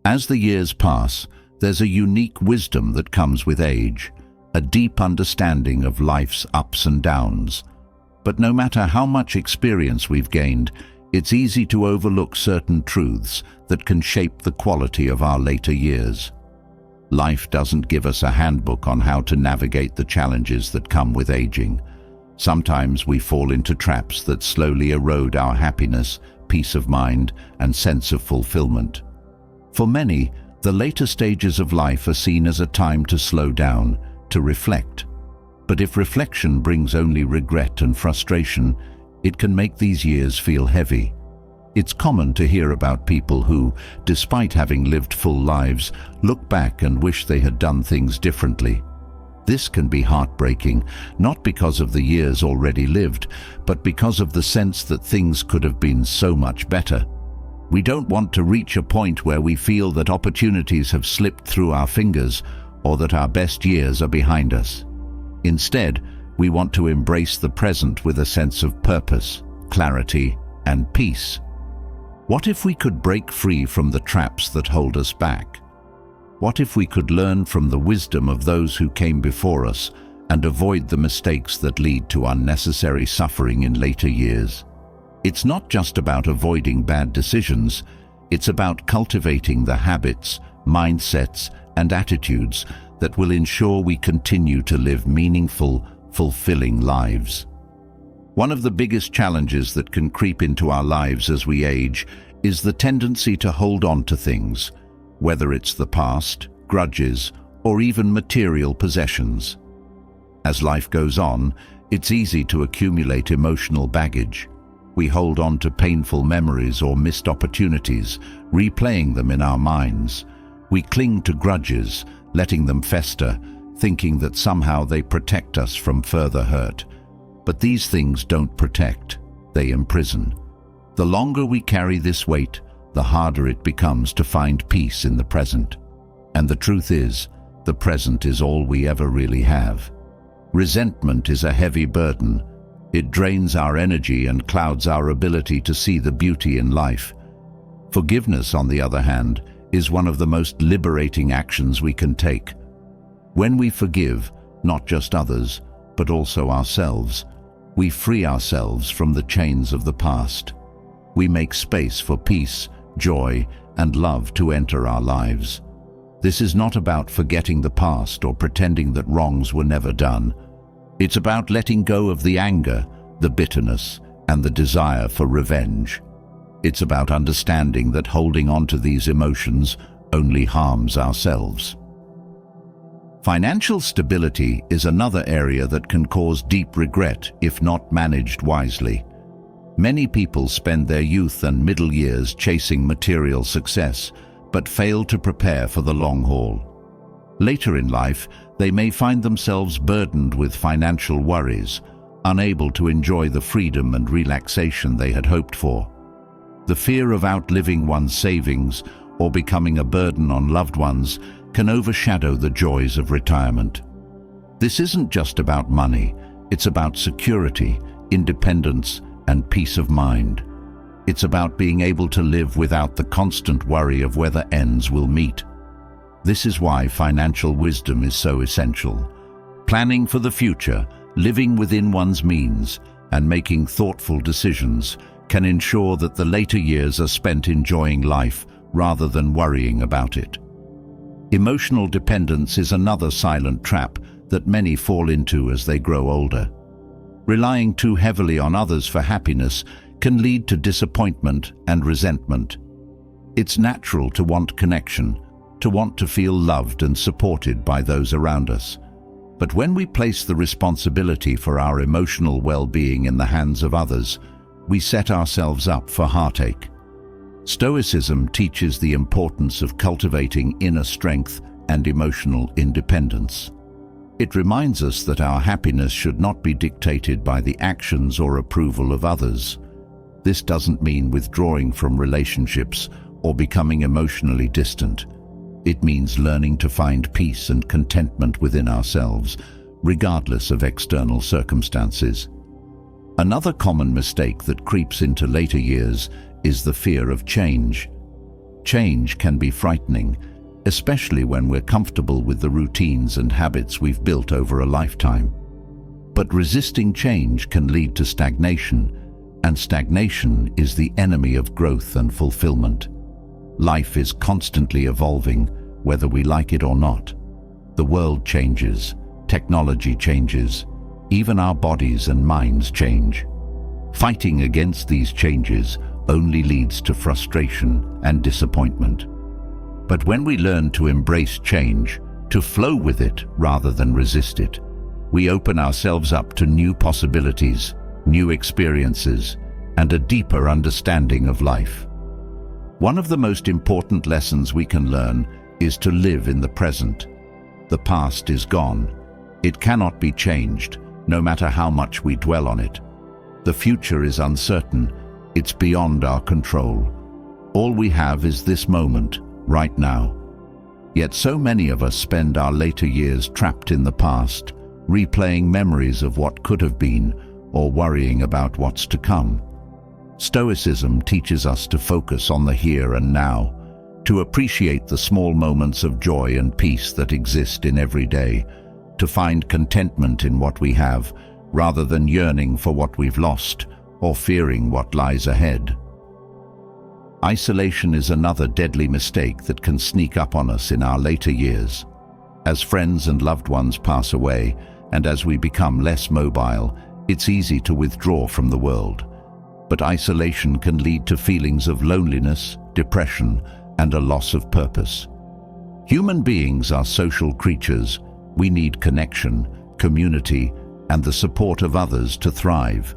As the years pass, there's a unique wisdom that comes with age, a deep understanding of life's ups and downs. But no matter how much experience we've gained, it's easy to overlook certain truths that can shape the quality of our later years. Life doesn't give us a handbook on how to navigate the challenges that come with aging. Sometimes we fall into traps that slowly erode our happiness, peace of mind, and sense of fulfillment. For many, the later stages of life are seen as a time to slow down, to reflect. But if reflection brings only regret and frustration, it can make these years feel heavy. It's common to hear about people who, despite having lived full lives, look back and wish they had done things differently. This can be heartbreaking, not because of the years already lived, but because of the sense that things could have been so much better. We don't want to reach a point where we feel that opportunities have slipped through our fingers or that our best years are behind us. Instead, we want to embrace the present with a sense of purpose, clarity, and peace. What if we could break free from the traps that hold us back? What if we could learn from the wisdom of those who came before us and avoid the mistakes that lead to unnecessary suffering in later years? It's not just about avoiding bad decisions, it's about cultivating the habits, mindsets, and attitudes that will ensure we continue to live meaningful, fulfilling lives. One of the biggest challenges that can creep into our lives as we age is the tendency to hold on to things, whether it's the past, grudges, or even material possessions. As life goes on, it's easy to accumulate emotional baggage. We hold on to painful memories or missed opportunities, replaying them in our minds. We cling to grudges, letting them fester, thinking that somehow they protect us from further hurt. But these things don't protect, they imprison. The longer we carry this weight, the harder it becomes to find peace in the present. And the truth is, the present is all we ever really have. Resentment is a heavy burden. It drains our energy and clouds our ability to see the beauty in life. Forgiveness, on the other hand, is one of the most liberating actions we can take. When we forgive, not just others, but also ourselves, we free ourselves from the chains of the past. We make space for peace, joy, and love to enter our lives. This is not about forgetting the past or pretending that wrongs were never done. It's about letting go of the anger, the bitterness, and the desire for revenge. It's about understanding that holding on to these emotions only harms ourselves. Financial stability is another area that can cause deep regret if not managed wisely. Many people spend their youth and middle years chasing material success, but fail to prepare for the long haul. Later in life, they may find themselves burdened with financial worries, unable to enjoy the freedom and relaxation they had hoped for. The fear of outliving one's savings or becoming a burden on loved ones can overshadow the joys of retirement. This isn't just about money, it's about security, independence, and peace of mind. It's about being able to live without the constant worry of whether ends will meet. This is why financial wisdom is so essential. Planning for the future, living within one's means, and making thoughtful decisions can ensure that the later years are spent enjoying life rather than worrying about it. Emotional dependence is another silent trap that many fall into as they grow older. Relying too heavily on others for happiness can lead to disappointment and resentment. It's natural to want connection, to want to feel loved and supported by those around us. But when we place the responsibility for our emotional well-being in the hands of others, we set ourselves up for heartache. Stoicism teaches the importance of cultivating inner strength and emotional independence. It reminds us that our happiness should not be dictated by the actions or approval of others. This doesn't mean withdrawing from relationships or becoming emotionally distant. It means learning to find peace and contentment within ourselves, regardless of external circumstances. Another common mistake that creeps into later years is the fear of change. Change can be frightening, especially when we're comfortable with the routines and habits we've built over a lifetime. But resisting change can lead to stagnation, and stagnation is the enemy of growth and fulfillment. Life is constantly evolving, whether we like it or not. The world changes, technology changes, even our bodies and minds change. Fighting against these changes only leads to frustration and disappointment. But when we learn to embrace change, to flow with it rather than resist it, we open ourselves up to new possibilities, new experiences, and a deeper understanding of life. One of the most important lessons we can learn is to live in the present. The past is gone. It cannot be changed, no matter how much we dwell on it. The future is uncertain. It's beyond our control. All we have is this moment, right now. Yet so many of us spend our later years trapped in the past, replaying memories of what could have been, or worrying about what's to come. Stoicism teaches us to focus on the here and now, to appreciate the small moments of joy and peace that exist in every day, to find contentment in what we have, rather than yearning for what we've lost or fearing what lies ahead. Isolation is another deadly mistake that can sneak up on us in our later years. As friends and loved ones pass away, and as we become less mobile, it's easy to withdraw from the world. But isolation can lead to feelings of loneliness, depression, and a loss of purpose. Human beings are social creatures. We need connection, community, and the support of others to thrive.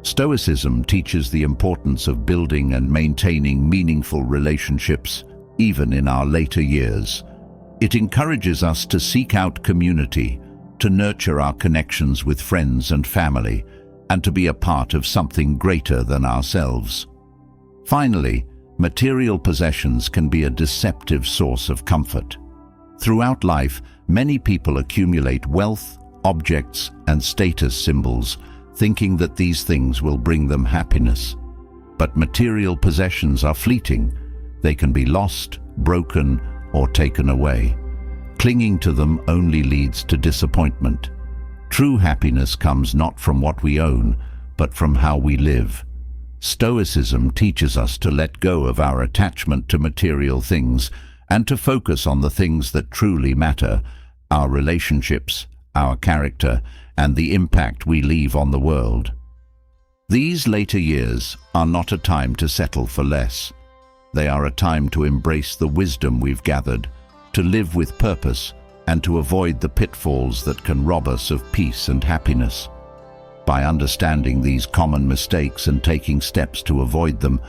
Stoicism teaches the importance of building and maintaining meaningful relationships, even in our later years. It encourages us to seek out community, to nurture our connections with friends and family, and to be a part of something greater than ourselves. Finally, material possessions can be a deceptive source of comfort. Throughout life, many people accumulate wealth, objects, and status symbols, thinking that these things will bring them happiness. But material possessions are fleeting. They can be lost, broken, or taken away. Clinging to them only leads to disappointment. True happiness comes not from what we own, but from how we live. Stoicism teaches us to let go of our attachment to material things and to focus on the things that truly matter, our relationships, our character, and the impact we leave on the world. These later years are not a time to settle for less. They are a time to embrace the wisdom we've gathered, to live with purpose, and to avoid the pitfalls that can rob us of peace and happiness. By understanding these common mistakes and taking steps to avoid them,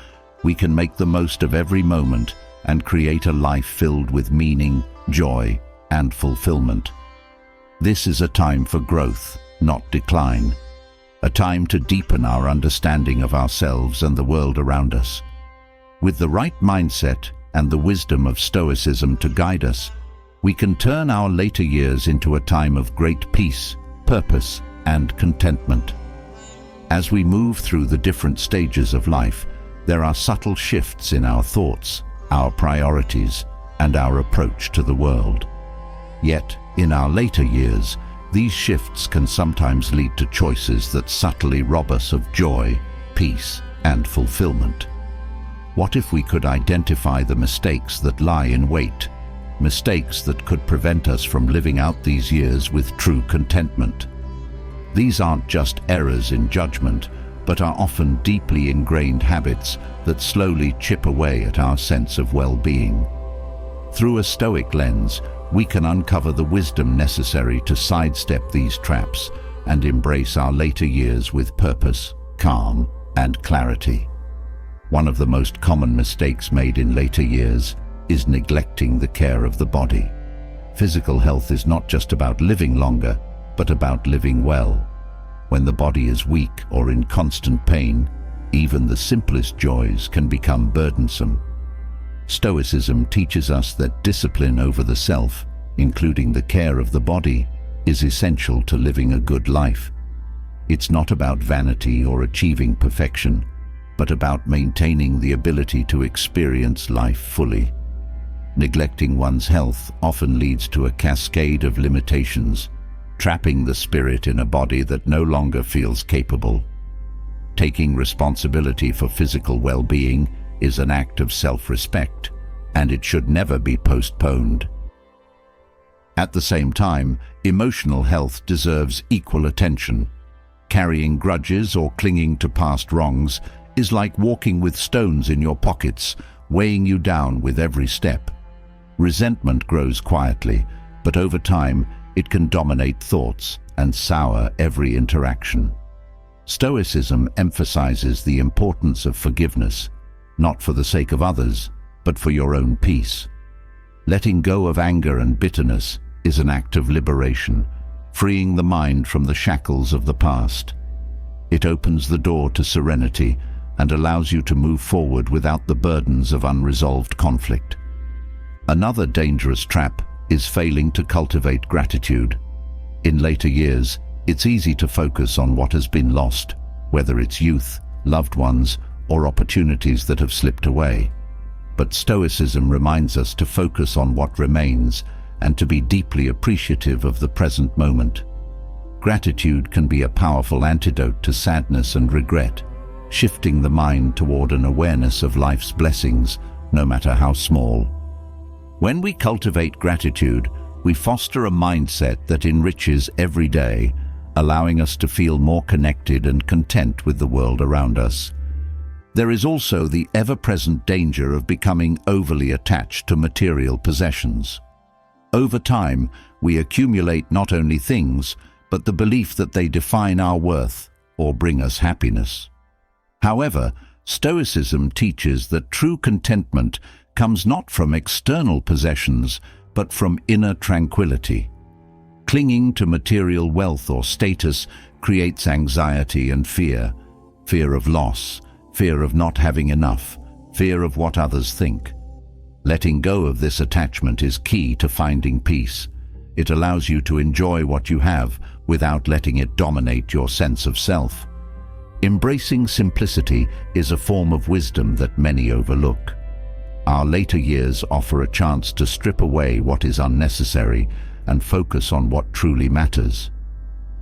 we can make the most of every moment and create a life filled with meaning, joy, and fulfillment. This is a time for growth, not decline. A time to deepen our understanding of ourselves and the world around us. With the right mindset and the wisdom of Stoicism to guide us, we can turn our later years into a time of great peace, purpose, and contentment. As we move through the different stages of life, there are subtle shifts in our thoughts, our priorities, and our approach to the world. Yet, in our later years, these shifts can sometimes lead to choices that subtly rob us of joy, peace, and fulfillment. What if we could identify the mistakes that lie in wait, mistakes that could prevent us from living out these years with true contentment? These aren't just errors in judgment, but are often deeply ingrained habits that slowly chip away at our sense of well-being. Through a Stoic lens, we can uncover the wisdom necessary to sidestep these traps and embrace our later years with purpose, calm, and clarity. One of the most common mistakes made in later years is neglecting the care of the body. Physical health is not just about living longer, but about living well. When the body is weak or in constant pain, even the simplest joys can become burdensome. Stoicism teaches us that discipline over the self, including the care of the body, is essential to living a good life. It's not about vanity or achieving perfection, but about maintaining the ability to experience life fully. Neglecting one's health often leads to a cascade of limitations, trapping the spirit in a body that no longer feels capable. Taking responsibility for physical well-being is an act of self-respect, and it should never be postponed. At the same time, emotional health deserves equal attention. Carrying grudges or clinging to past wrongs is like walking with stones in your pockets, weighing you down with every step. Resentment grows quietly, but over time it can dominate thoughts and sour every interaction. Stoicism emphasizes the importance of forgiveness, not for the sake of others, but for your own peace. Letting go of anger and bitterness is an act of liberation, freeing the mind from the shackles of the past. It opens the door to serenity and allows you to move forward without the burdens of unresolved conflict. Another dangerous trap is failing to cultivate gratitude. In later years, it's easy to focus on what has been lost, whether it's youth, loved ones, or opportunities that have slipped away. But Stoicism reminds us to focus on what remains and to be deeply appreciative of the present moment. Gratitude can be a powerful antidote to sadness and regret, shifting the mind toward an awareness of life's blessings, no matter how small. When we cultivate gratitude, we foster a mindset that enriches every day, allowing us to feel more connected and content with the world around us. There is also the ever-present danger of becoming overly attached to material possessions. Over time, we accumulate not only things, but the belief that they define our worth or bring us happiness. However, Stoicism teaches that true contentment comes not from external possessions, but from inner tranquility. Clinging to material wealth or status creates anxiety and fear of loss, fear of not having enough, fear of what others think. Letting go of this attachment is key to finding peace. It allows you to enjoy what you have without letting it dominate your sense of self. Embracing simplicity is a form of wisdom that many overlook. Our later years offer a chance to strip away what is unnecessary and focus on what truly matters.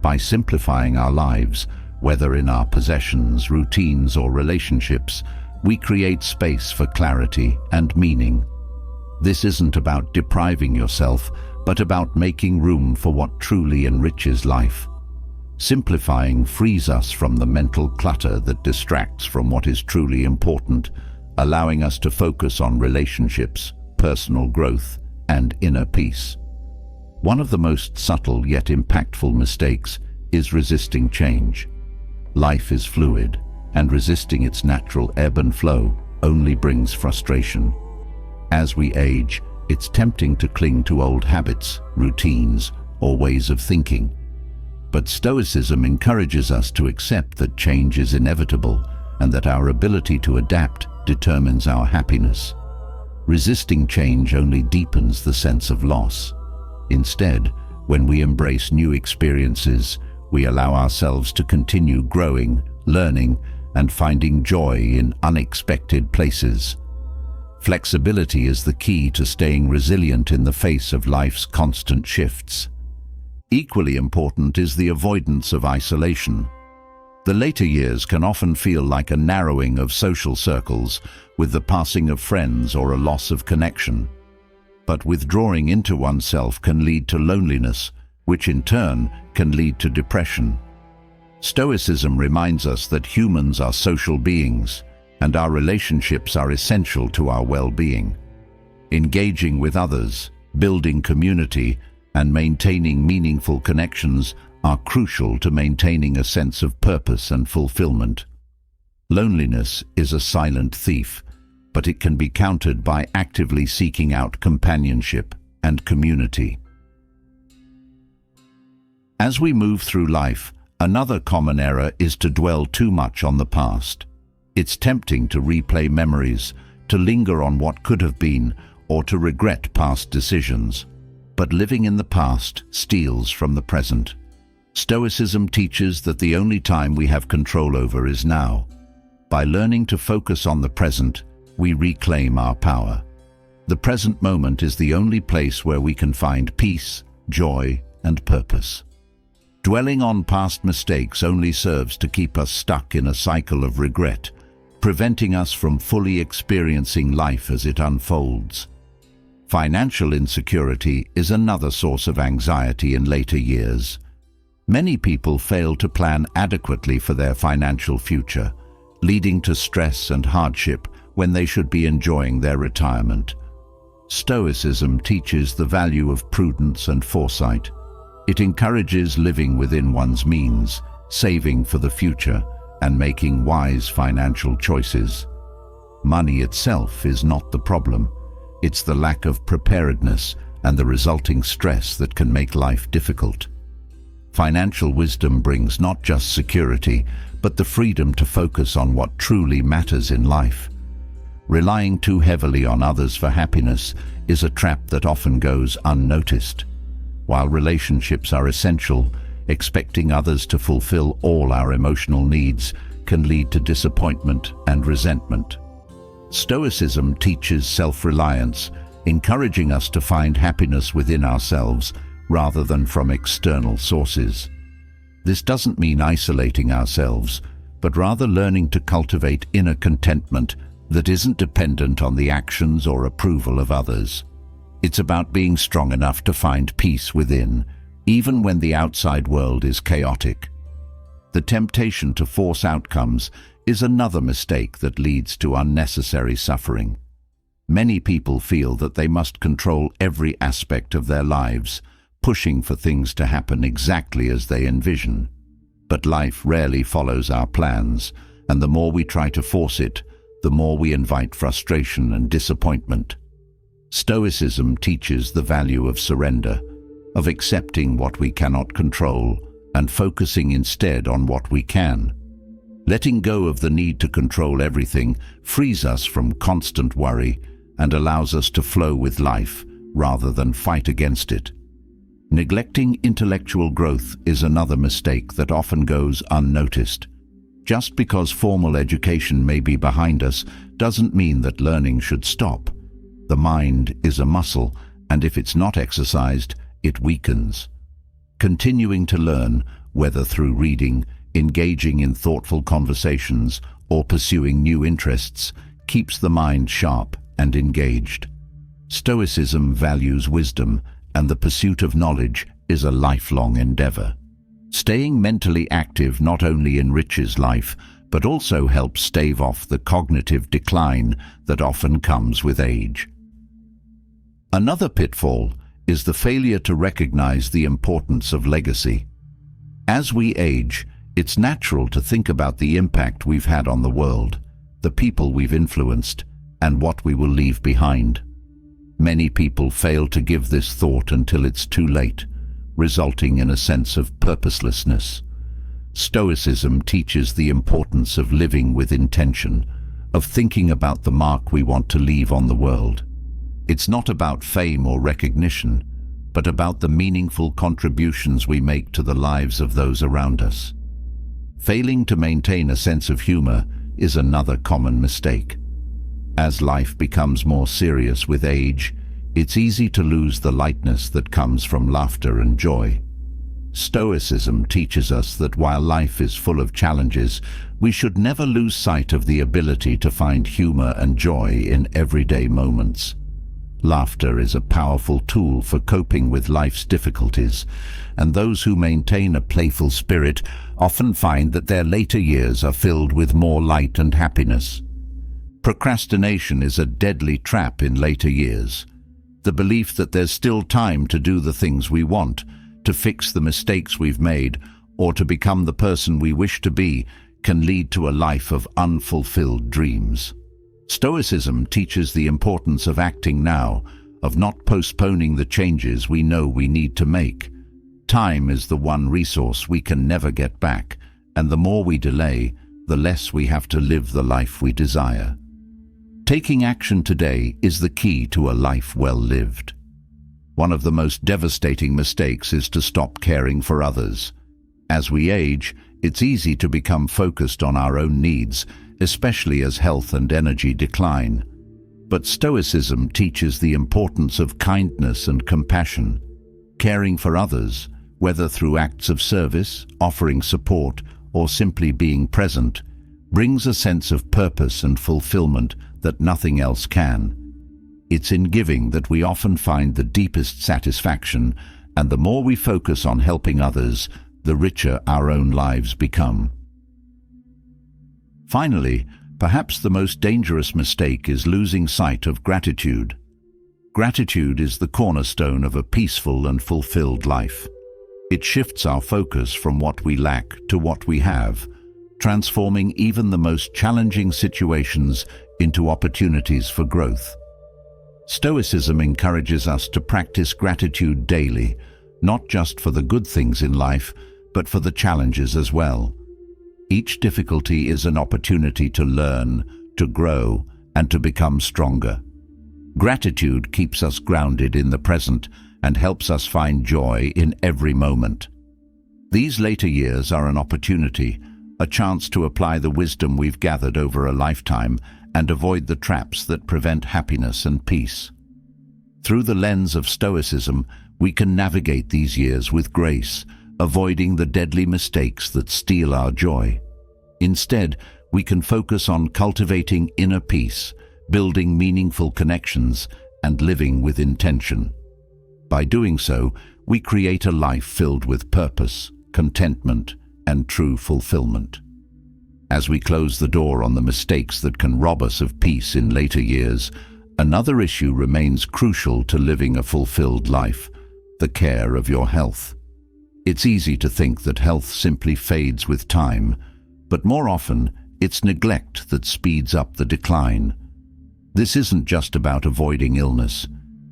By simplifying our lives, whether in our possessions, routines, or relationships, we create space for clarity and meaning. This isn't about depriving yourself, but about making room for what truly enriches life. Simplifying frees us from the mental clutter that distracts from what is truly important, allowing us to focus on relationships, personal growth, and inner peace. One of the most subtle yet impactful mistakes is resisting change. Life is fluid, and resisting its natural ebb and flow only brings frustration. As we age, it's tempting to cling to old habits, routines, or ways of thinking. But Stoicism encourages us to accept that change is inevitable and that our ability to adapt determines our happiness. Resisting change only deepens the sense of loss. Instead, when we embrace new experiences, we allow ourselves to continue growing, learning, and finding joy in unexpected places. Flexibility is the key to staying resilient in the face of life's constant shifts. Equally important is the avoidance of isolation. The later years can often feel like a narrowing of social circles with the passing of friends or a loss of connection. But withdrawing into oneself can lead to loneliness, which in turn can lead to depression. Stoicism reminds us that humans are social beings, and our relationships are essential to our well-being. Engaging with others, building community, and maintaining meaningful connections are crucial to maintaining a sense of purpose and fulfillment. Loneliness is a silent thief, but it can be countered by actively seeking out companionship and community. As we move through life, another common error is to dwell too much on the past. It's tempting to replay memories, to linger on what could have been, or to regret past decisions. But living in the past steals from the present. Stoicism teaches that the only time we have control over is now. By learning to focus on the present, we reclaim our power. The present moment is the only place where we can find peace, joy, and purpose. Dwelling on past mistakes only serves to keep us stuck in a cycle of regret, preventing us from fully experiencing life as it unfolds. Financial insecurity is another source of anxiety in later years. Many people fail to plan adequately for their financial future, leading to stress and hardship when they should be enjoying their retirement. Stoicism teaches the value of prudence and foresight. It encourages living within one's means, saving for the future, and making wise financial choices. Money itself is not the problem. It's the lack of preparedness and the resulting stress that can make life difficult. Financial wisdom brings not just security, but the freedom to focus on what truly matters in life. Relying too heavily on others for happiness is a trap that often goes unnoticed. While relationships are essential, expecting others to fulfill all our emotional needs can lead to disappointment and resentment. Stoicism teaches self-reliance, encouraging us to find happiness within ourselves rather than from external sources. This doesn't mean isolating ourselves, but rather learning to cultivate inner contentment that isn't dependent on the actions or approval of others. It's about being strong enough to find peace within, even when the outside world is chaotic. The temptation to force outcomes is another mistake that leads to unnecessary suffering. Many people feel that they must control every aspect of their lives, pushing for things to happen exactly as they envision. But life rarely follows our plans, and the more we try to force it, the more we invite frustration and disappointment. Stoicism teaches the value of surrender, of accepting what we cannot control and focusing instead on what we can. Letting go of the need to control everything frees us from constant worry and allows us to flow with life rather than fight against it. Neglecting intellectual growth is another mistake that often goes unnoticed. Just because formal education may be behind us doesn't mean that learning should stop. The mind is a muscle, and if it's not exercised, it weakens. Continuing to learn, whether through reading, engaging in thoughtful conversations, or pursuing new interests, keeps the mind sharp and engaged. Stoicism values wisdom, and the pursuit of knowledge is a lifelong endeavor. Staying mentally active not only enriches life, but also helps stave off the cognitive decline that often comes with age. Another pitfall is the failure to recognize the importance of legacy. As we age, it's natural to think about the impact we've had on the world, the people we've influenced, and what we will leave behind. Many people fail to give this thought until it's too late, resulting in a sense of purposelessness. Stoicism teaches the importance of living with intention, of thinking about the mark we want to leave on the world. It's not about fame or recognition, but about the meaningful contributions we make to the lives of those around us. Failing to maintain a sense of humor is another common mistake. As life becomes more serious with age, it's easy to lose the lightness that comes from laughter and joy. Stoicism teaches us that while life is full of challenges, we should never lose sight of the ability to find humor and joy in everyday moments. Laughter is a powerful tool for coping with life's difficulties, and those who maintain a playful spirit often find that their later years are filled with more light and happiness. Procrastination is a deadly trap in later years. The belief that there's still time to do the things we want, to fix the mistakes we've made, or to become the person we wish to be, can lead to a life of unfulfilled dreams. Stoicism teaches the importance of acting now, of not postponing the changes we know we need to make. Time is the one resource we can never get back, and the more we delay, the less we have to live the life we desire. Taking action today is the key to a life well lived. One of the most devastating mistakes is to stop caring for others. As we age, it's easy to become focused on our own needs, especially as health and energy decline. But Stoicism teaches the importance of kindness and compassion. Caring for others, whether through acts of service, offering support, or simply being present, brings a sense of purpose and fulfillment that nothing else can. It's in giving that we often find the deepest satisfaction, and the more we focus on helping others, the richer our own lives become. Finally, perhaps the most dangerous mistake is losing sight of gratitude. Gratitude is the cornerstone of a peaceful and fulfilled life. It shifts our focus from what we lack to what we have, transforming even the most challenging situations into opportunities for growth. Stoicism encourages us to practice gratitude daily, not just for the good things in life, but for the challenges as well. Each difficulty is an opportunity to learn, to grow, and to become stronger. Gratitude keeps us grounded in the present and helps us find joy in every moment. These later years are an opportunity, a chance to apply the wisdom we've gathered over a lifetime and avoid the traps that prevent happiness and peace. Through the lens of Stoicism, we can navigate these years with grace, avoiding the deadly mistakes that steal our joy. Instead, we can focus on cultivating inner peace, building meaningful connections, and living with intention. By doing so, we create a life filled with purpose, contentment, and true fulfillment. As we close the door on the mistakes that can rob us of peace in later years, another issue remains crucial to living a fulfilled life: the care of your health. It's easy to think that health simply fades with time, but more often, it's neglect that speeds up the decline. This isn't just about avoiding illness.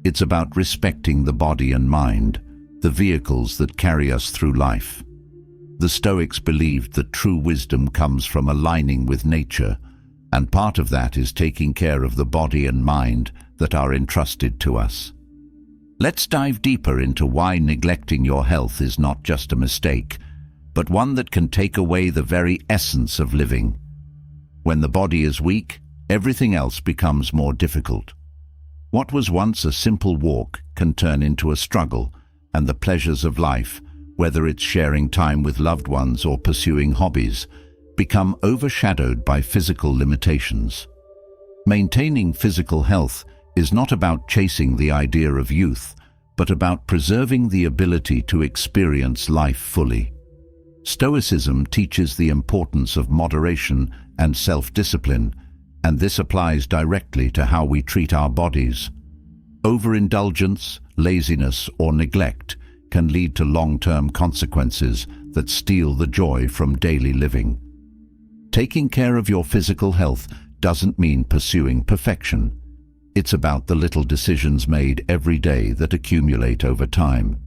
It's about respecting the body and mind, the vehicles that carry us through life. The Stoics believed that true wisdom comes from aligning with nature, and part of that is taking care of the body and mind that are entrusted to us. Let's dive deeper into why neglecting your health is not just a mistake, but one that can take away the very essence of living. When the body is weak, everything else becomes more difficult. What was once a simple walk can turn into a struggle, and the pleasures of life, whether it's sharing time with loved ones or pursuing hobbies, become overshadowed by physical limitations. Maintaining physical health is not about chasing the idea of youth, but about preserving the ability to experience life fully. Stoicism teaches the importance of moderation and self-discipline, and this applies directly to how we treat our bodies. Overindulgence, laziness, or neglect can lead to long-term consequences that steal the joy from daily living. Taking care of your physical health doesn't mean pursuing perfection. It's about the little decisions made every day that accumulate over time.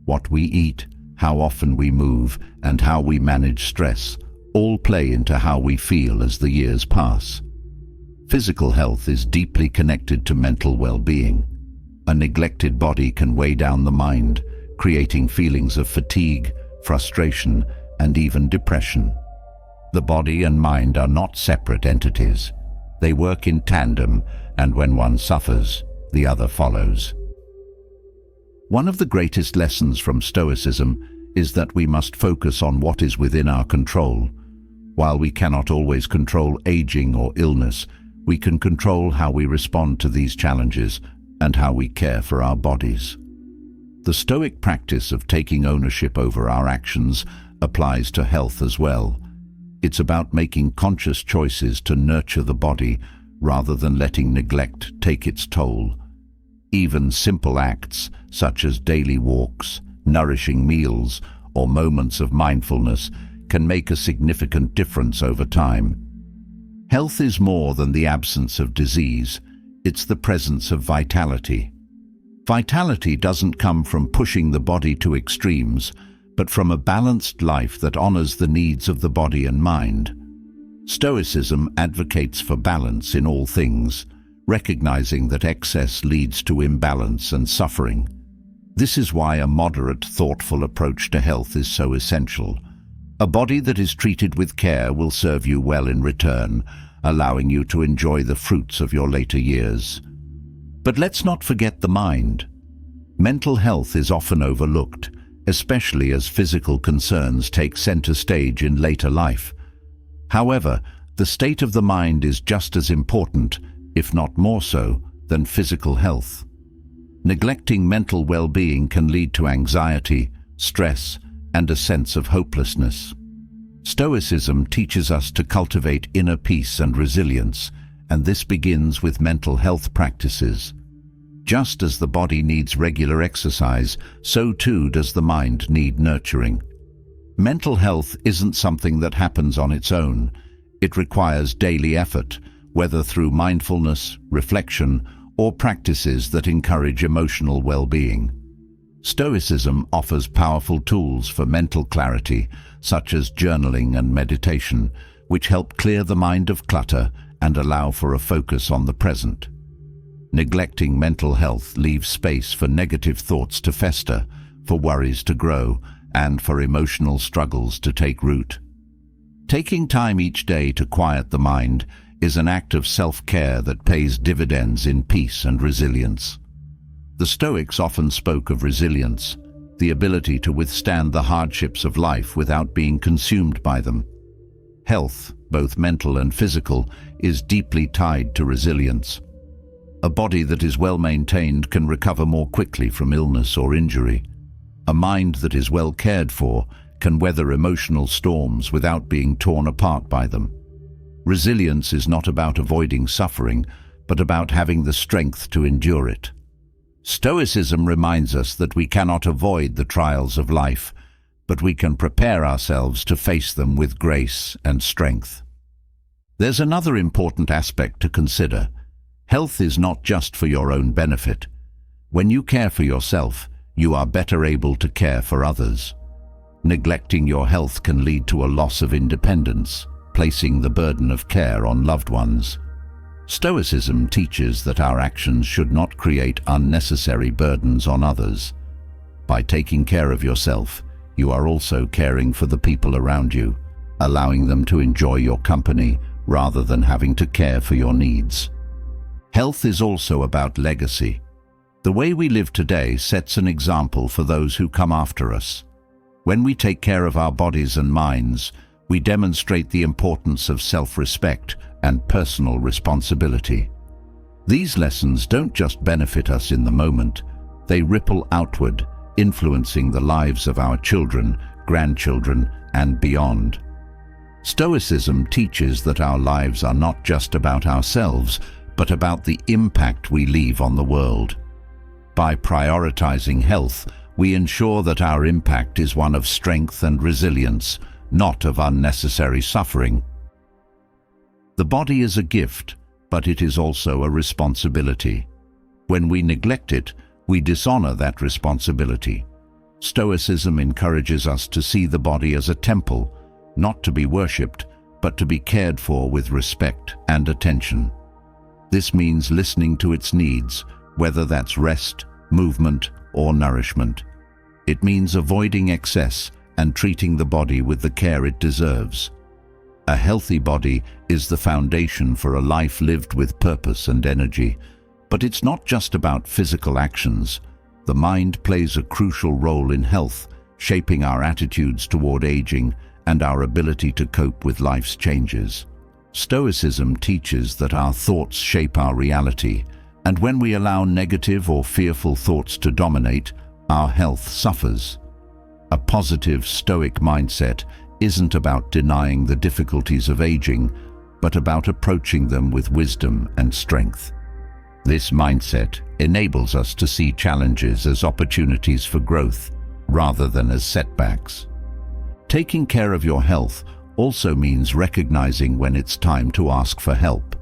What we eat, how often we move, and how we manage stress all play into how we feel as the years pass. Physical health is deeply connected to mental well-being. A neglected body can weigh down the mind, creating feelings of fatigue, frustration, and even depression. The body and mind are not separate entities. They work in tandem, and when one suffers, the other follows. One of the greatest lessons from Stoicism is that we must focus on what is within our control. While we cannot always control aging or illness, we can control how we respond to these challenges and how we care for our bodies. The Stoic practice of taking ownership over our actions applies to health as well. It's about making conscious choices to nurture the body rather than letting neglect take its toll. Even simple acts, such as daily walks, nourishing meals, or moments of mindfulness, can make a significant difference over time. Health is more than the absence of disease. It's the presence of vitality. Vitality doesn't come from pushing the body to extremes, but from a balanced life that honors the needs of the body and mind. Stoicism advocates for balance in all things, recognizing that excess leads to imbalance and suffering. This is why a moderate, thoughtful approach to health is so essential. A body that is treated with care will serve you well in return, allowing you to enjoy the fruits of your later years. But let's not forget the mind. Mental health is often overlooked, especially as physical concerns take center stage in later life. However, the state of the mind is just as important, if not more so, than physical health. Neglecting mental well-being can lead to anxiety, stress, and a sense of hopelessness. Stoicism teaches us to cultivate inner peace and resilience, and this begins with mental health practices. Just as the body needs regular exercise, so too does the mind need nurturing. Mental health isn't something that happens on its own. It requires daily effort, whether through mindfulness, reflection, or practices that encourage emotional well-being. Stoicism offers powerful tools for mental clarity, such as journaling and meditation, which help clear the mind of clutter and allow for a focus on the present. Neglecting mental health leaves space for negative thoughts to fester, for worries to grow, and for emotional struggles to take root. Taking time each day to quiet the mind is an act of self-care that pays dividends in peace and resilience. The Stoics often spoke of resilience, the ability to withstand the hardships of life without being consumed by them. Health, both mental and physical, is deeply tied to resilience. A body that is well maintained can recover more quickly from illness or injury. A mind that is well cared for can weather emotional storms without being torn apart by them. Resilience is not about avoiding suffering, but about having the strength to endure it. Stoicism reminds us that we cannot avoid the trials of life, but we can prepare ourselves to face them with grace and strength. There's another important aspect to consider. Health is not just for your own benefit. When you care for yourself, you are better able to care for others. Neglecting your health can lead to a loss of independence, placing the burden of care on loved ones. Stoicism teaches that our actions should not create unnecessary burdens on others. By taking care of yourself, you are also caring for the people around you, allowing them to enjoy your company rather than having to care for your needs. Health is also about legacy. The way we live today sets an example for those who come after us. When we take care of our bodies and minds, we demonstrate the importance of self-respect and personal responsibility. These lessons don't just benefit us in the moment, they ripple outward, influencing the lives of our children, grandchildren, and beyond. Stoicism teaches that our lives are not just about ourselves, but about the impact we leave on the world. By prioritizing health, we ensure that our impact is one of strength and resilience, not of unnecessary suffering. The body is a gift, but it is also a responsibility. When we neglect it, we dishonor that responsibility. Stoicism encourages us to see the body as a temple, not to be worshipped, but to be cared for with respect and attention. This means listening to its needs, whether that's rest, movement, or nourishment. It means avoiding excess and treating the body with the care it deserves. A healthy body is the foundation for a life lived with purpose and energy. But it's not just about physical actions. The mind plays a crucial role in health, shaping our attitudes toward aging and our ability to cope with life's changes. Stoicism teaches that our thoughts shape our reality, and when we allow negative or fearful thoughts to dominate, our health suffers. A positive Stoic mindset isn't about denying the difficulties of aging, but about approaching them with wisdom and strength. This mindset enables us to see challenges as opportunities for growth, rather than as setbacks. Taking care of your health also means recognizing when it's time to ask for help.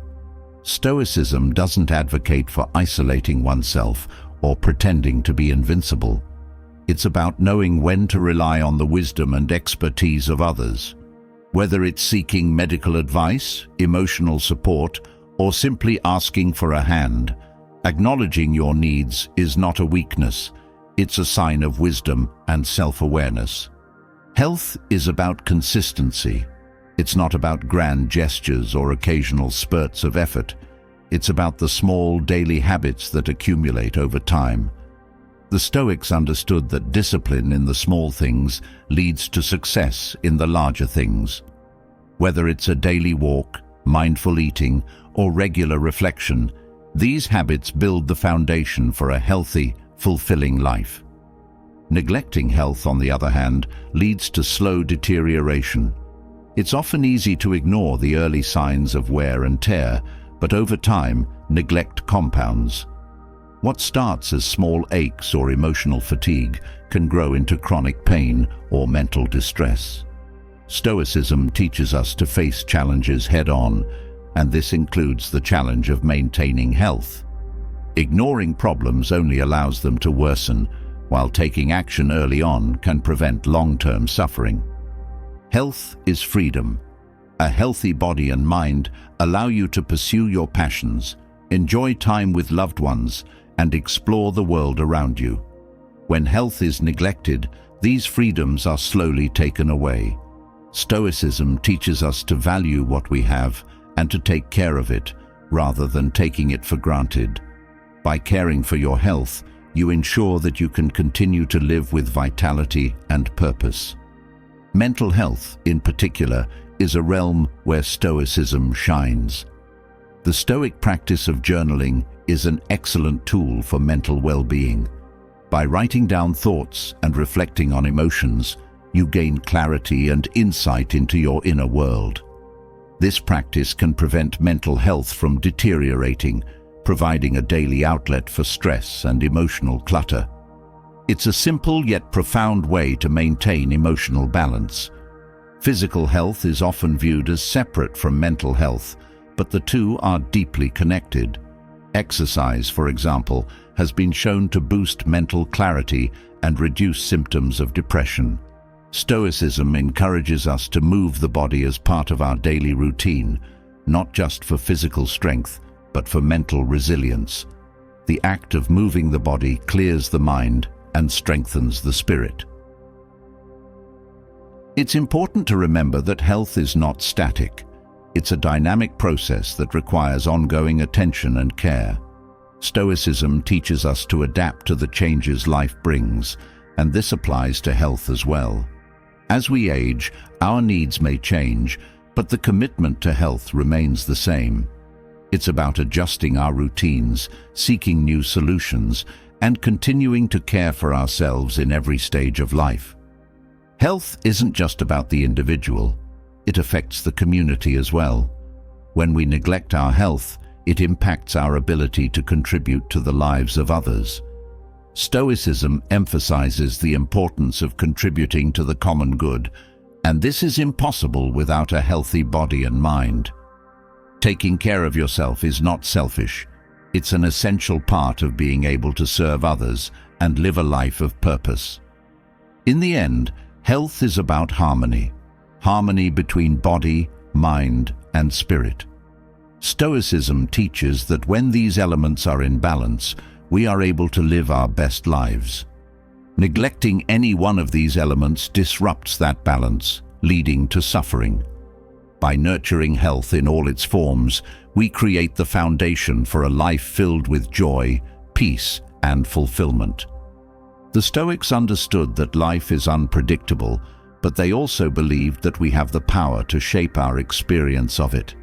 Stoicism doesn't advocate for isolating oneself or pretending to be invincible. It's about knowing when to rely on the wisdom and expertise of others. Whether it's seeking medical advice, emotional support, or simply asking for a hand, acknowledging your needs is not a weakness, it's a sign of wisdom and self-awareness. Health is about consistency. It's not about grand gestures or occasional spurts of effort. It's about the small daily habits that accumulate over time. The Stoics understood that discipline in the small things leads to success in the larger things. Whether it's a daily walk, mindful eating, or regular reflection, these habits build the foundation for a healthy, fulfilling life. Neglecting health, on the other hand, leads to slow deterioration. It's often easy to ignore the early signs of wear and tear, but over time, neglect compounds. What starts as small aches or emotional fatigue can grow into chronic pain or mental distress. Stoicism teaches us to face challenges head-on, and this includes the challenge of maintaining health. Ignoring problems only allows them to worsen, while taking action early on can prevent long-term suffering. Health is freedom. A healthy body and mind allow you to pursue your passions, enjoy time with loved ones, and explore the world around you. When health is neglected, these freedoms are slowly taken away. Stoicism teaches us to value what we have and to take care of it, rather than taking it for granted. By caring for your health, you ensure that you can continue to live with vitality and purpose. Mental health, in particular, is a realm where Stoicism shines. The Stoic practice of journaling is an excellent tool for mental well-being. By writing down thoughts and reflecting on emotions, you gain clarity and insight into your inner world. This practice can prevent mental health from deteriorating, providing a daily outlet for stress and emotional clutter. It's a simple yet profound way to maintain emotional balance. Physical health is often viewed as separate from mental health, but the two are deeply connected. Exercise, for example, has been shown to boost mental clarity and reduce symptoms of depression. Stoicism encourages us to move the body as part of our daily routine, not just for physical strength, but for mental resilience. The act of moving the body clears the mind and strengthens the spirit. It's important to remember that health is not static. It's a dynamic process that requires ongoing attention and care. Stoicism teaches us to adapt to the changes life brings, and this applies to health as well. As we age, our needs may change, but the commitment to health remains the same. It's about adjusting our routines, seeking new solutions, and continuing to care for ourselves in every stage of life. Health isn't just about the individual. It affects the community as well. When we neglect our health, it impacts our ability to contribute to the lives of others. Stoicism emphasizes the importance of contributing to the common good, and this is impossible without a healthy body and mind. Taking care of yourself is not selfish. It's an essential part of being able to serve others and live a life of purpose. In the end, health is about harmony. Harmony between body, mind, and spirit. Stoicism teaches that when these elements are in balance, we are able to live our best lives. Neglecting any one of these elements disrupts that balance, leading to suffering. By nurturing health in all its forms, we create the foundation for a life filled with joy, peace, and fulfillment. The Stoics understood that life is unpredictable, but they also believed that we have the power to shape our experience of it.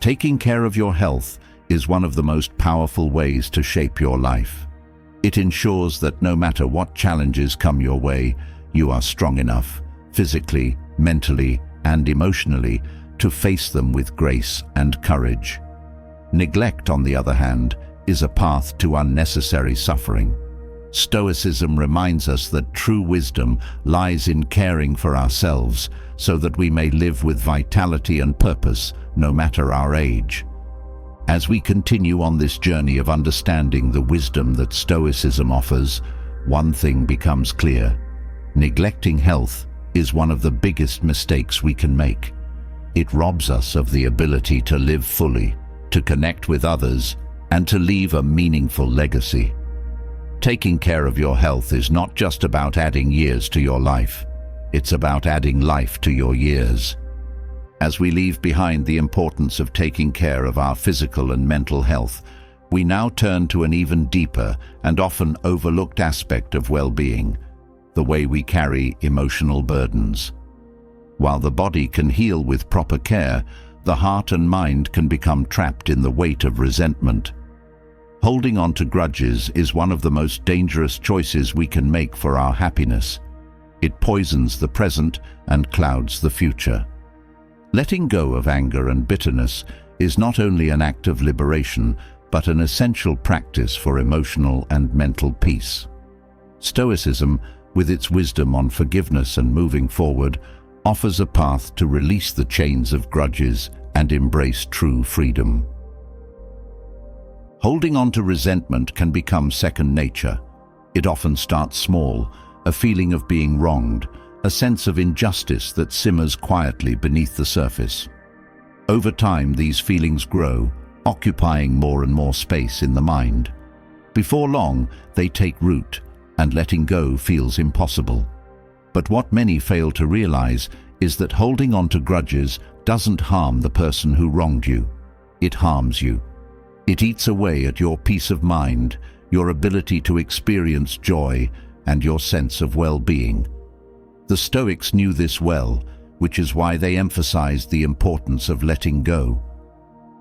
Taking care of your health is one of the most powerful ways to shape your life. It ensures that no matter what challenges come your way, you are strong enough, physically, mentally, and emotionally, to face them with grace and courage. Neglect, on the other hand, is a path to unnecessary suffering. Stoicism reminds us that true wisdom lies in caring for ourselves so that we may live with vitality and purpose, no matter our age. As we continue on this journey of understanding the wisdom that Stoicism offers, one thing becomes clear. Neglecting health is one of the biggest mistakes we can make. It robs us of the ability to live fully, to connect with others, and to leave a meaningful legacy. Taking care of your health is not just about adding years to your life. It's about adding life to your years. As we leave behind the importance of taking care of our physical and mental health, we now turn to an even deeper and often overlooked aspect of well-being, the way we carry emotional burdens. While the body can heal with proper care, the heart and mind can become trapped in the weight of resentment. Holding on to grudges is one of the most dangerous choices we can make for our happiness. It poisons the present and clouds the future. Letting go of anger and bitterness is not only an act of liberation, but an essential practice for emotional and mental peace. Stoicism, with its wisdom on forgiveness and moving forward, offers a path to release the chains of grudges and embrace true freedom. Holding on to resentment can become second nature. It often starts small, a feeling of being wronged, a sense of injustice that simmers quietly beneath the surface. Over time, these feelings grow, occupying more and more space in the mind. Before long, they take root, and letting go feels impossible. But what many fail to realize is that holding on to grudges doesn't harm the person who wronged you. It harms you. It eats away at your peace of mind, your ability to experience joy, and your sense of well-being. The Stoics knew this well, which is why they emphasized the importance of letting go.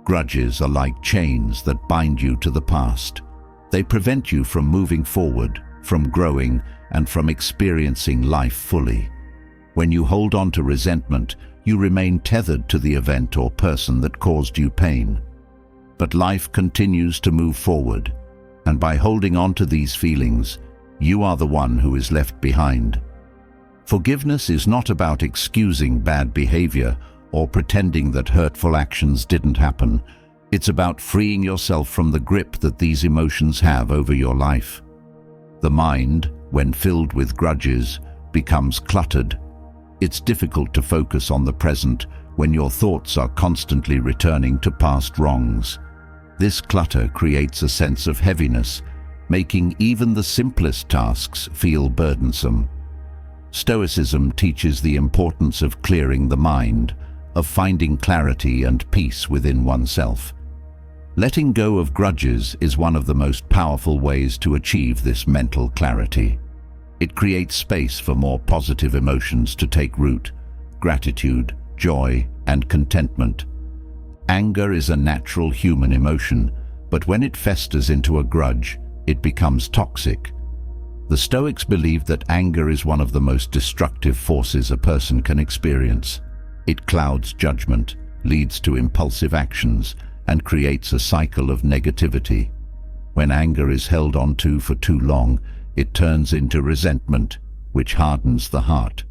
Grudges are like chains that bind you to the past. They prevent you from moving forward, from growing, and from experiencing life fully. When you hold on to resentment, you remain tethered to the event or person that caused you pain. But life continues to move forward, and by holding on to these feelings, you are the one who is left behind. Forgiveness is not about excusing bad behavior or pretending that hurtful actions didn't happen. It's about freeing yourself from the grip that these emotions have over your life. The mind, when filled with grudges, becomes cluttered. It's difficult to focus on the present when your thoughts are constantly returning to past wrongs. This clutter creates a sense of heaviness, making even the simplest tasks feel burdensome. Stoicism teaches the importance of clearing the mind, of finding clarity and peace within oneself. Letting go of grudges is one of the most powerful ways to achieve this mental clarity. It creates space for more positive emotions to take root: gratitude, joy, and contentment. Anger is a natural human emotion, but when it festers into a grudge, it becomes toxic. The Stoics believed that anger is one of the most destructive forces a person can experience. It clouds judgment, leads to impulsive actions, and creates a cycle of negativity. When anger is held onto for too long, it turns into resentment, which hardens the heart.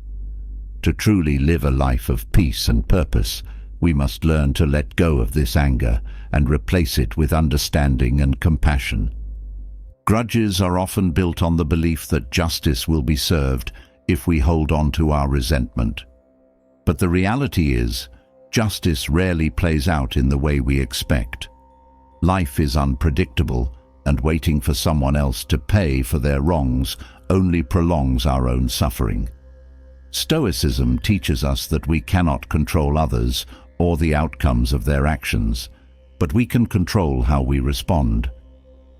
To truly live a life of peace and purpose, we must learn to let go of this anger and replace it with understanding and compassion. Grudges are often built on the belief that justice will be served if we hold on to our resentment. But the reality is, justice rarely plays out in the way we expect. Life is unpredictable, and waiting for someone else to pay for their wrongs only prolongs our own suffering. Stoicism teaches us that we cannot control others or the outcomes of their actions, but we can control how we respond.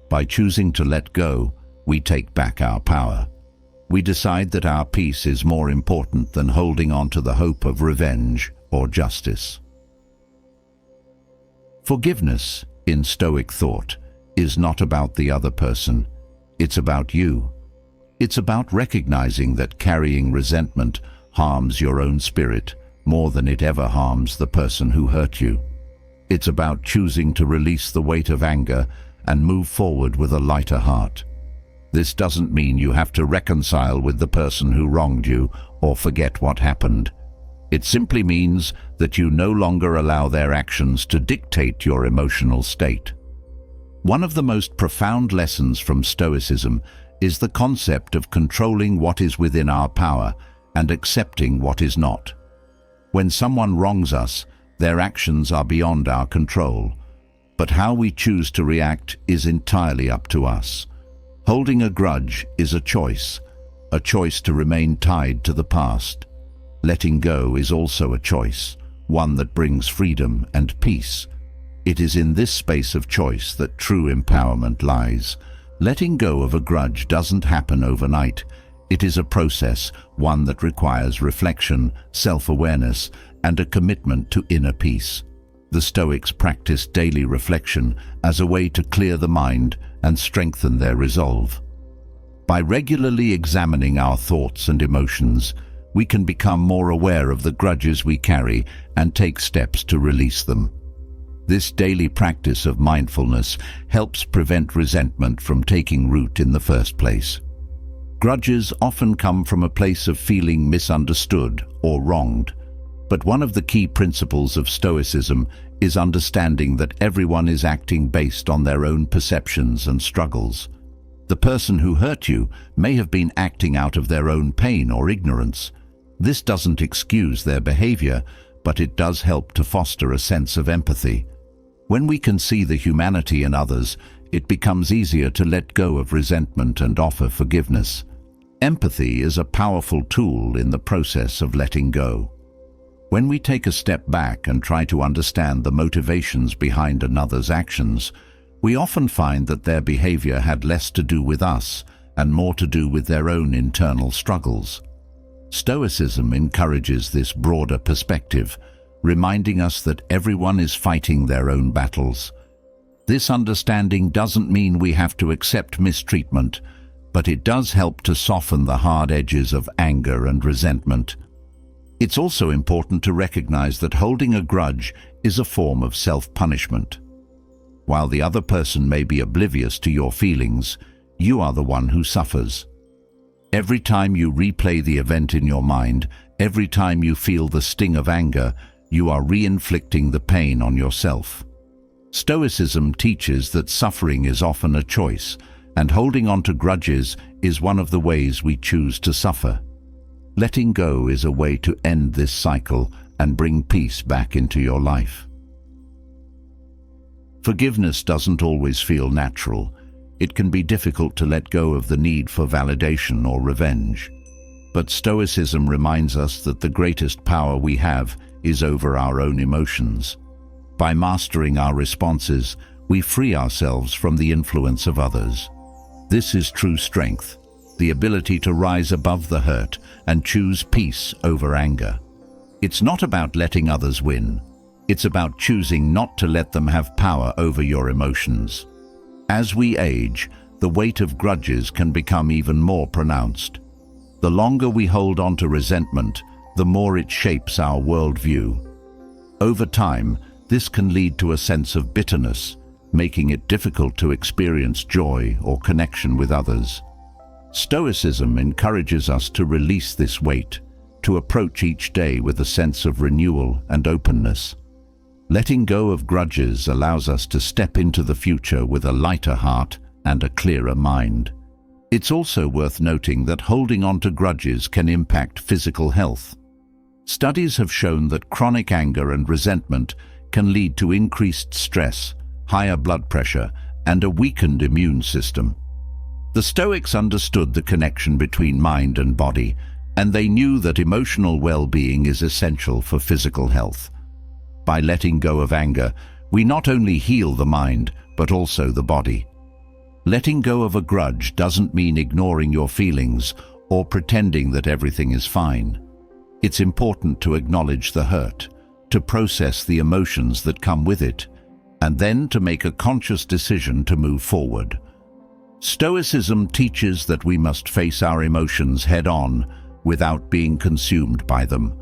By choosing to let go, we take back our power. We decide that our peace is more important than holding on to the hope of revenge or justice. Forgiveness, in Stoic thought, is not about the other person. It's about you. It's about recognizing that carrying resentment harms your own spirit more than it ever harms the person who hurt you. It's about choosing to release the weight of anger and move forward with a lighter heart. This doesn't mean you have to reconcile with the person who wronged you or forget what happened. It simply means that you no longer allow their actions to dictate your emotional state. One of the most profound lessons from Stoicism is the concept of controlling what is within our power and accepting what is not. When someone wrongs us, their actions are beyond our control, but how we choose to react is entirely up to us. Holding a grudge is a choice to remain tied to the past, Letting go is also a choice, one that brings freedom and peace. It is in this space of choice that true empowerment lies. Letting go of a grudge doesn't happen overnight. It is a process, one that requires reflection, self-awareness, and a commitment to inner peace. The Stoics practiced daily reflection as a way to clear the mind and strengthen their resolve. By regularly examining our thoughts and emotions, we can become more aware of the grudges we carry and take steps to release them. This daily practice of mindfulness helps prevent resentment from taking root in the first place. Grudges often come from a place of feeling misunderstood or wronged, but one of the key principles of Stoicism is understanding that everyone is acting based on their own perceptions and struggles. The person who hurt you may have been acting out of their own pain or ignorance. This doesn't excuse their behavior, but it does help to foster a sense of empathy. When we can see the humanity in others, it becomes easier to let go of resentment and offer forgiveness. Empathy is a powerful tool in the process of letting go. When we take a step back and try to understand the motivations behind another's actions, we often find that their behavior had less to do with us and more to do with their own internal struggles. Stoicism encourages this broader perspective, reminding us that everyone is fighting their own battles. This understanding doesn't mean we have to accept mistreatment, but it does help to soften the hard edges of anger and resentment. It's also important to recognize that holding a grudge is a form of self-punishment. While the other person may be oblivious to your feelings, you are the one who suffers. Every time you replay the event in your mind, every time you feel the sting of anger, you are re-inflicting the pain on yourself. Stoicism teaches that suffering is often a choice, and holding on to grudges is one of the ways we choose to suffer. Letting go is a way to end this cycle and bring peace back into your life. Forgiveness doesn't always feel natural. It can be difficult to let go of the need for validation or revenge. But Stoicism reminds us that the greatest power we have is over our own emotions. By mastering our responses, we free ourselves from the influence of others. This is true strength, the ability to rise above the hurt and choose peace over anger. It's not about letting others win. It's about choosing not to let them have power over your emotions. As we age, the weight of grudges can become even more pronounced. The longer we hold on to resentment, the more it shapes our worldview. Over time, this can lead to a sense of bitterness, making it difficult to experience joy or connection with others. Stoicism encourages us to release this weight, to approach each day with a sense of renewal and openness. Letting go of grudges allows us to step into the future with a lighter heart and a clearer mind. It's also worth noting that holding on to grudges can impact physical health. Studies have shown that chronic anger and resentment can lead to increased stress, higher blood pressure, and a weakened immune system. The Stoics understood the connection between mind and body, and they knew that emotional well-being is essential for physical health. By letting go of anger, we not only heal the mind, but also the body. Letting go of a grudge doesn't mean ignoring your feelings or pretending that everything is fine. It's important to acknowledge the hurt, to process the emotions that come with it, and then to make a conscious decision to move forward. Stoicism teaches that we must face our emotions head-on without being consumed by them.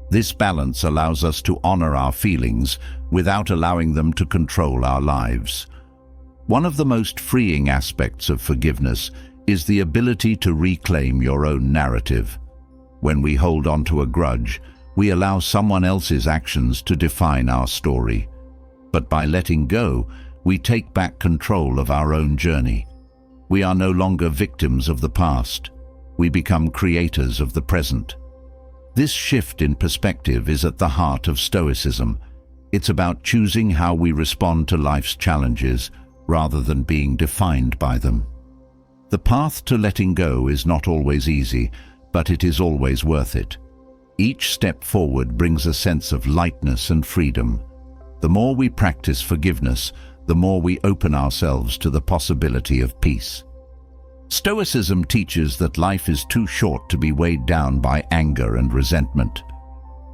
This balance allows us to honor our feelings without allowing them to control our lives. One of the most freeing aspects of forgiveness is the ability to reclaim your own narrative. When we hold on to a grudge, we allow someone else's actions to define our story. But by letting go, we take back control of our own journey. We are no longer victims of the past. We become creators of the present. This shift in perspective is at the heart of Stoicism. It's about choosing how we respond to life's challenges rather than being defined by them. The path to letting go is not always easy, but it is always worth it. Each step forward brings a sense of lightness and freedom. The more we practice forgiveness, the more we open ourselves to the possibility of peace. Stoicism teaches that life is too short to be weighed down by anger and resentment.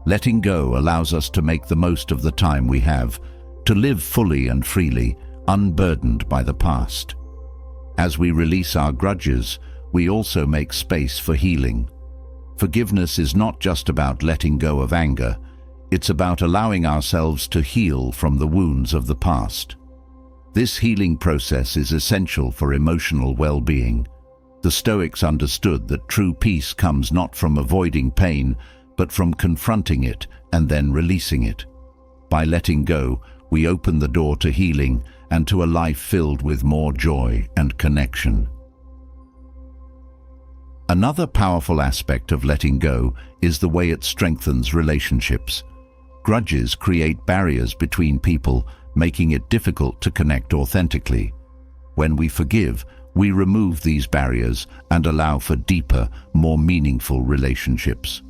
Letting go allows us to make the most of the time we have, to live fully and freely, unburdened by the past. As we release our grudges, we also make space for healing. Forgiveness is not just about letting go of anger, it's about allowing ourselves to heal from the wounds of the past. This healing process is essential for emotional well-being. The Stoics understood that true peace comes not from avoiding pain, but from confronting it and then releasing it. By letting go, we open the door to healing and to a life filled with more joy and connection. Another powerful aspect of letting go is the way it strengthens relationships. Grudges create barriers between people, making it difficult to connect authentically. When we forgive, we remove these barriers and allow for deeper, more meaningful relationships.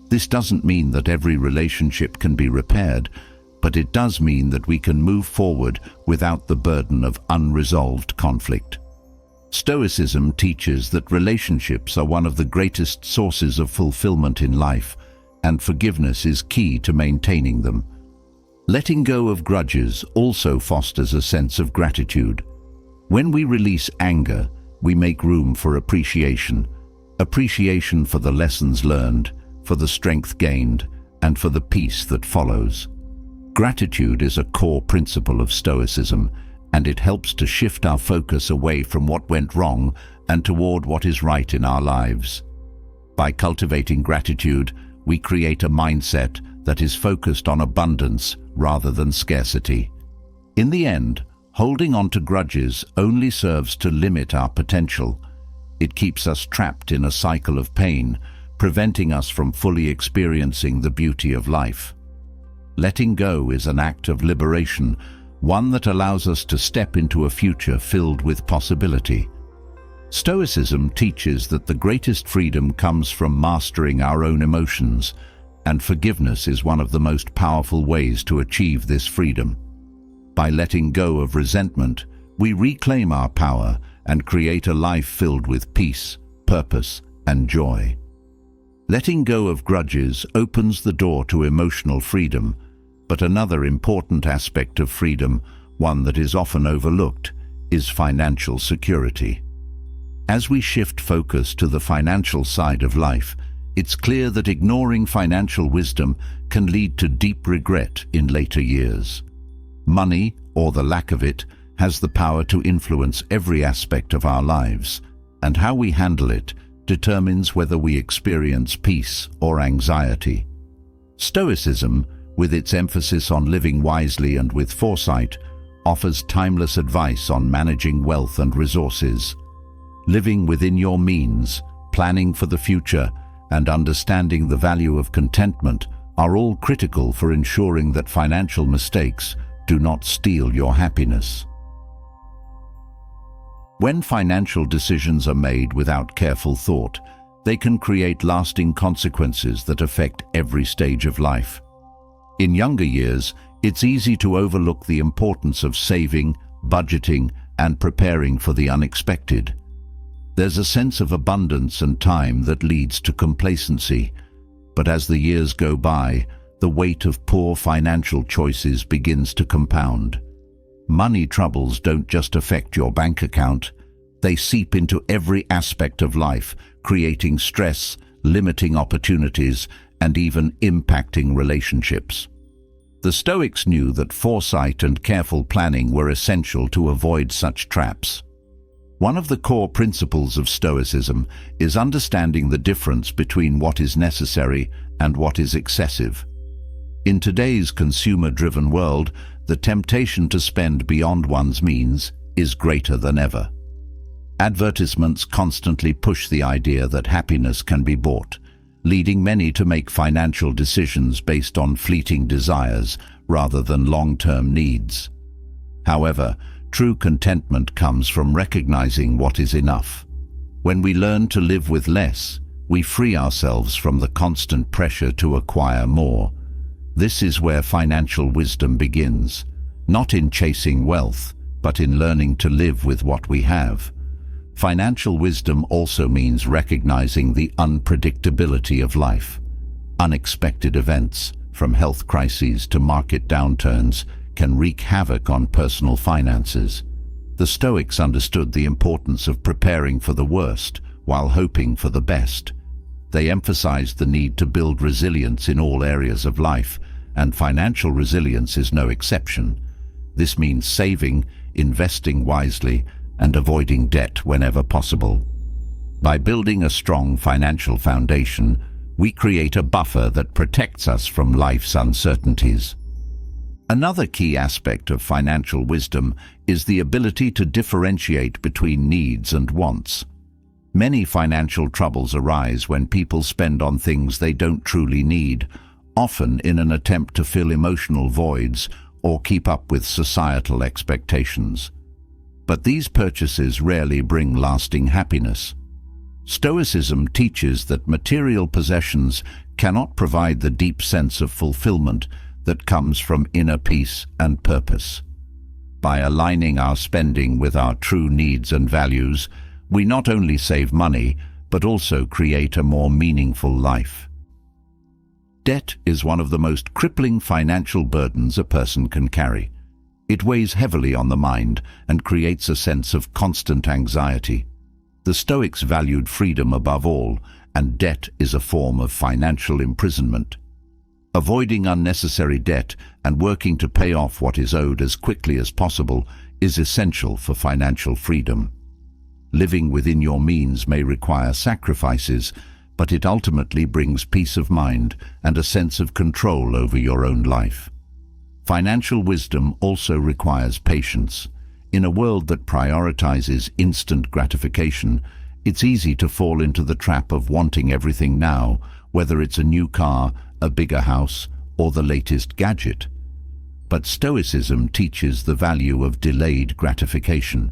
This doesn't mean that every relationship can be repaired, but it does mean that we can move forward without the burden of unresolved conflict. Stoicism teaches that relationships are one of the greatest sources of fulfillment in life, and forgiveness is key to maintaining them. Letting go of grudges also fosters a sense of gratitude. When we release anger, we make room for appreciation. Appreciation for the lessons learned, for the strength gained, and for the peace that follows. Gratitude is a core principle of Stoicism, and it helps to shift our focus away from what went wrong and toward what is right in our lives. By cultivating gratitude, we create a mindset that is focused on abundance rather than scarcity. In the end, holding on to grudges only serves to limit our potential. It keeps us trapped in a cycle of pain, preventing us from fully experiencing the beauty of life. Letting go is an act of liberation, one that allows us to step into a future filled with possibility. Stoicism teaches that the greatest freedom comes from mastering our own emotions, and forgiveness is one of the most powerful ways to achieve this freedom. By letting go of resentment, we reclaim our power and create a life filled with peace, purpose, and joy. Letting go of grudges opens the door to emotional freedom, but another important aspect of freedom, one that is often overlooked, is financial security. As we shift focus to the financial side of life, it's clear that ignoring financial wisdom can lead to deep regret in later years. Money, or the lack of it, has the power to influence every aspect of our lives, and how we handle it determines whether we experience peace or anxiety. Stoicism, with its emphasis on living wisely and with foresight, offers timeless advice on managing wealth and resources. Living within your means, planning for the future, and understanding the value of contentment are all critical for ensuring that financial mistakes do not steal your happiness. When financial decisions are made without careful thought, they can create lasting consequences that affect every stage of life. In younger years, it's easy to overlook the importance of saving, budgeting, and preparing for the unexpected. There's a sense of abundance and time that leads to complacency, but as the years go by, the weight of poor financial choices begins to compound. Money troubles don't just affect your bank account, they seep into every aspect of life, creating stress, limiting opportunities, and even impacting relationships. The Stoics knew that foresight and careful planning were essential to avoid such traps. One of the core principles of Stoicism is understanding the difference between what is necessary and what is excessive. In today's consumer-driven world, the temptation to spend beyond one's means is greater than ever. Advertisements constantly push the idea that happiness can be bought, leading many to make financial decisions based on fleeting desires rather than long-term needs. However, true contentment comes from recognizing what is enough. When we learn to live with less, We free ourselves from the constant pressure to acquire more. This is where financial wisdom begins, not in chasing wealth, but in learning to live with what we have. Financial wisdom also means recognizing the unpredictability of life. Unexpected events, from health crises to market downturns, can wreak havoc on personal finances. The Stoics understood the importance of preparing for the worst while hoping for the best. They emphasized the need to build resilience in all areas of life, and financial resilience is no exception. This means saving, investing wisely, and avoiding debt whenever possible. By building a strong financial foundation, we create a buffer that protects us from life's uncertainties. Another key aspect of financial wisdom is the ability to differentiate between needs and wants. Many financial troubles arise when people spend on things they don't truly need, often in an attempt to fill emotional voids or keep up with societal expectations. But these purchases rarely bring lasting happiness. Stoicism teaches that material possessions cannot provide the deep sense of fulfillment that comes from inner peace and purpose. By aligning our spending with our true needs and values, we not only save money, but also create a more meaningful life. Debt is one of the most crippling financial burdens a person can carry. It weighs heavily on the mind and creates a sense of constant anxiety. The Stoics valued freedom above all, and debt is a form of financial imprisonment. Avoiding unnecessary debt and working to pay off what is owed as quickly as possible is essential for financial freedom. Living within your means may require sacrifices, but it ultimately brings peace of mind and a sense of control over your own life. Financial wisdom also requires patience. In a world that prioritizes instant gratification, it's easy to fall into the trap of wanting everything now, whether it's a new car, a bigger house, or the latest gadget. But Stoicism teaches the value of delayed gratification.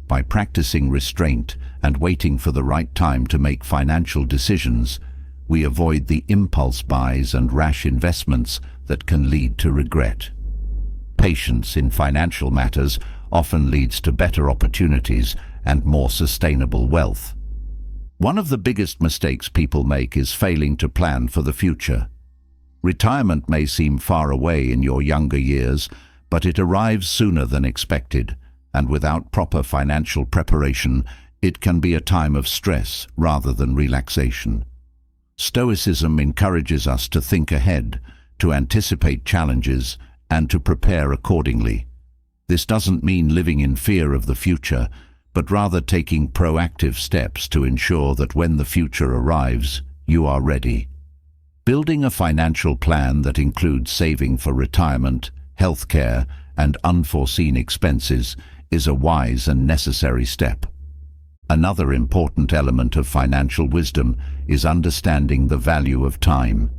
By practicing restraint and waiting for the right time to make financial decisions, we avoid the impulse buys and rash investments that can lead to regret. Patience in financial matters often leads to better opportunities and more sustainable wealth. One of the biggest mistakes people make is failing to plan for the future. Retirement may seem far away in your younger years, but it arrives sooner than expected, and without proper financial preparation, it can be a time of stress rather than relaxation. Stoicism encourages us to think ahead, to anticipate challenges, and to prepare accordingly. This doesn't mean living in fear of the future, but rather taking proactive steps to ensure that when the future arrives, you are ready. Building a financial plan that includes saving for retirement, healthcare, and unforeseen expenses is a wise and necessary step. Another important element of financial wisdom is understanding the value of time.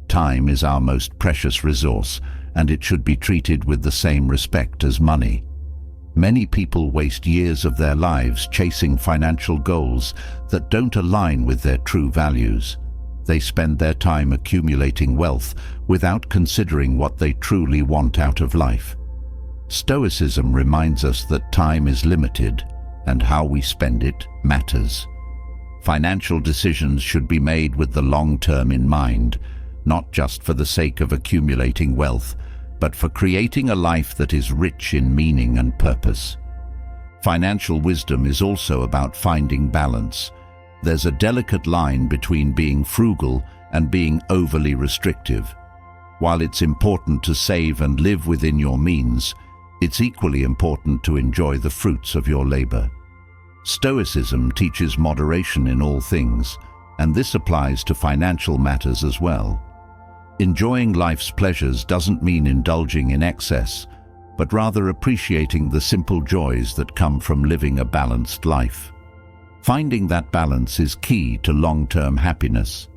Time is our most precious resource, and it should be treated with the same respect as money. Many people waste years of their lives chasing financial goals that don't align with their true values. They spend their time accumulating wealth without considering what they truly want out of life. Stoicism reminds us that time is limited, and how we spend it matters. Financial decisions should be made with the long term in mind, not just for the sake of accumulating wealth, but for creating a life that is rich in meaning and purpose. Financial wisdom is also about finding balance. There's a delicate line between being frugal and being overly restrictive. While it's important to save and live within your means, it's equally important to enjoy the fruits of your labor. Stoicism teaches moderation in all things, and this applies to financial matters as well. Enjoying life's pleasures doesn't mean indulging in excess, but rather appreciating the simple joys that come from living a balanced life. Finding that balance is key to long-term happiness.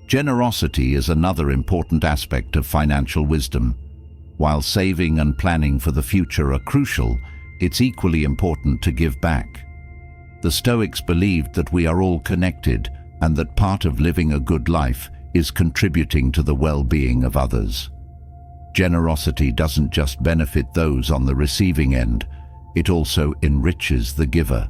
Generosity is another important aspect of financial wisdom. While saving and planning for the future are crucial, it's equally important to give back. The Stoics believed that we are all connected, and that part of living a good life is contributing to the well-being of others. Generosity doesn't just benefit those on the receiving end, it also enriches the giver.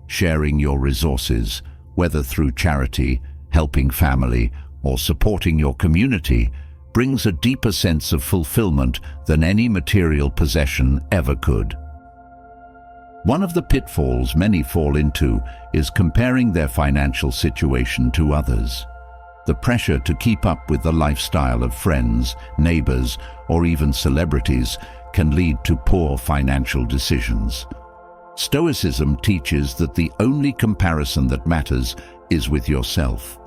Sharing your resources, whether through charity, helping family, or supporting your community, brings a deeper sense of fulfillment than any material possession ever could. One of the pitfalls many fall into is comparing their financial situation to others. The pressure to keep up with the lifestyle of friends, neighbors, or even celebrities can lead to poor financial decisions. Stoicism teaches that the only comparison that matters is with yourself,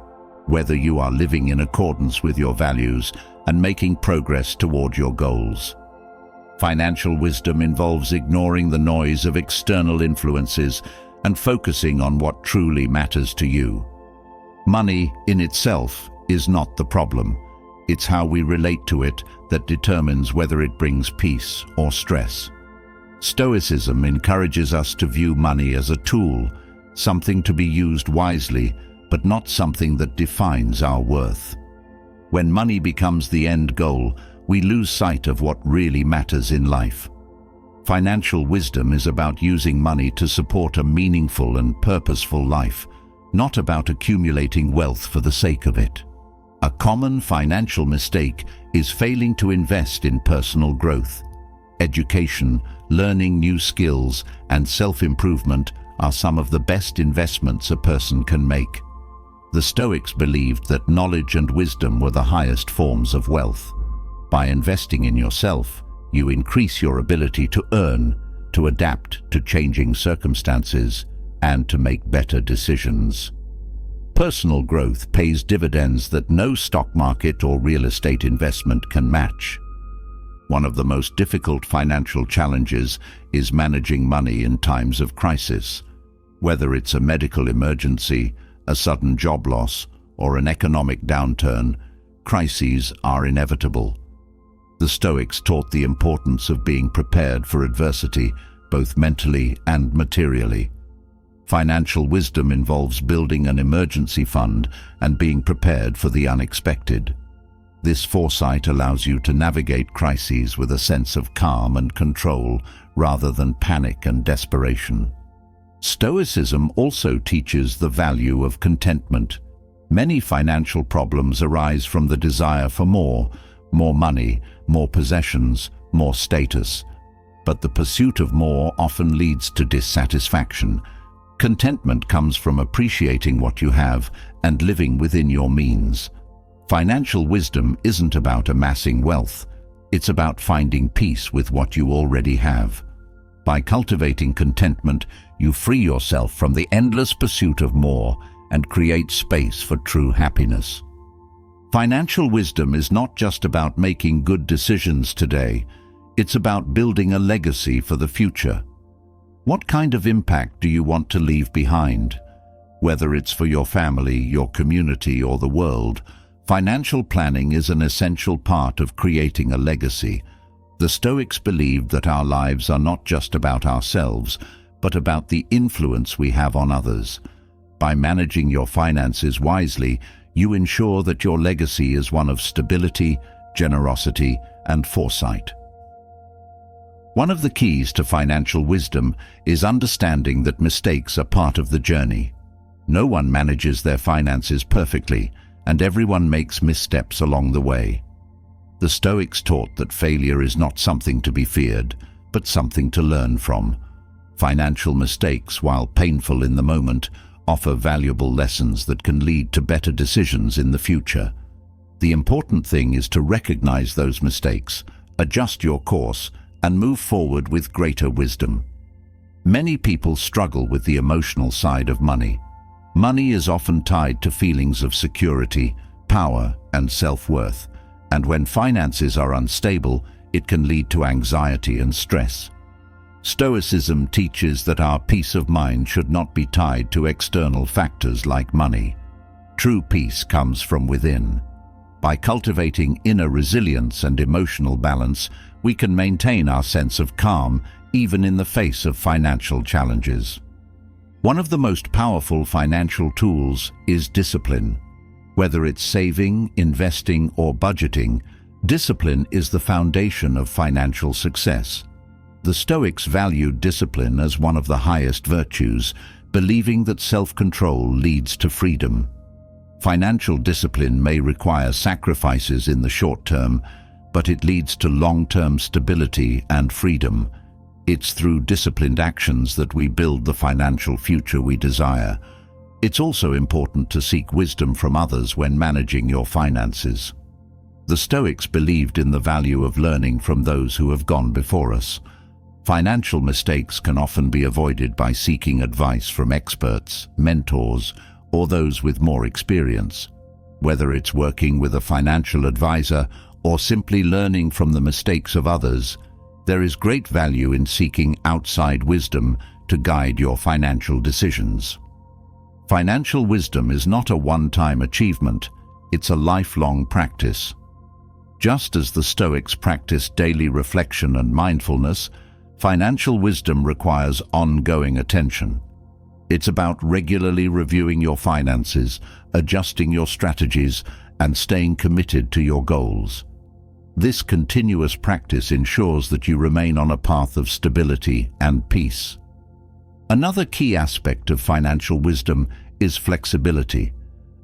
whether you are living in accordance with your values and making progress toward your goals. Financial wisdom involves ignoring the noise of external influences and focusing on what truly matters to you. Money in itself is not the problem. It's how we relate to it that determines whether it brings peace or stress. Stoicism encourages us to view money as a tool, something to be used wisely, but not something that defines our worth. When money becomes the end goal, we lose sight of what really matters in life. Financial wisdom is about using money to support a meaningful and purposeful life, not about accumulating wealth for the sake of it. A common financial mistake is failing to invest in personal growth. Education, learning new skills, and self-improvement are some of the best investments a person can make. The Stoics believed that knowledge and wisdom were the highest forms of wealth. By investing in yourself, you increase your ability to earn, to adapt to changing circumstances, and to make better decisions. Personal growth pays dividends that no stock market or real estate investment can match. One of the most difficult financial challenges is managing money in times of crisis. Whether it's a medical emergency, a sudden job loss, or an economic downturn, crises are inevitable. The Stoics taught the importance of being prepared for adversity, both mentally and materially. Financial wisdom involves building an emergency fund and being prepared for the unexpected. This foresight allows you to navigate crises with a sense of calm and control rather than panic and desperation. Stoicism also teaches the value of contentment. Many financial problems arise from the desire for more money, more possessions, more status. But the pursuit of more often leads to dissatisfaction. Contentment comes from appreciating what you have and living within your means. Financial wisdom isn't about amassing wealth. It's about finding peace with what you already have. By cultivating contentment, you free yourself from the endless pursuit of more and create space for true happiness. Financial wisdom is not just about making good decisions today. It's about building a legacy for the future. What kind of impact do you want to leave behind? Whether it's for your family, your community, or the world, financial planning is an essential part of creating a legacy. The Stoics believed that our lives are not just about ourselves, but about the influence we have on others. By managing your finances wisely, you ensure that your legacy is one of stability, generosity, and foresight. One of the keys to financial wisdom is understanding that mistakes are part of the journey. No one manages their finances perfectly, and everyone makes missteps along the way. The Stoics taught that failure is not something to be feared, but something to learn from. Financial mistakes, while painful in the moment, offer valuable lessons that can lead to better decisions in the future. The important thing is to recognize those mistakes, adjust your course, and move forward with greater wisdom. Many people struggle with the emotional side of money. Money is often tied to feelings of security, power, and self-worth, and when finances are unstable, it can lead to anxiety and stress. Stoicism teaches that our peace of mind should not be tied to external factors like money. True peace comes from within. By cultivating inner resilience and emotional balance, we can maintain our sense of calm even in the face of financial challenges. One of the most powerful financial tools is discipline. Whether it's saving, investing, or budgeting, discipline is the foundation of financial success. The Stoics valued discipline as one of the highest virtues, believing that self-control leads to freedom. Financial discipline may require sacrifices in the short term, but it leads to long-term stability and freedom. It's through disciplined actions that we build the financial future we desire. It's also important to seek wisdom from others when managing your finances. The Stoics believed in the value of learning from those who have gone before us. Financial mistakes can often be avoided by seeking advice from experts, mentors, or those with more experience. Whether it's working with a financial advisor or simply learning from the mistakes of others, there is great value in seeking outside wisdom to guide your financial decisions. Financial wisdom is not a one-time achievement, it's a lifelong practice. Just as the Stoics practiced daily reflection and mindfulness, financial wisdom requires ongoing attention. It's about regularly reviewing your finances, adjusting your strategies, and staying committed to your goals. This continuous practice ensures that you remain on a path of stability and peace. Another key aspect of financial wisdom is flexibility.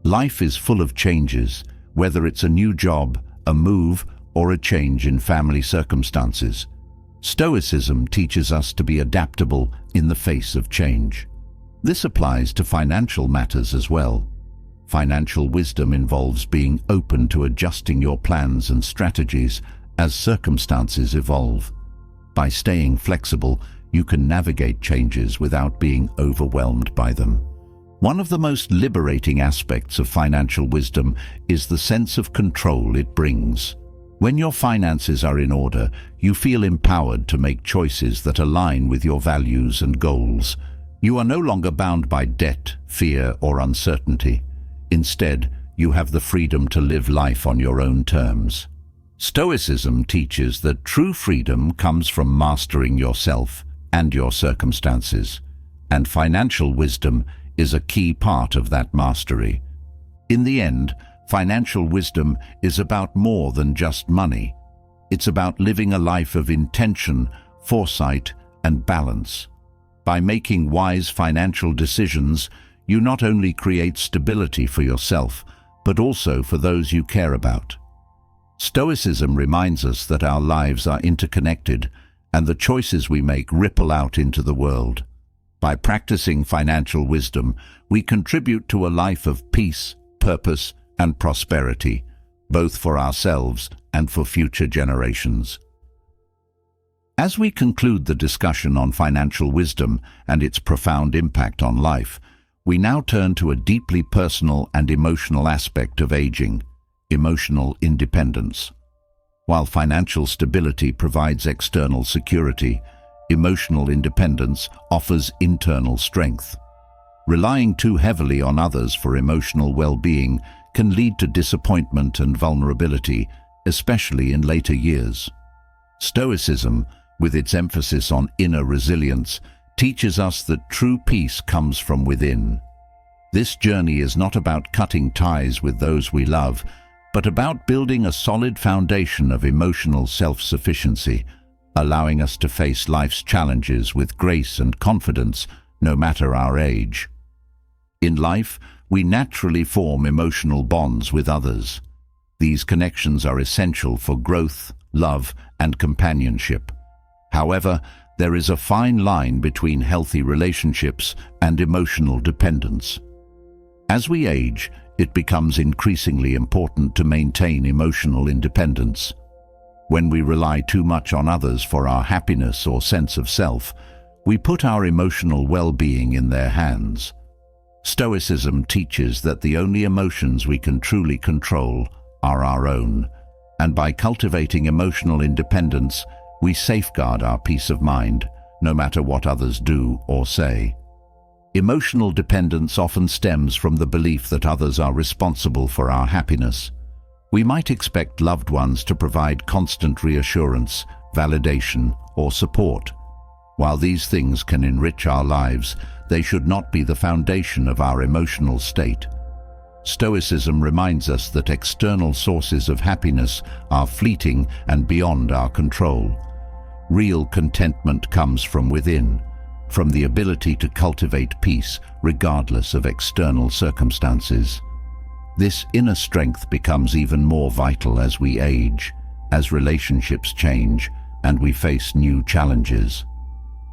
Life is full of changes, whether it's a new job, a move, or a change in family circumstances. Stoicism teaches us to be adaptable in the face of change. This applies to financial matters as well. Financial wisdom involves being open to adjusting your plans and strategies as circumstances evolve. By staying flexible, you can navigate changes without being overwhelmed by them. One of the most liberating aspects of financial wisdom is the sense of control it brings. When your finances are in order, you feel empowered to make choices that align with your values and goals. You are no longer bound by debt, fear, or uncertainty. Instead, you have the freedom to live life on your own terms. Stoicism teaches that true freedom comes from mastering yourself and your circumstances, and financial wisdom is a key part of that mastery. In the end, financial wisdom is about more than just money. It's about living a life of intention, foresight, and balance. By making wise financial decisions, you not only create stability for yourself, but also for those you care about. Stoicism reminds us that our lives are interconnected and the choices we make ripple out into the world. By practicing financial wisdom, we contribute to a life of peace, purpose, and prosperity, both for ourselves and for future generations. As we conclude the discussion on financial wisdom and its profound impact on life, we now turn to a deeply personal and emotional aspect of aging: emotional independence. While financial stability provides external security, emotional independence offers internal strength. Relying too heavily on others for emotional well-being can lead to disappointment and vulnerability, especially in later years. Stoicism, with its emphasis on inner resilience, teaches us that true peace comes from within. This journey is not about cutting ties with those we love, but about building a solid foundation of emotional self-sufficiency, allowing us to face life's challenges with grace and confidence, no matter our age. In life, we naturally form emotional bonds with others. These connections are essential for growth, love, and companionship. However, there is a fine line between healthy relationships and emotional dependence. As we age, it becomes increasingly important to maintain emotional independence. When we rely too much on others for our happiness or sense of self, we put our emotional well-being in their hands. Stoicism teaches that the only emotions we can truly control are our own, and by cultivating emotional independence, we safeguard our peace of mind, no matter what others do or say. Emotional dependence often stems from the belief that others are responsible for our happiness. We might expect loved ones to provide constant reassurance, validation, or support. While these things can enrich our lives, they should not be the foundation of our emotional state. Stoicism reminds us that external sources of happiness are fleeting and beyond our control. Real contentment comes from within, from the ability to cultivate peace regardless of external circumstances. This inner strength becomes even more vital as we age, as relationships change, and we face new challenges.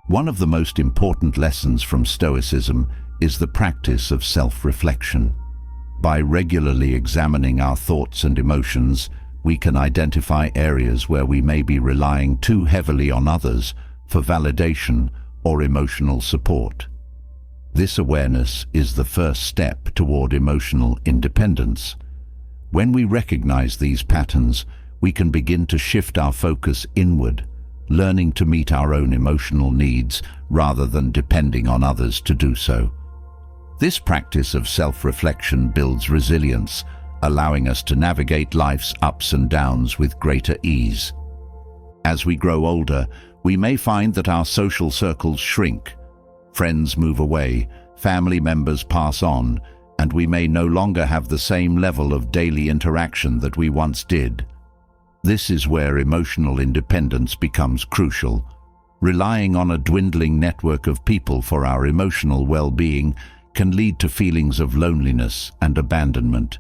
One of the most important lessons from Stoicism is the practice of self-reflection. By regularly examining our thoughts and emotions, we can identify areas where we may be relying too heavily on others for validation or emotional support. This awareness is the first step toward emotional independence. When we recognize these patterns, we can begin to shift our focus inward, learning to meet our own emotional needs rather than depending on others to do so. This practice of self-reflection builds resilience, allowing us to navigate life's ups and downs with greater ease. As we grow older, we may find that our social circles shrink. Friends move away, family members pass on, and we may no longer have the same level of daily interaction that we once did. This is where emotional independence becomes crucial. Relying on a dwindling network of people for our emotional well-being can lead to feelings of loneliness and abandonment.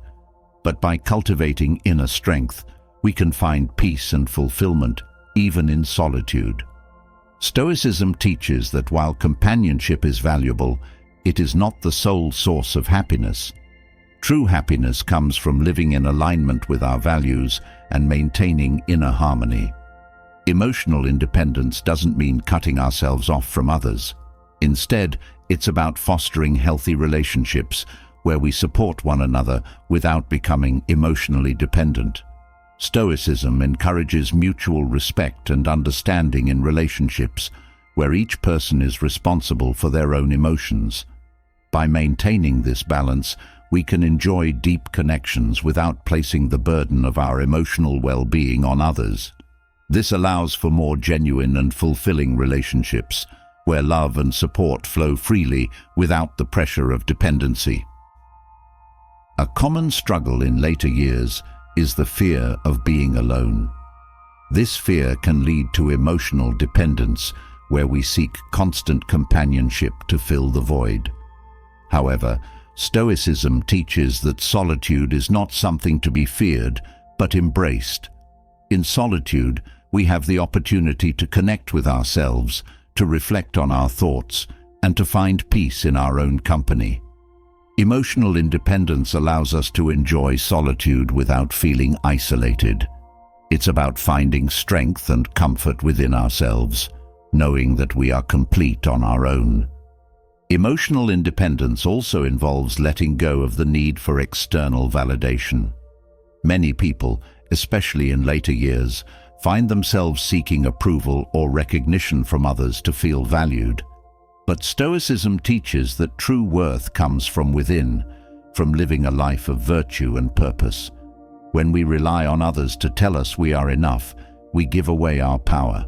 But by cultivating inner strength, we can find peace and fulfillment, even in solitude. Stoicism teaches that while companionship is valuable, it is not the sole source of happiness. True happiness comes from living in alignment with our values and maintaining inner harmony. Emotional independence doesn't mean cutting ourselves off from others. Instead, it's about fostering healthy relationships where we support one another without becoming emotionally dependent. Stoicism encourages mutual respect and understanding in relationships where each person is responsible for their own emotions. By maintaining this balance, we can enjoy deep connections without placing the burden of our emotional well-being on others. This allows for more genuine and fulfilling relationships, where love and support flow freely without the pressure of dependency. A common struggle in later years is the fear of being alone. This fear can lead to emotional dependence, where we seek constant companionship to fill the void. However, Stoicism teaches that solitude is not something to be feared, but embraced. In solitude, we have the opportunity to connect with ourselves, to reflect on our thoughts, and to find peace in our own company. Emotional independence allows us to enjoy solitude without feeling isolated. It's about finding strength and comfort within ourselves, knowing that we are complete on our own. Emotional independence also involves letting go of the need for external validation. Many people, especially in later years, find themselves seeking approval or recognition from others to feel valued. But Stoicism teaches that true worth comes from within, from living a life of virtue and purpose. When we rely on others to tell us we are enough, we give away our power.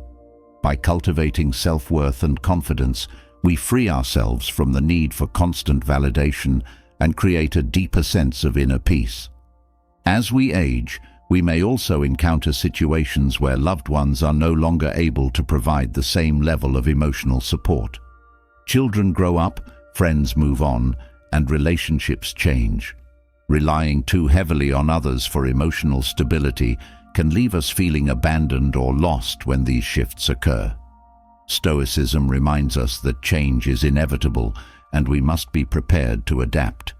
By cultivating self-worth and confidence, we free ourselves from the need for constant validation and create a deeper sense of inner peace. As we age, we may also encounter situations where loved ones are no longer able to provide the same level of emotional support. Children grow up, friends move on, and relationships change. Relying too heavily on others for emotional stability can leave us feeling abandoned or lost when these shifts occur. Stoicism reminds us that change is inevitable and we must be prepared to adapt.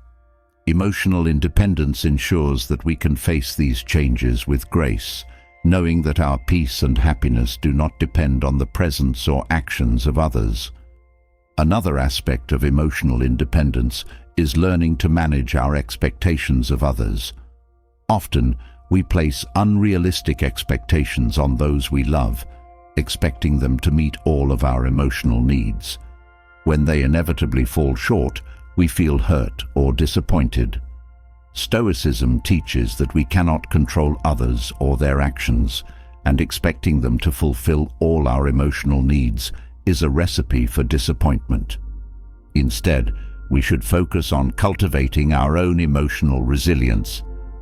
Emotional independence ensures that we can face these changes with grace, knowing that our peace and happiness do not depend on the presence or actions of others. Another aspect of emotional independence is learning to manage our expectations of others. Often, we place unrealistic expectations on those we love, expecting them to meet all of our emotional needs. When they inevitably fall short, we feel hurt or disappointed. Stoicism teaches that we cannot control others or their actions, and expecting them to fulfill all our emotional needs is a recipe for disappointment. Instead, we should focus on cultivating our own emotional resilience,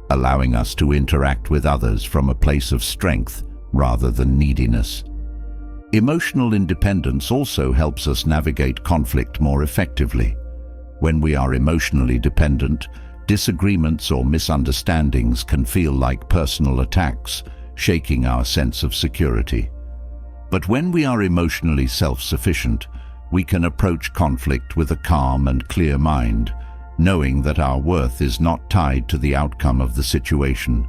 allowing us to interact with others from a place of strength rather than neediness. Emotional independence also helps us navigate conflict more effectively. When we are emotionally dependent, disagreements or misunderstandings can feel like personal attacks, shaking our sense of security. But when we are emotionally self-sufficient, we can approach conflict with a calm and clear mind, knowing that our worth is not tied to the outcome of the situation.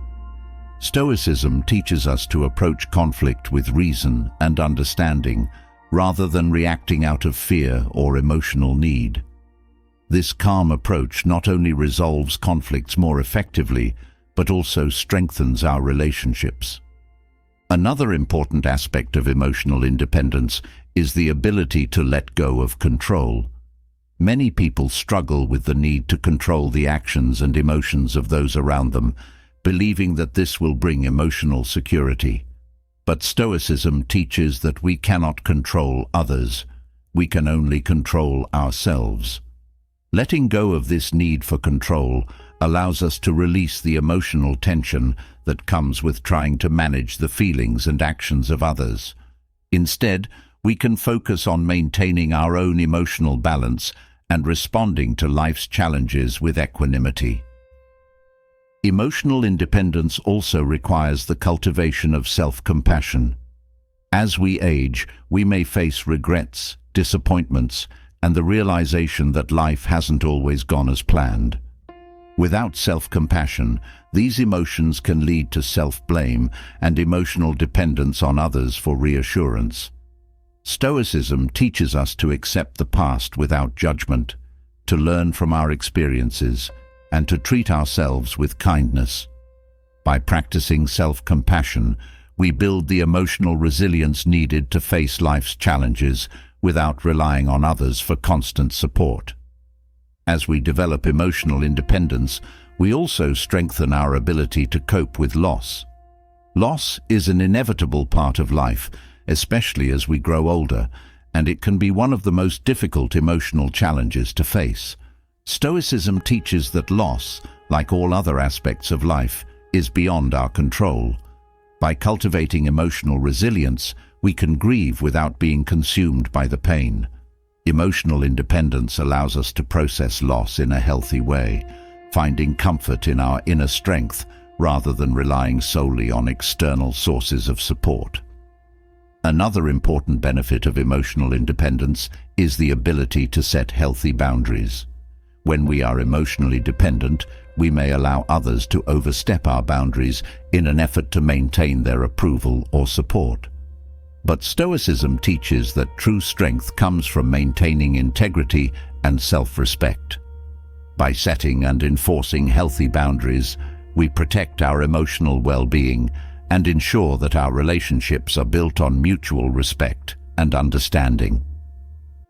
Stoicism teaches us to approach conflict with reason and understanding, rather than reacting out of fear or emotional need. This calm approach not only resolves conflicts more effectively, but also strengthens our relationships. Another important aspect of emotional independence is the ability to let go of control. Many people struggle with the need to control the actions and emotions of those around them, believing that this will bring emotional security. But Stoicism teaches that we cannot control others. We can only control ourselves. Letting go of this need for control allows us to release the emotional tension that comes with trying to manage the feelings and actions of others. Instead, we can focus on maintaining our own emotional balance and responding to life's challenges with equanimity. Emotional independence also requires the cultivation of self-compassion. As we age, we may face regrets, disappointments, and the realization that life hasn't always gone as planned. Without self-compassion, these emotions can lead to self-blame and emotional dependence on others for reassurance. Stoicism teaches us to accept the past without judgment, to learn from our experiences, and to treat ourselves with kindness. By practicing self-compassion, we build the emotional resilience needed to face life's challenges without relying on others for constant support. As we develop emotional independence, we also strengthen our ability to cope with loss. Loss is an inevitable part of life, especially as we grow older, and it can be one of the most difficult emotional challenges to face. Stoicism teaches that loss, like all other aspects of life, is beyond our control. By cultivating emotional resilience, we can grieve without being consumed by the pain. Emotional independence allows us to process loss in a healthy way, finding comfort in our inner strength rather than relying solely on external sources of support. Another important benefit of emotional independence is the ability to set healthy boundaries. When we are emotionally dependent, we may allow others to overstep our boundaries in an effort to maintain their approval or support. But Stoicism teaches that true strength comes from maintaining integrity and self-respect. By setting and enforcing healthy boundaries, we protect our emotional well-being and ensure that our relationships are built on mutual respect and understanding.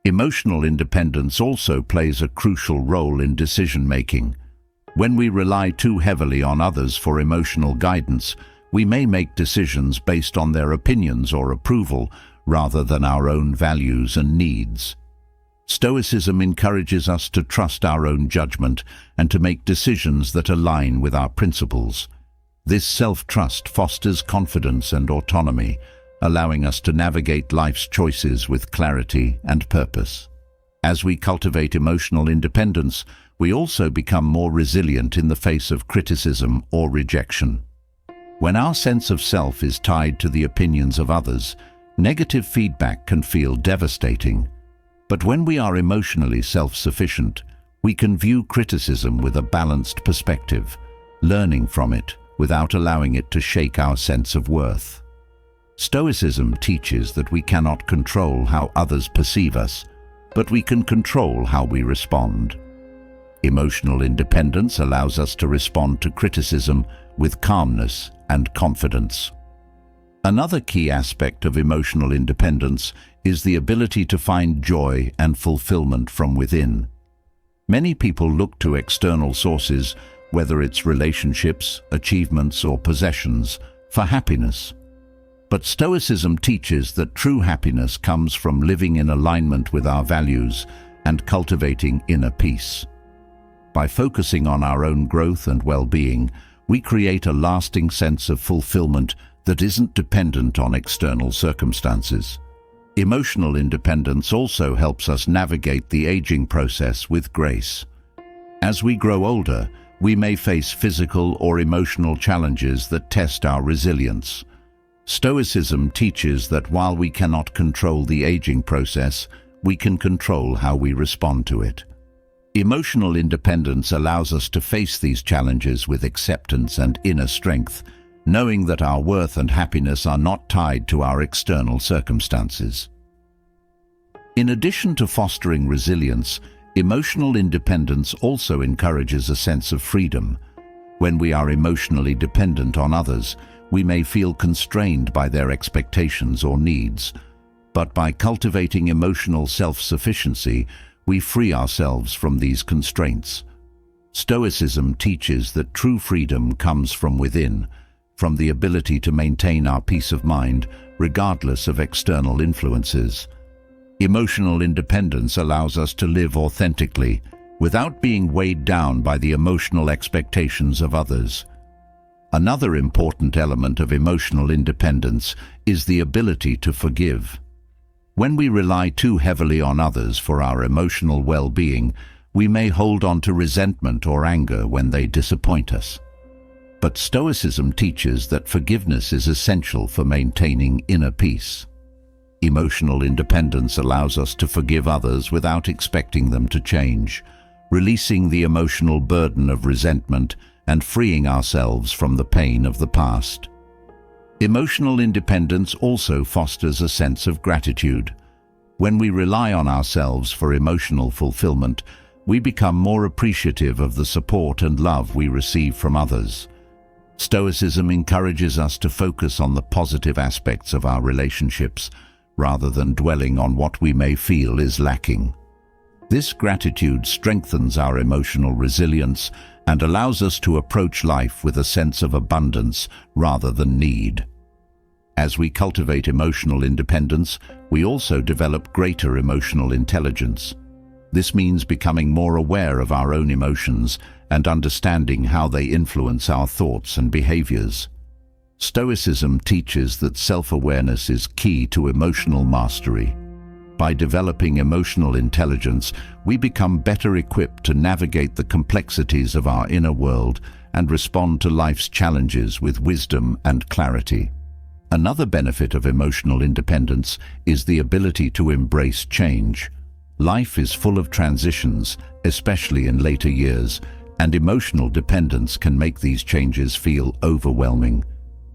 Emotional independence also plays a crucial role in decision-making. When we rely too heavily on others for emotional guidance, we may make decisions based on their opinions or approval rather than our own values and needs. Stoicism encourages us to trust our own judgment and to make decisions that align with our principles. This self-trust fosters confidence and autonomy, allowing us to navigate life's choices with clarity and purpose. As we cultivate emotional independence, we also become more resilient in the face of criticism or rejection. When our sense of self is tied to the opinions of others, negative feedback can feel devastating. But when we are emotionally self-sufficient, we can view criticism with a balanced perspective, learning from it without allowing it to shake our sense of worth. Stoicism teaches that we cannot control how others perceive us, but we can control how we respond. Emotional independence allows us to respond to criticism with calmness and confidence. Another key aspect of emotional independence is the ability to find joy and fulfillment from within. Many people look to external sources, whether it's relationships, achievements, or possessions, for happiness. But Stoicism teaches that true happiness comes from living in alignment with our values and cultivating inner peace. By focusing on our own growth and well-being, we create a lasting sense of fulfillment that isn't dependent on external circumstances. Emotional independence also helps us navigate the aging process with grace. As we grow older, we may face physical or emotional challenges that test our resilience. Stoicism teaches that while we cannot control the aging process, we can control how we respond to it. Emotional independence allows us to face these challenges with acceptance and inner strength, knowing that our worth and happiness are not tied to our external circumstances. In addition to fostering resilience, emotional independence also encourages a sense of freedom. When we are emotionally dependent on others, we may feel constrained by their expectations or needs. But by cultivating emotional self-sufficiency, we free ourselves from these constraints. Stoicism teaches that true freedom comes from within, from the ability to maintain our peace of mind regardless of external influences. Emotional independence allows us to live authentically, without being weighed down by the emotional expectations of others. Another important element of emotional independence is the ability to forgive. When we rely too heavily on others for our emotional well-being, we may hold on to resentment or anger when they disappoint us. But Stoicism teaches that forgiveness is essential for maintaining inner peace. Emotional independence allows us to forgive others without expecting them to change, releasing the emotional burden of resentment and freeing ourselves from the pain of the past. Emotional independence also fosters a sense of gratitude. When we rely on ourselves for emotional fulfillment, we become more appreciative of the support and love we receive from others. Stoicism encourages us to focus on the positive aspects of our relationships, rather than dwelling on what we may feel is lacking. This gratitude strengthens our emotional resilience and allows us to approach life with a sense of abundance rather than need. As we cultivate emotional independence, we also develop greater emotional intelligence. This means becoming more aware of our own emotions and understanding how they influence our thoughts and behaviors. Stoicism teaches that self-awareness is key to emotional mastery. By developing emotional intelligence, we become better equipped to navigate the complexities of our inner world and respond to life's challenges with wisdom and clarity. Another benefit of emotional independence is the ability to embrace change. Life is full of transitions, especially in later years, and emotional dependence can make these changes feel overwhelming.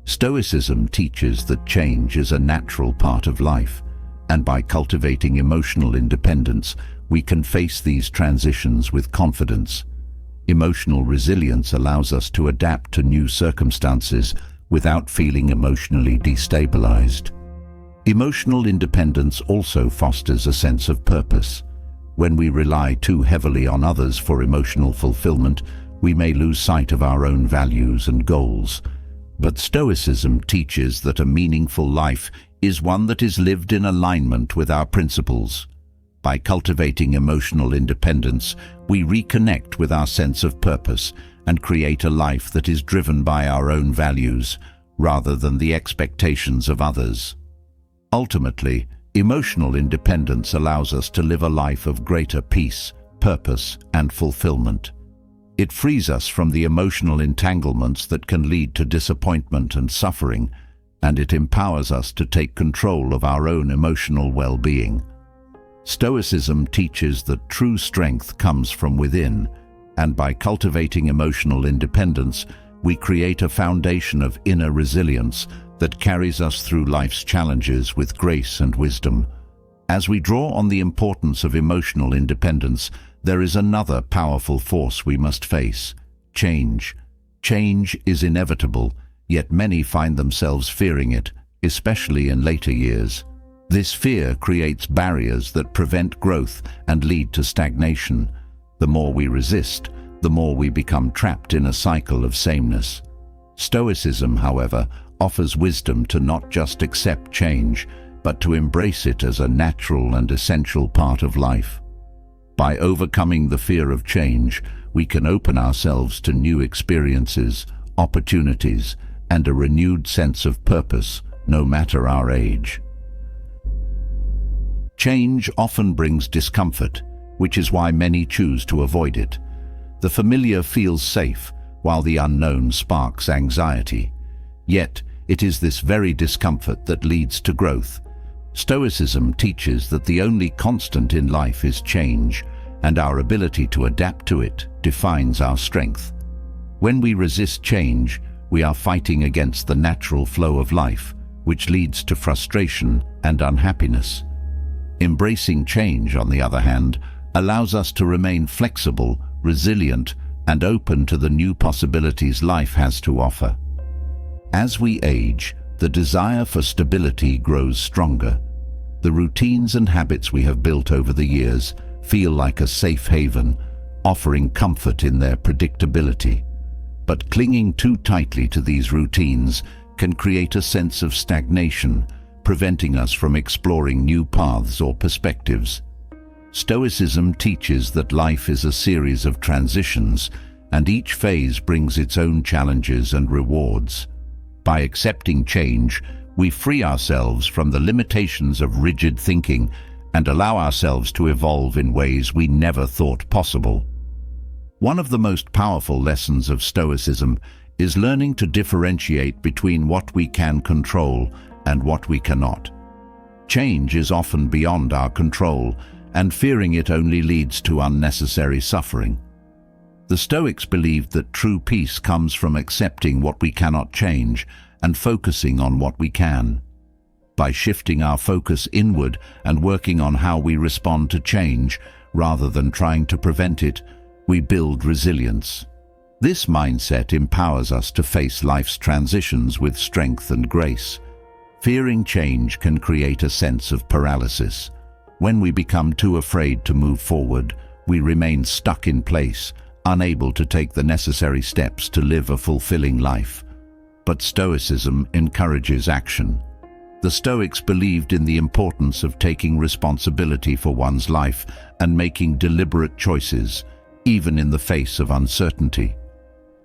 Stoicism teaches that change is a natural part of life, and by cultivating emotional independence, we can face these transitions with confidence. Emotional resilience allows us to adapt to new circumstances without feeling emotionally destabilized. Emotional independence also fosters a sense of purpose. When we rely too heavily on others for emotional fulfillment, we may lose sight of our own values and goals. But Stoicism teaches that a meaningful life is one that is lived in alignment with our principles. By cultivating emotional independence, we reconnect with our sense of purpose and create a life that is driven by our own values, rather than the expectations of others. Ultimately, emotional independence allows us to live a life of greater peace, purpose, and fulfillment. It frees us from the emotional entanglements that can lead to disappointment and suffering, and it empowers us to take control of our own emotional well-being. Stoicism teaches that true strength comes from within, and by cultivating emotional independence, we create a foundation of inner resilience that carries us through life's challenges with grace and wisdom. As we draw on the importance of emotional independence, there is another powerful force we must face: change. Change is inevitable, yet many find themselves fearing it, especially in later years. This fear creates barriers that prevent growth and lead to stagnation. The more we resist, the more we become trapped in a cycle of sameness. Stoicism, however, offers wisdom to not just accept change, but to embrace it as a natural and essential part of life. By overcoming the fear of change, we can open ourselves to new experiences, opportunities, and a renewed sense of purpose, no matter our age. Change often brings discomfort, which is why many choose to avoid it. The familiar feels safe, while the unknown sparks anxiety. Yet, it is this very discomfort that leads to growth. Stoicism teaches that the only constant in life is change, and our ability to adapt to it defines our strength. When we resist change, we are fighting against the natural flow of life, which leads to frustration and unhappiness. Embracing change, on the other hand, allows us to remain flexible, resilient, and open to the new possibilities life has to offer. As we age, the desire for stability grows stronger. The routines and habits we have built over the years feel like a safe haven, offering comfort in their predictability. But clinging too tightly to these routines can create a sense of stagnation, preventing us from exploring new paths or perspectives. Stoicism teaches that life is a series of transitions, and each phase brings its own challenges and rewards. By accepting change, we free ourselves from the limitations of rigid thinking and allow ourselves to evolve in ways we never thought possible. One of the most powerful lessons of Stoicism is learning to differentiate between what we can control and what we cannot. Change is often beyond our control, and fearing it only leads to unnecessary suffering. The Stoics believed that true peace comes from accepting what we cannot change and focusing on what we can. By shifting our focus inward and working on how we respond to change, rather than trying to prevent it, we build resilience. This mindset empowers us to face life's transitions with strength and grace. Fearing change can create a sense of paralysis. When we become too afraid to move forward, we remain stuck in place, unable to take the necessary steps to live a fulfilling life. But Stoicism encourages action. The Stoics believed in the importance of taking responsibility for one's life and making deliberate choices, even in the face of uncertainty.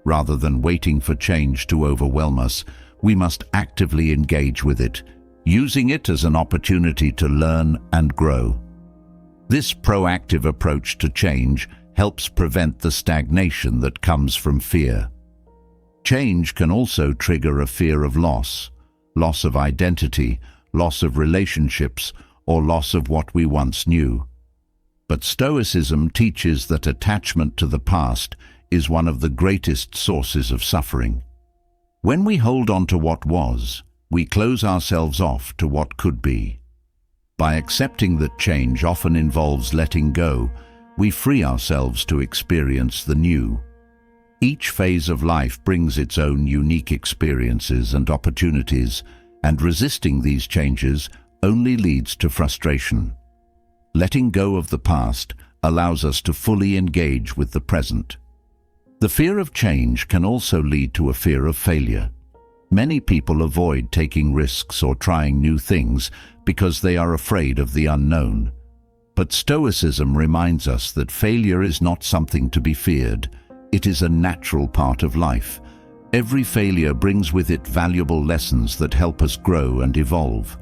Rather than waiting for change to overwhelm us, we must actively engage with it, using it as an opportunity to learn and grow. This proactive approach to change helps prevent the stagnation that comes from fear. Change can also trigger a fear of loss of identity, loss of relationships, or loss of what we once knew. But Stoicism teaches that attachment to the past is one of the greatest sources of suffering. When we hold on to what was, we close ourselves off to what could be. By accepting that change often involves letting go, we free ourselves to experience the new. Each phase of life brings its own unique experiences and opportunities, and resisting these changes only leads to frustration. Letting go of the past allows us to fully engage with the present. The fear of change can also lead to a fear of failure. Many people avoid taking risks or trying new things because they are afraid of the unknown. But Stoicism reminds us that failure is not something to be feared. It is a natural part of life. Every failure brings with it valuable lessons that help us grow and evolve.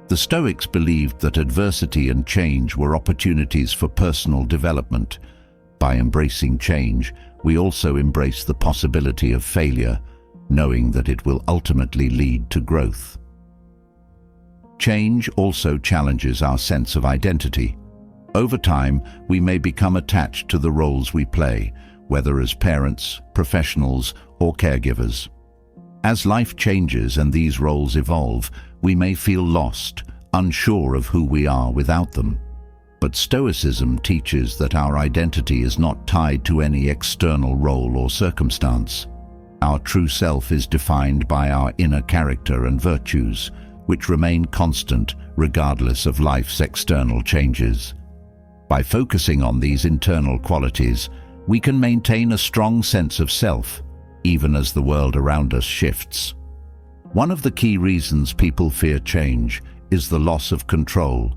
The Stoics believed that adversity and change were opportunities for personal development. By embracing change, we also embrace the possibility of failure, knowing that it will ultimately lead to growth. Change also challenges our sense of identity. Over time, we may become attached to the roles we play, whether as parents, professionals, or caregivers. As life changes and these roles evolve, we may feel lost, unsure of who we are without them. But Stoicism teaches that our identity is not tied to any external role or circumstance. Our true self is defined by our inner character and virtues, which remain constant regardless of life's external changes. By focusing on these internal qualities, we can maintain a strong sense of self, even as the world around us shifts. One of the key reasons people fear change is the loss of control.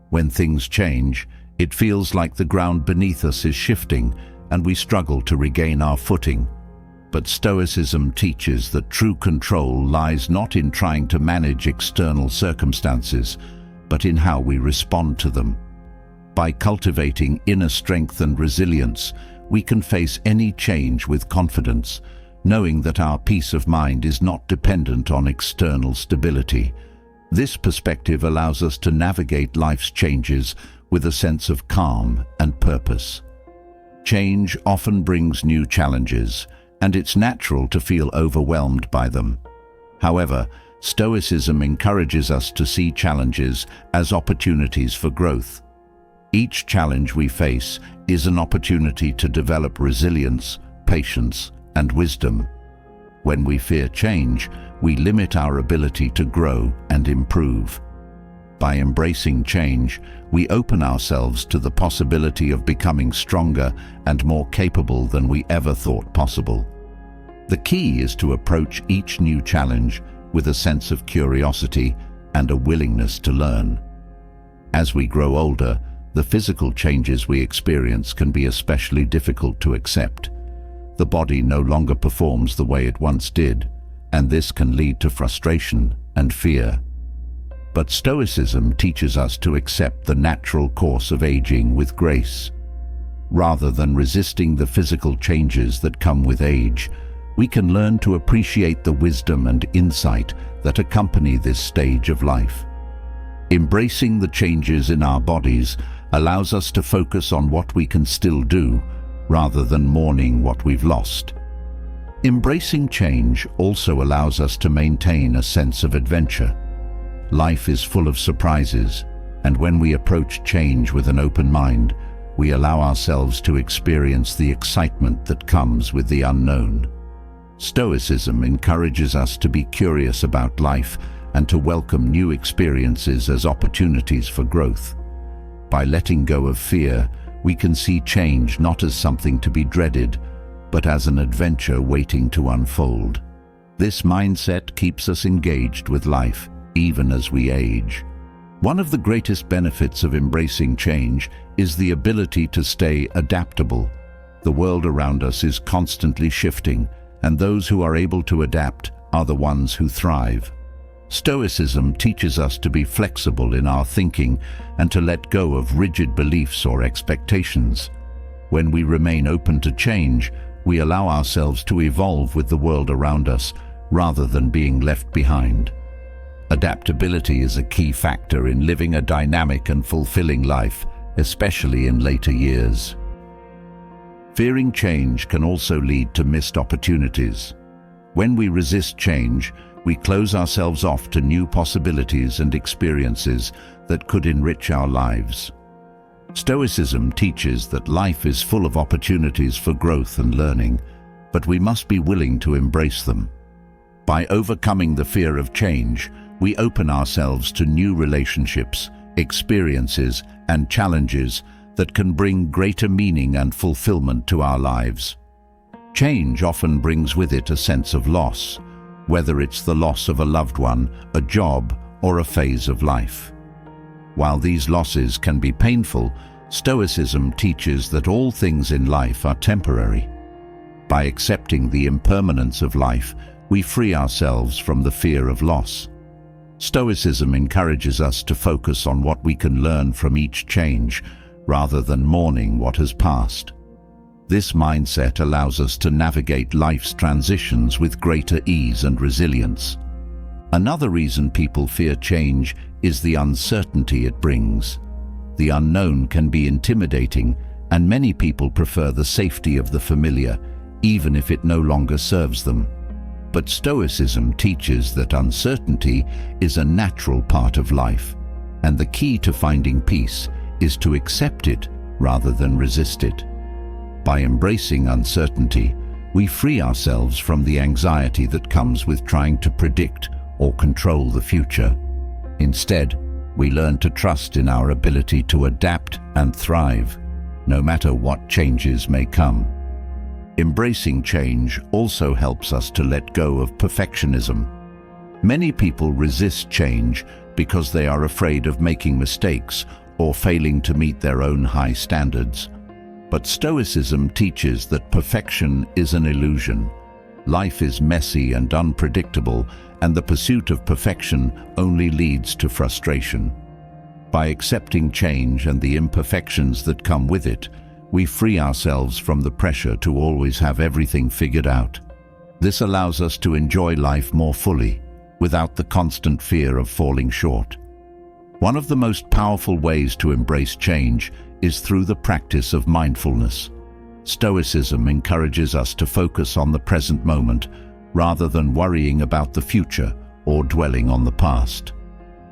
When things change, It feels like the ground beneath us is shifting and we struggle to regain our footing. But Stoicism teaches that true control lies not in trying to manage external circumstances, but in how we respond to them. By cultivating inner strength and resilience, we can face any change with confidence, knowing that our peace of mind is not dependent on external stability. This perspective allows us to navigate life's changes with a sense of calm and purpose. Change often brings new challenges, and it's natural to feel overwhelmed by them. However, Stoicism encourages us to see challenges as opportunities for growth. Each challenge we face is an opportunity to develop resilience, patience, and wisdom. When we fear change, we limit our ability to grow and improve. By embracing change, we open ourselves to the possibility of becoming stronger and more capable than we ever thought possible. The key is to approach each new challenge with a sense of curiosity and a willingness to learn. As we grow older, the physical changes we experience can be especially difficult to accept. The body no longer performs the way it once did, and this can lead to frustration and fear. But Stoicism teaches us to accept the natural course of aging with grace. Rather than resisting the physical changes that come with age, we can learn to appreciate the wisdom and insight that accompany this stage of life. Embracing the changes in our bodies allows us to focus on what we can still do, rather than mourning what we've lost. Embracing change also allows us to maintain a sense of adventure. Life is full of surprises, and when we approach change with an open mind, we allow ourselves to experience the excitement that comes with the unknown. Stoicism encourages us to be curious about life and to welcome new experiences as opportunities for growth. By letting go of fear, we can see change not as something to be dreaded, but as an adventure waiting to unfold. This mindset keeps us engaged with life, even as we age. One of the greatest benefits of embracing change is the ability to stay adaptable. The world around us is constantly shifting, and those who are able to adapt are the ones who thrive. Stoicism teaches us to be flexible in our thinking and to let go of rigid beliefs or expectations. When we remain open to change, we allow ourselves to evolve with the world around us rather than being left behind. Adaptability is a key factor in living a dynamic and fulfilling life, especially in later years. Fearing change can also lead to missed opportunities. When we resist change, we close ourselves off to new possibilities and experiences that could enrich our lives. Stoicism teaches that life is full of opportunities for growth and learning, but we must be willing to embrace them. By overcoming the fear of change, we open ourselves to new relationships, experiences, and challenges that can bring greater meaning and fulfillment to our lives. Change often brings with it a sense of loss, whether it's the loss of a loved one, a job, or a phase of life. While these losses can be painful, Stoicism teaches that all things in life are temporary. By accepting the impermanence of life, we free ourselves from the fear of loss. Stoicism encourages us to focus on what we can learn from each change, rather than mourning what has passed. This mindset allows us to navigate life's transitions with greater ease and resilience. Another reason people fear change is the uncertainty it brings. The unknown can be intimidating, and many people prefer the safety of the familiar, even if it no longer serves them. But Stoicism teaches that uncertainty is a natural part of life, and the key to finding peace is to accept it rather than resist it. By embracing uncertainty, we free ourselves from the anxiety that comes with trying to predict or control the future. Instead, we learn to trust in our ability to adapt and thrive, no matter what changes may come. Embracing change also helps us to let go of perfectionism. Many people resist change because they are afraid of making mistakes or failing to meet their own high standards. But Stoicism teaches that perfection is an illusion. Life is messy and unpredictable, and the pursuit of perfection only leads to frustration. By accepting change and the imperfections that come with it, we free ourselves from the pressure to always have everything figured out. This allows us to enjoy life more fully, without the constant fear of falling short. One of the most powerful ways to embrace change is through the practice of mindfulness. Stoicism encourages us to focus on the present moment rather than worrying about the future or dwelling on the past.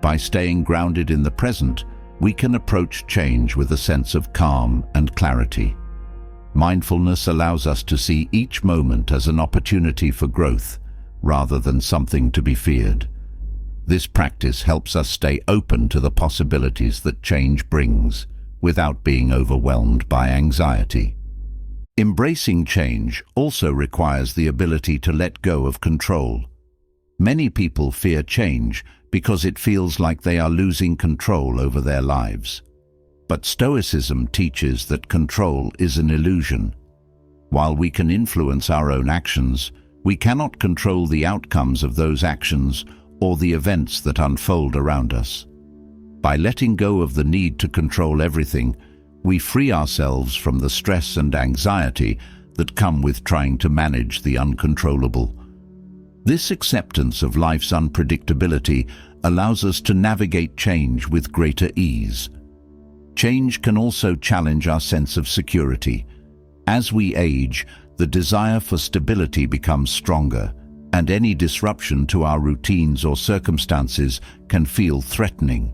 By staying grounded in the present, we can approach change with a sense of calm and clarity. Mindfulness allows us to see each moment as an opportunity for growth, rather than something to be feared. This practice helps us stay open to the possibilities that change brings, without being overwhelmed by anxiety. Embracing change also requires the ability to let go of control. Many people fear change because it feels like they are losing control over their lives. But Stoicism teaches that control is an illusion. While we can influence our own actions, we cannot control the outcomes of those actions or the events that unfold around us. By letting go of the need to control everything, we free ourselves from the stress and anxiety that come with trying to manage the uncontrollable. This acceptance of life's unpredictability allows us to navigate change with greater ease. Change can also challenge our sense of security. As we age, the desire for stability becomes stronger, and any disruption to our routines or circumstances can feel threatening.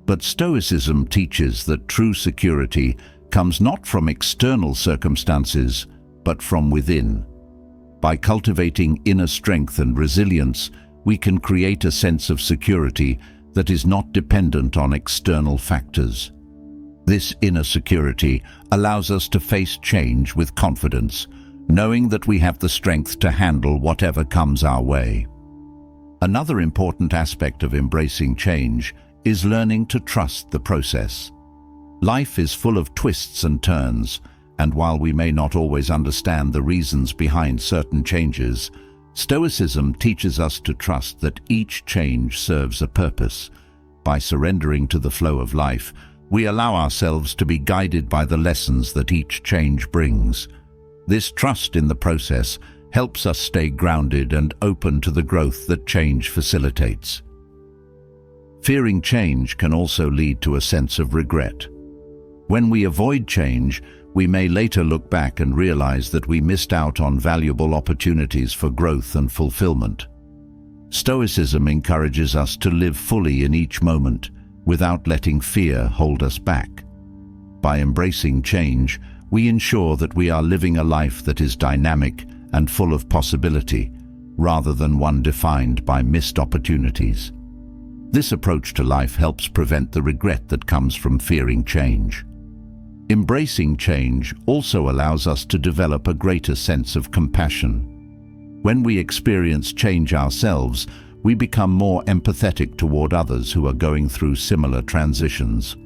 But Stoicism teaches that true security comes not from external circumstances, but from within. By cultivating inner strength and resilience, we can create a sense of security that is not dependent on external factors. This inner security allows us to face change with confidence, knowing that we have the strength to handle whatever comes our way. Another important aspect of embracing change is learning to trust the process. Life is full of twists and turns, and while we may not always understand the reasons behind certain changes, Stoicism teaches us to trust that each change serves a purpose. By surrendering to the flow of life, we allow ourselves to be guided by the lessons that each change brings. This trust in the process helps us stay grounded and open to the growth that change facilitates. Fearing change can also lead to a sense of regret. When we avoid change, we may later look back and realize that we missed out on valuable opportunities for growth and fulfillment. Stoicism encourages us to live fully in each moment, without letting fear hold us back. By embracing change, we ensure that we are living a life that is dynamic and full of possibility, rather than one defined by missed opportunities. This approach to life helps prevent the regret that comes from fearing change. Embracing change also allows us to develop a greater sense of compassion. When we experience change ourselves, we become more empathetic toward others who are going through similar transitions.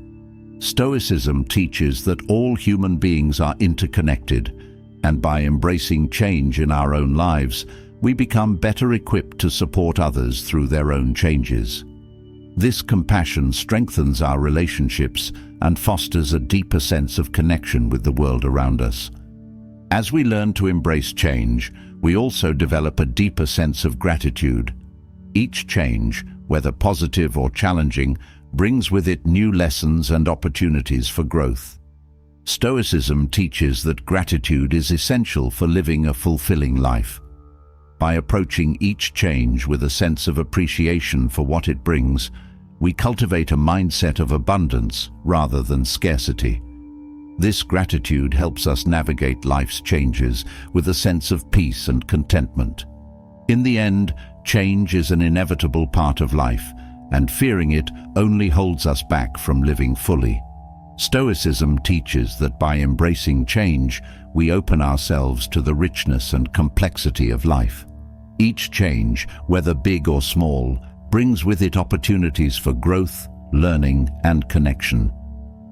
Stoicism teaches that all human beings are interconnected, and by embracing change in our own lives, we become better equipped to support others through their own changes. This compassion strengthens our relationships and fosters a deeper sense of connection with the world around us. As we learn to embrace change, we also develop a deeper sense of gratitude. Each change, whether positive or challenging, brings with it new lessons and opportunities for growth. Stoicism teaches that gratitude is essential for living a fulfilling life. By approaching each change with a sense of appreciation for what it brings, we cultivate a mindset of abundance rather than scarcity. This gratitude helps us navigate life's changes with a sense of peace and contentment. In the end, change is an inevitable part of life, and fearing it only holds us back from living fully. Stoicism teaches that by embracing change, we open ourselves to the richness and complexity of life. Each change, whether big or small, brings with it opportunities for growth, learning, and connection.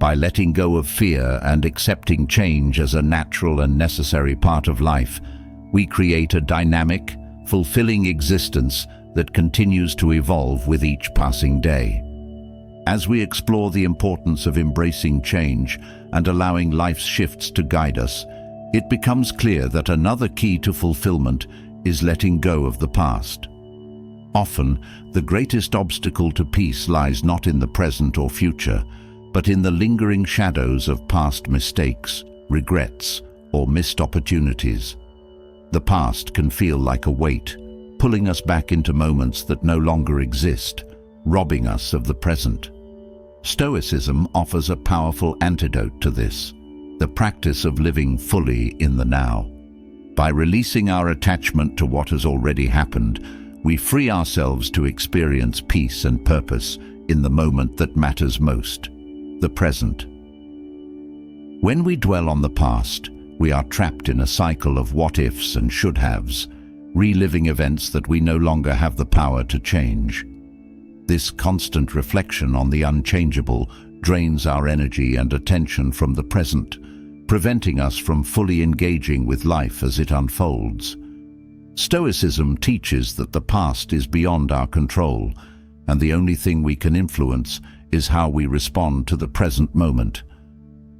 By letting go of fear and accepting change as a natural and necessary part of life, we create a dynamic, fulfilling existence that continues to evolve with each passing day. As we explore the importance of embracing change and allowing life's shifts to guide us, it becomes clear that another key to fulfillment is letting go of the past. Often, the greatest obstacle to peace lies not in the present or future, but in the lingering shadows of past mistakes, regrets, or missed opportunities. The past can feel like a weight, pulling us back into moments that no longer exist, robbing us of the present. Stoicism offers a powerful antidote to this, the practice of living fully in the now. By releasing our attachment to what has already happened, we free ourselves to experience peace and purpose in the moment that matters most, the present. When we dwell on the past, we are trapped in a cycle of what-ifs and should-haves, reliving events that we no longer have the power to change. This constant reflection on the unchangeable drains our energy and attention from the present, preventing us from fully engaging with life as it unfolds. Stoicism teaches that the past is beyond our control, and the only thing we can influence is how we respond to the present moment.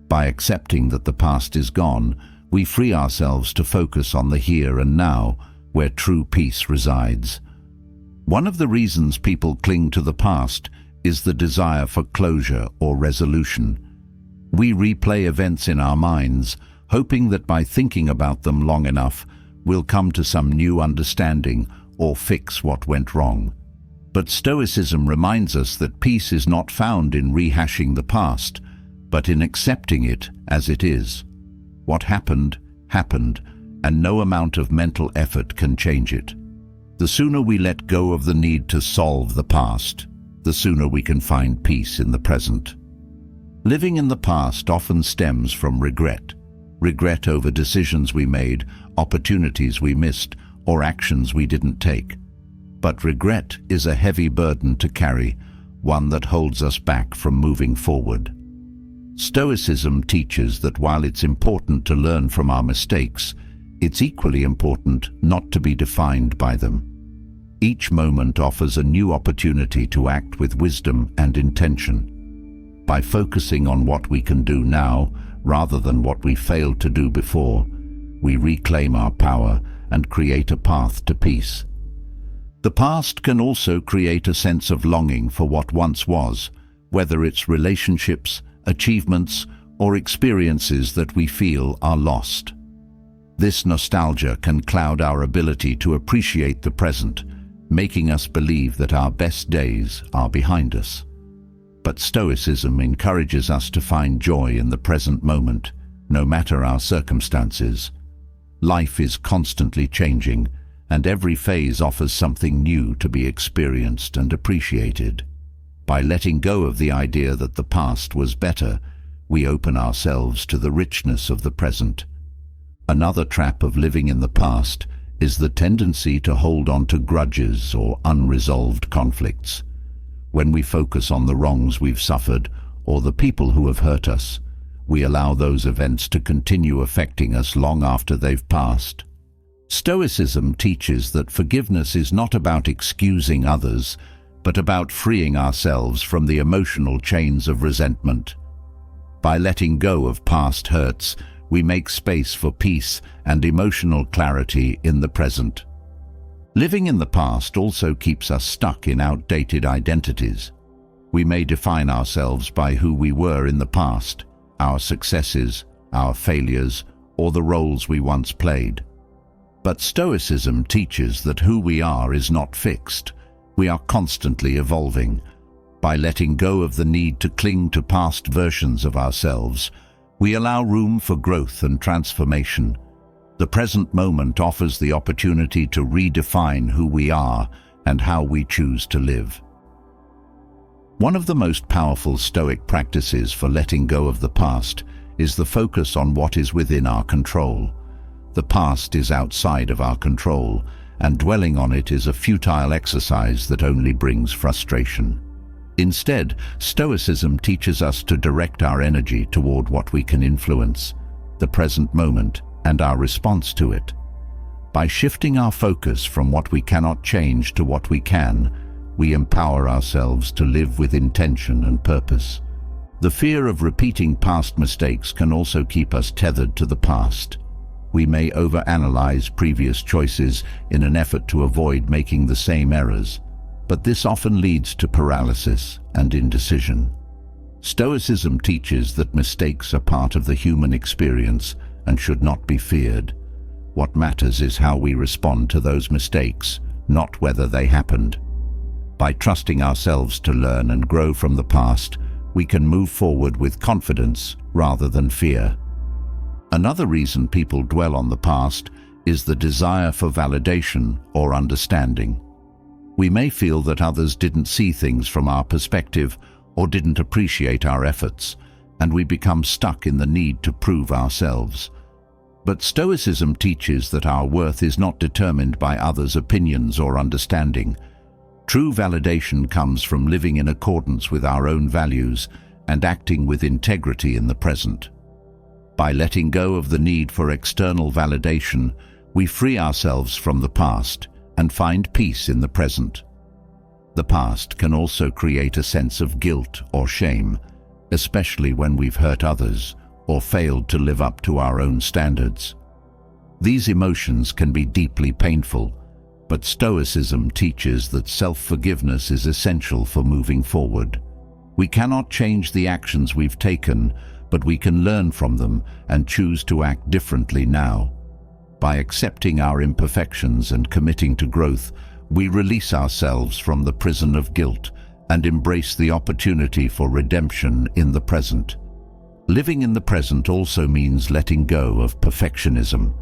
By accepting that the past is gone, we free ourselves to focus on the here and now, where true peace resides. One of the reasons people cling to the past is the desire for closure or resolution. We replay events in our minds, hoping that by thinking about them long enough, we'll come to some new understanding or fix what went wrong. But Stoicism reminds us that peace is not found in rehashing the past, but in accepting it as it is. What happened, happened, and no amount of mental effort can change it. The sooner we let go of the need to solve the past, the sooner we can find peace in the present. Living in the past often stems from regret. Regret over decisions we made, opportunities we missed, or actions we didn't take. But regret is a heavy burden to carry, one that holds us back from moving forward. Stoicism teaches that while it's important to learn from our mistakes, it's equally important not to be defined by them. Each moment offers a new opportunity to act with wisdom and intention. By focusing on what we can do now, rather than what we failed to do before, we reclaim our power and create a path to peace. The past can also create a sense of longing for what once was, whether it's relationships, achievements, or experiences that we feel are lost. This nostalgia can cloud our ability to appreciate the present, making us believe that our best days are behind us. But Stoicism encourages us to find joy in the present moment, no matter our circumstances. Life is constantly changing, and every phase offers something new to be experienced and appreciated. By letting go of the idea that the past was better, we open ourselves to the richness of the present. Another trap of living in the past is the tendency to hold on to grudges or unresolved conflicts. When we focus on the wrongs we've suffered or the people who have hurt us, we allow those events to continue affecting us long after they've passed. Stoicism teaches that forgiveness is not about excusing others, but about freeing ourselves from the emotional chains of resentment. By letting go of past hurts, we make space for peace and emotional clarity in the present. Living in the past also keeps us stuck in outdated identities. We may define ourselves by who we were in the past, our successes, our failures, or the roles we once played. But Stoicism teaches that who we are is not fixed. We are constantly evolving. By letting go of the need to cling to past versions of ourselves, we allow room for growth and transformation. The present moment offers the opportunity to redefine who we are and how we choose to live. One of the most powerful Stoic practices for letting go of the past is the focus on what is within our control. The past is outside of our control, and dwelling on it is a futile exercise that only brings frustration. Instead, Stoicism teaches us to direct our energy toward what we can influence, the present moment and our response to it. By shifting our focus from what we cannot change to what we can, we empower ourselves to live with intention and purpose. The fear of repeating past mistakes can also keep us tethered to the past. We may overanalyze previous choices in an effort to avoid making the same errors, but this often leads to paralysis and indecision. Stoicism teaches that mistakes are part of the human experience and should not be feared. What matters is how we respond to those mistakes, not whether they happened. By trusting ourselves to learn and grow from the past, we can move forward with confidence rather than fear. Another reason people dwell on the past is the desire for validation or understanding. We may feel that others didn't see things from our perspective or didn't appreciate our efforts, and we become stuck in the need to prove ourselves. But Stoicism teaches that our worth is not determined by others' opinions or understanding. True validation comes from living in accordance with our own values and acting with integrity in the present. By letting go of the need for external validation, we free ourselves from the past and find peace in the present. The past can also create a sense of guilt or shame, especially when we've hurt others or failed to live up to our own standards. These emotions can be deeply painful, but Stoicism teaches that self-forgiveness is essential for moving forward. We cannot change the actions we've taken, but we can learn from them and choose to act differently now. By accepting our imperfections and committing to growth, we release ourselves from the prison of guilt and embrace the opportunity for redemption in the present. Living in the present also means letting go of perfectionism.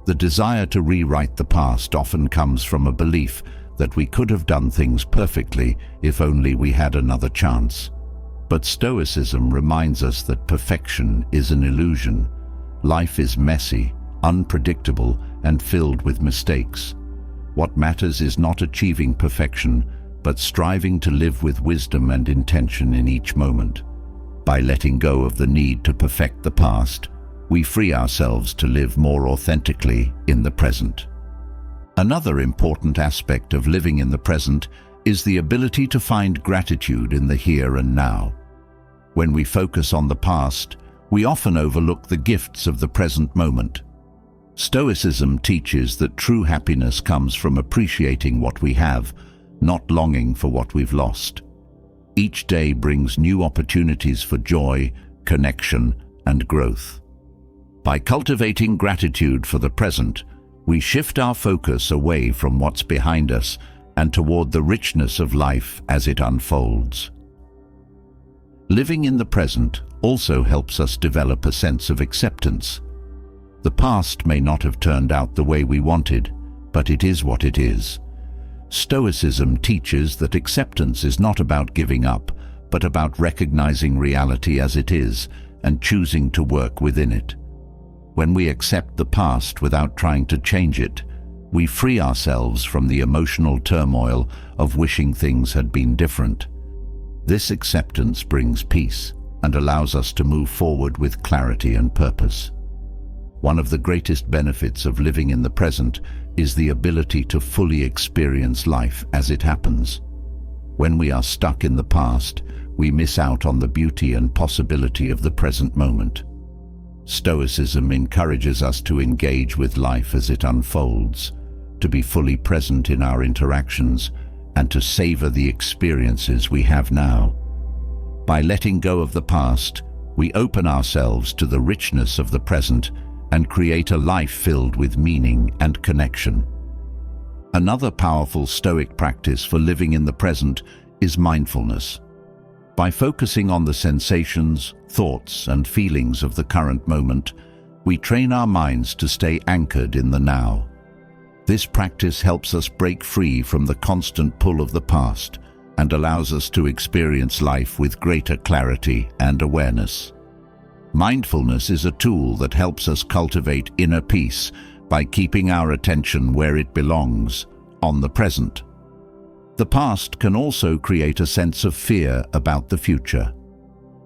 The desire to rewrite the past often comes from a belief that we could have done things perfectly if only we had another chance. But Stoicism reminds us that perfection is an illusion. Life is messy, unpredictable, and filled with mistakes. What matters is not achieving perfection, but striving to live with wisdom and intention in each moment. By letting go of the need to perfect the past, we free ourselves to live more authentically in the present. Another important aspect of living in the present is the ability to find gratitude in the here and now. When we focus on the past, we often overlook the gifts of the present moment. Stoicism teaches that true happiness comes from appreciating what we have, not longing for what we've lost. Each day brings new opportunities for joy, connection, and growth. By cultivating gratitude for the present, we shift our focus away from what's behind us and toward the richness of life as it unfolds. Living in the present also helps us develop a sense of acceptance. The past may not have turned out the way we wanted, but it is what it is. Stoicism teaches that acceptance is not about giving up, but about recognizing reality as it is and choosing to work within it. When we accept the past without trying to change it, we free ourselves from the emotional turmoil of wishing things had been different. This acceptance brings peace and allows us to move forward with clarity and purpose. One of the greatest benefits of living in the present is the ability to fully experience life as it happens. When we are stuck in the past, we miss out on the beauty and possibility of the present moment. Stoicism encourages us to engage with life as it unfolds, to be fully present in our interactions, and to savor the experiences we have now. By letting go of the past, we open ourselves to the richness of the present and create a life filled with meaning and connection. Another powerful Stoic practice for living in the present is mindfulness. By focusing on the sensations, thoughts, and feelings of the current moment, we train our minds to stay anchored in the now. This practice helps us break free from the constant pull of the past and allows us to experience life with greater clarity and awareness. Mindfulness is a tool that helps us cultivate inner peace by keeping our attention where it belongs, on the present. The past can also create a sense of fear about the future.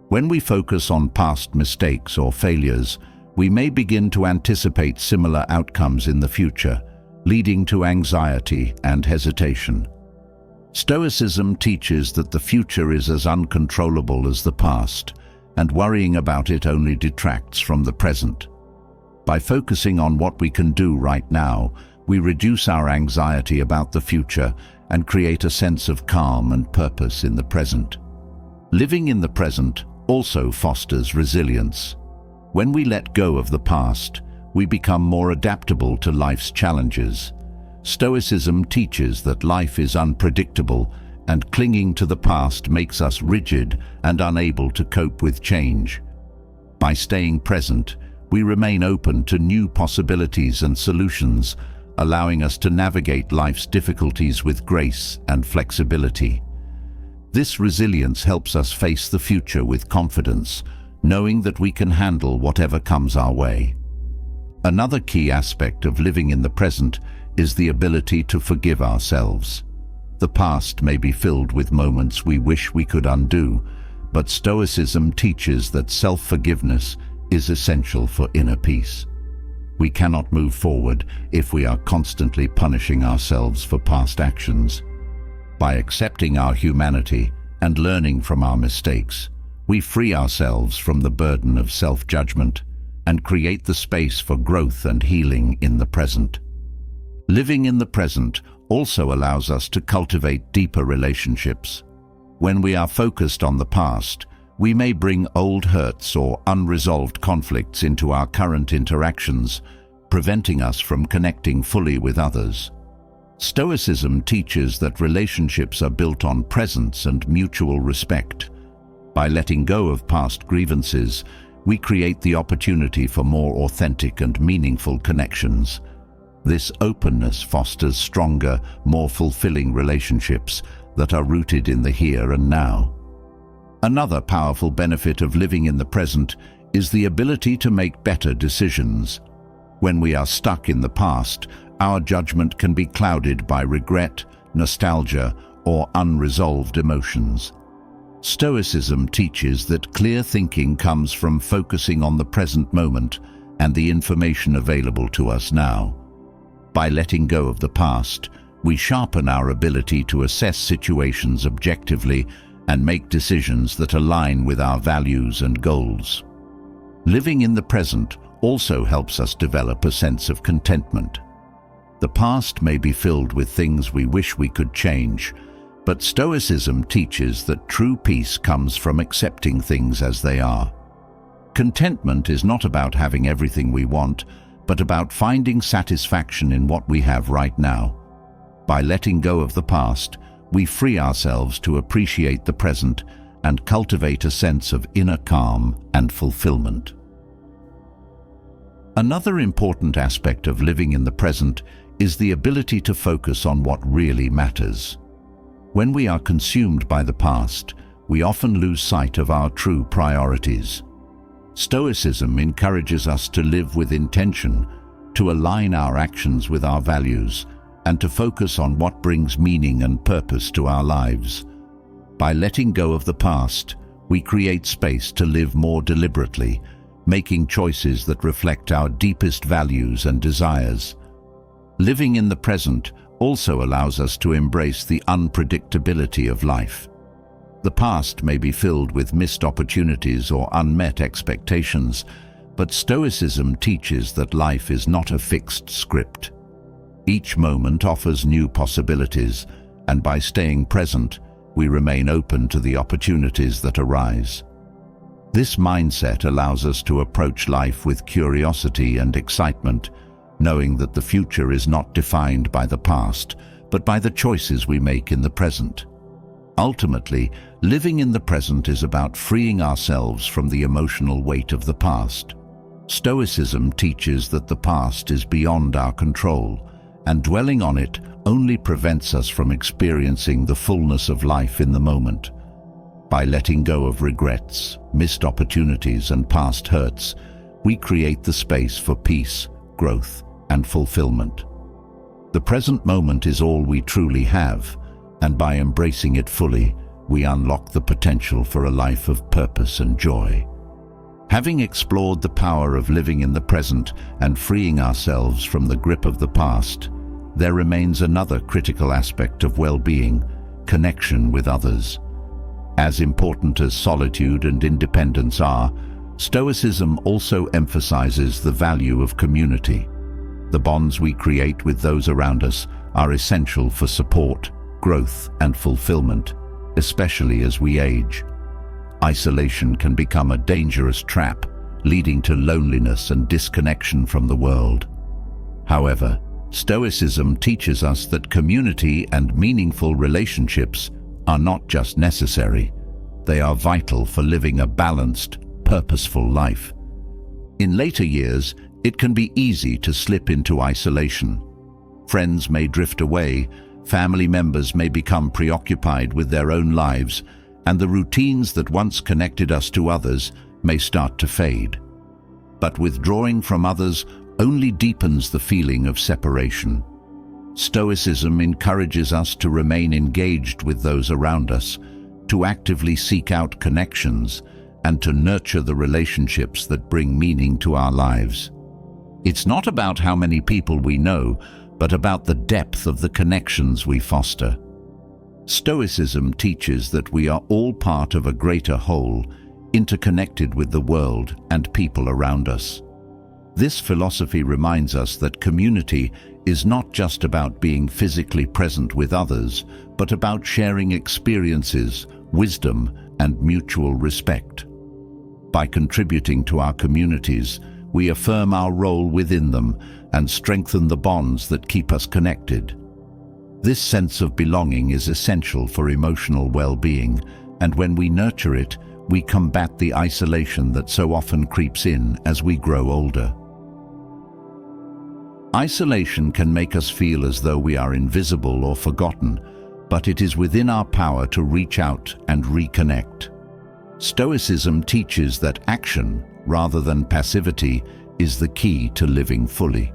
When we focus on past mistakes or failures, we may begin to anticipate similar outcomes in the future, leading to anxiety and hesitation. Stoicism teaches that the future is as uncontrollable as the past, and worrying about it only detracts from the present. By focusing on what we can do right now, we reduce our anxiety about the future and create a sense of calm and purpose in the present. Living in the present also fosters resilience. When we let go of the past, we become more adaptable to life's challenges. Stoicism teaches that life is unpredictable, and clinging to the past makes us rigid and unable to cope with change. By staying present, we remain open to new possibilities and solutions, allowing us to navigate life's difficulties with grace and flexibility. This resilience helps us face the future with confidence, knowing that we can handle whatever comes our way. Another key aspect of living in the present is the ability to forgive ourselves. The past may be filled with moments we wish we could undo, but Stoicism teaches that self-forgiveness is essential for inner peace. We cannot move forward if we are constantly punishing ourselves for past actions. By accepting our humanity and learning from our mistakes, we free ourselves from the burden of self-judgment and create the space for growth and healing in the present. Living in the present also allows us to cultivate deeper relationships. When we are focused on the past, we may bring old hurts or unresolved conflicts into our current interactions, preventing us from connecting fully with others. Stoicism teaches that relationships are built on presence and mutual respect. By letting go of past grievances, we create the opportunity for more authentic and meaningful connections. This openness fosters stronger, more fulfilling relationships that are rooted in the here and now. Another powerful benefit of living in the present is the ability to make better decisions. When we are stuck in the past, our judgment can be clouded by regret, nostalgia, or unresolved emotions. Stoicism teaches that clear thinking comes from focusing on the present moment and the information available to us now. By letting go of the past, we sharpen our ability to assess situations objectively and make decisions that align with our values and goals. Living in the present also helps us develop a sense of contentment. The past may be filled with things we wish we could change, but Stoicism teaches that true peace comes from accepting things as they are. Contentment is not about having everything we want, but about finding satisfaction in what we have right now. By letting go of the past, we free ourselves to appreciate the present and cultivate a sense of inner calm and fulfillment. Another important aspect of living in the present is the ability to focus on what really matters. When we are consumed by the past, we often lose sight of our true priorities. Stoicism encourages us to live with intention, to align our actions with our values, and to focus on what brings meaning and purpose to our lives. By letting go of the past, we create space to live more deliberately, making choices that reflect our deepest values and desires. Living in the present also allows us to embrace the unpredictability of life. The past may be filled with missed opportunities or unmet expectations, but Stoicism teaches that life is not a fixed script. Each moment offers new possibilities, and by staying present, we remain open to the opportunities that arise. This mindset allows us to approach life with curiosity and excitement, knowing that the future is not defined by the past, but by the choices we make in the present. Ultimately, living in the present is about freeing ourselves from the emotional weight of the past. Stoicism teaches that the past is beyond our control, and dwelling on it only prevents us from experiencing the fullness of life in the moment. By letting go of regrets, missed opportunities, and past hurts, we create the space for peace, growth, and fulfillment. The present moment is all we truly have, and by embracing it fully, we unlock the potential for a life of purpose and joy. Having explored the power of living in the present and freeing ourselves from the grip of the past, there remains another critical aspect of well-being: connection with others. As important as solitude and independence are, Stoicism also emphasizes the value of community. The bonds we create with those around us are essential for support, growth, and fulfillment, especially as we age. Isolation can become a dangerous trap, leading to loneliness and disconnection from the world. However, Stoicism teaches us that community and meaningful relationships are not just necessary, they are vital for living a balanced, purposeful life. In later years, it can be easy to slip into isolation. Friends may drift away, family members may become preoccupied with their own lives, and the routines that once connected us to others may start to fade. But withdrawing from others only deepens the feeling of separation. Stoicism encourages us to remain engaged with those around us, to actively seek out connections, and to nurture the relationships that bring meaning to our lives. It's not about how many people we know, but about the depth of the connections we foster. Stoicism teaches that we are all part of a greater whole, interconnected with the world and people around us. This philosophy reminds us that community is not just about being physically present with others, but about sharing experiences, wisdom, and mutual respect. By contributing to our communities, we affirm our role within them and strengthen the bonds that keep us connected. This sense of belonging is essential for emotional well-being, and when we nurture it, we combat the isolation that so often creeps in as we grow older. Isolation can make us feel as though we are invisible or forgotten, but it is within our power to reach out and reconnect. Stoicism teaches that action, rather than passivity, is the key to living fully.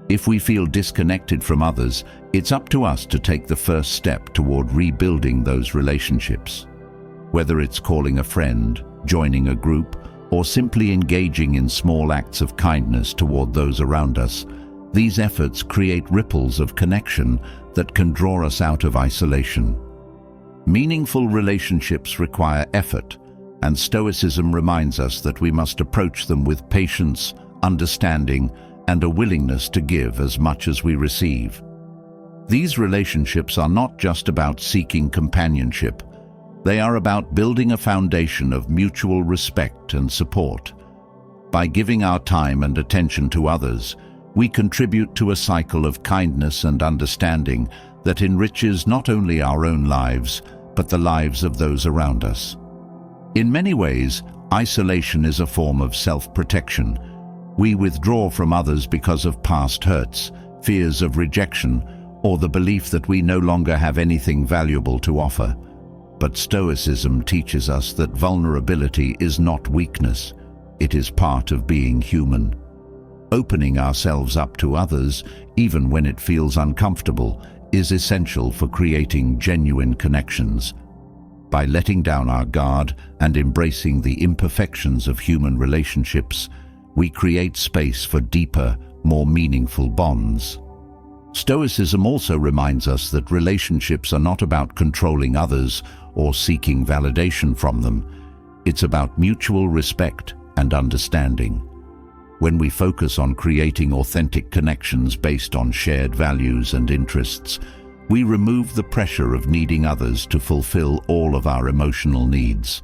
If we feel disconnected from others, it's up to us to take the first step toward rebuilding those relationships. Whether it's calling a friend, joining a group, or simply engaging in small acts of kindness toward those around us, these efforts create ripples of connection that can draw us out of isolation. Meaningful relationships require effort, and Stoicism reminds us that we must approach them with patience, understanding, and a willingness to give as much as we receive. These relationships are not just about seeking companionship. They are about building a foundation of mutual respect and support. By giving our time and attention to others, we contribute to a cycle of kindness and understanding that enriches not only our own lives, but the lives of those around us. In many ways, isolation is a form of self-protection. We withdraw from others because of past hurts, fears of rejection, or the belief that we no longer have anything valuable to offer. But Stoicism teaches us that vulnerability is not weakness. It is part of being human. Opening ourselves up to others, even when it feels uncomfortable, is essential for creating genuine connections. By letting down our guard and embracing the imperfections of human relationships, we create space for deeper, more meaningful bonds. Stoicism also reminds us that relationships are not about controlling others or seeking validation from them. It's about mutual respect and understanding. When we focus on creating authentic connections based on shared values and interests, we remove the pressure of needing others to fulfill all of our emotional needs.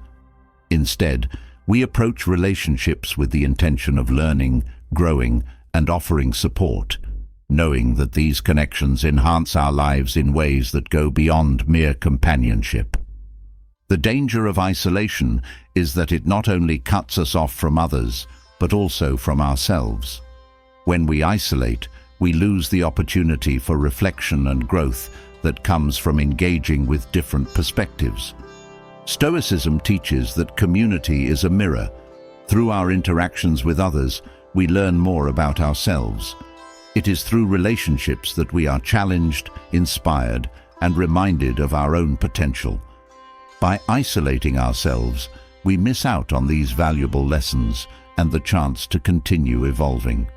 Instead, we approach relationships with the intention of learning, growing, and offering support, knowing that these connections enhance our lives in ways that go beyond mere companionship. The danger of isolation is that it not only cuts us off from others, but also from ourselves. When we isolate, we lose the opportunity for reflection and growth that comes from engaging with different perspectives. Stoicism teaches that community is a mirror. Through our interactions with others, we learn more about ourselves. It is through relationships that we are challenged, inspired, and reminded of our own potential. By isolating ourselves, we miss out on these valuable lessons and the chance to continue evolving.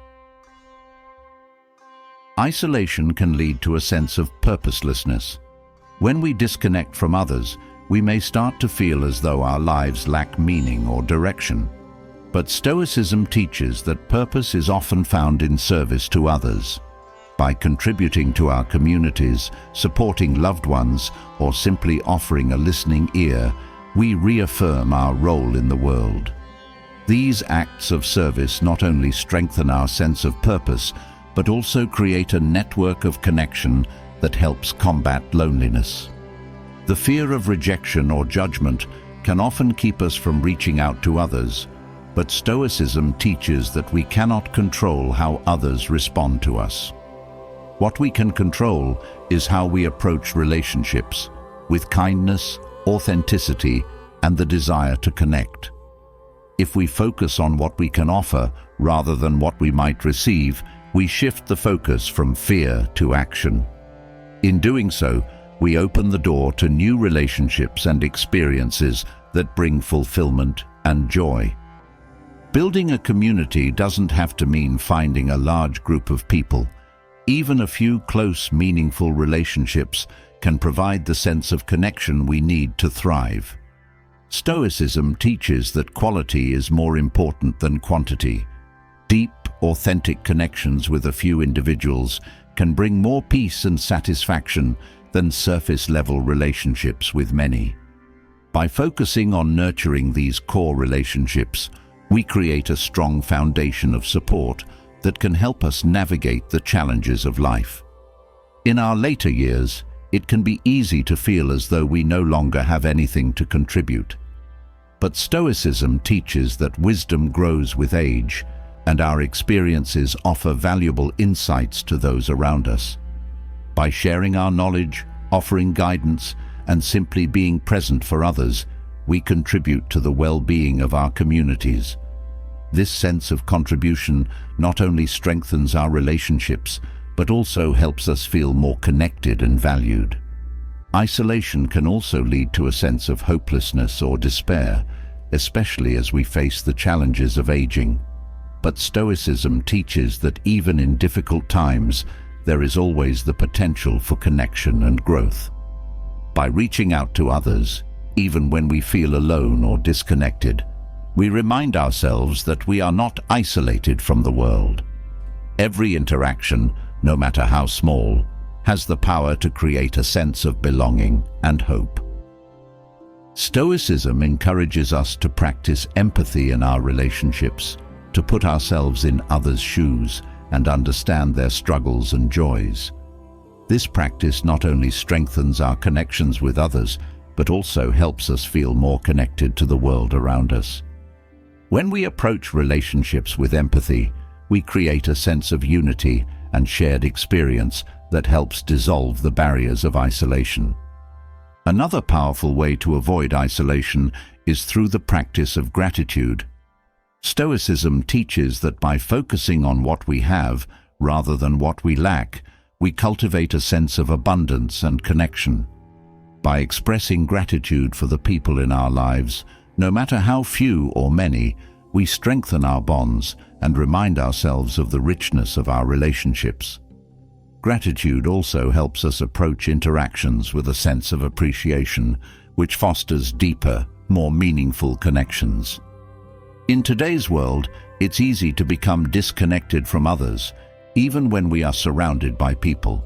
Isolation can lead to a sense of purposelessness. When we disconnect from others, we may start to feel as though our lives lack meaning or direction. But Stoicism teaches that purpose is often found in service to others. By contributing to our communities, supporting loved ones, or simply offering a listening ear, we reaffirm our role in the world. These acts of service not only strengthen our sense of purpose, but also create a network of connection that helps combat loneliness. The fear of rejection or judgment can often keep us from reaching out to others, but Stoicism teaches that we cannot control how others respond to us. What we can control is how we approach relationships, with kindness, authenticity, and the desire to connect. If we focus on what we can offer rather than what we might receive, we shift the focus from fear to action. In doing so, we open the door to new relationships and experiences that bring fulfillment and joy. Building a community doesn't have to mean finding a large group of people. Even a few close, meaningful relationships can provide the sense of connection we need to thrive. Stoicism teaches that quality is more important than quantity. Deep, authentic connections with a few individuals can bring more peace and satisfaction than surface-level relationships with many. By focusing on nurturing these core relationships, we create a strong foundation of support that can help us navigate the challenges of life. In our later years, it can be easy to feel as though we no longer have anything to contribute. But Stoicism teaches that wisdom grows with age, and our experiences offer valuable insights to those around us. By sharing our knowledge, offering guidance, and simply being present for others, we contribute to the well-being of our communities. This sense of contribution not only strengthens our relationships, but also helps us feel more connected and valued. Isolation can also lead to a sense of hopelessness or despair, especially as we face the challenges of aging. But Stoicism teaches that even in difficult times, there is always the potential for connection and growth. By reaching out to others, even when we feel alone or disconnected, we remind ourselves that we are not isolated from the world. Every interaction, no matter how small, has the power to create a sense of belonging and hope. Stoicism encourages us to practice empathy in our relationships, to put ourselves in others' shoes and understand their struggles and joys. This practice not only strengthens our connections with others, but also helps us feel more connected to the world around us. When we approach relationships with empathy, we create a sense of unity and shared experience that helps dissolve the barriers of isolation. Another powerful way to avoid isolation is through the practice of gratitude. Stoicism teaches that by focusing on what we have rather than what we lack, we cultivate a sense of abundance and connection. By expressing gratitude for the people in our lives, no matter how few or many, we strengthen our bonds and remind ourselves of the richness of our relationships. Gratitude also helps us approach interactions with a sense of appreciation, which fosters deeper, more meaningful connections. In today's world, it's easy to become disconnected from others, even when we are surrounded by people.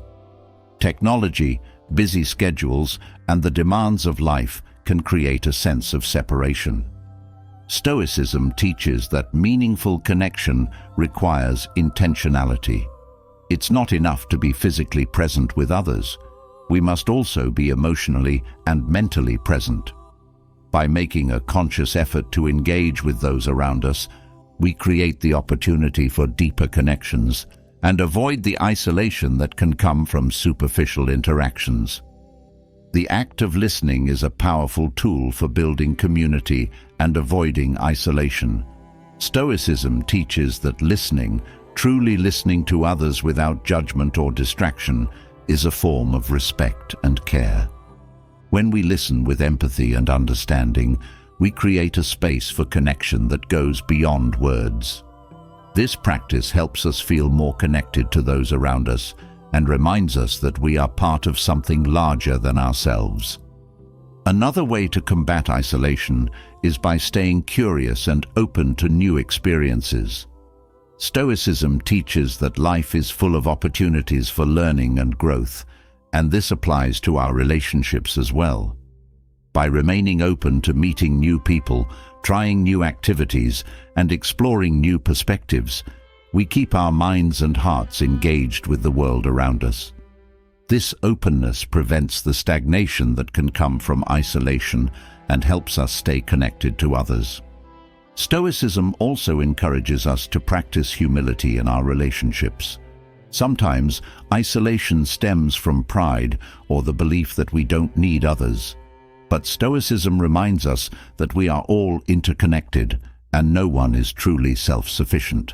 Technology, busy schedules, and the demands of life can create a sense of separation. Stoicism teaches that meaningful connection requires intentionality. It's not enough to be physically present with others. We must also be emotionally and mentally present. By making a conscious effort to engage with those around us, we create the opportunity for deeper connections and avoid the isolation that can come from superficial interactions. The act of listening is a powerful tool for building community and avoiding isolation. Stoicism teaches that listening, truly listening to others without judgment or distraction, is a form of respect and care. When we listen with empathy and understanding, we create a space for connection that goes beyond words. This practice helps us feel more connected to those around us and reminds us that we are part of something larger than ourselves. Another way to combat isolation is by staying curious and open to new experiences. Stoicism teaches that life is full of opportunities for learning and growth, and this applies to our relationships as well. By remaining open to meeting new people, trying new activities, and exploring new perspectives, we keep our minds and hearts engaged with the world around us. This openness prevents the stagnation that can come from isolation and helps us stay connected to others. Stoicism also encourages us to practice humility in our relationships. Sometimes, isolation stems from pride or the belief that we don't need others. But Stoicism reminds us that we are all interconnected and no one is truly self-sufficient.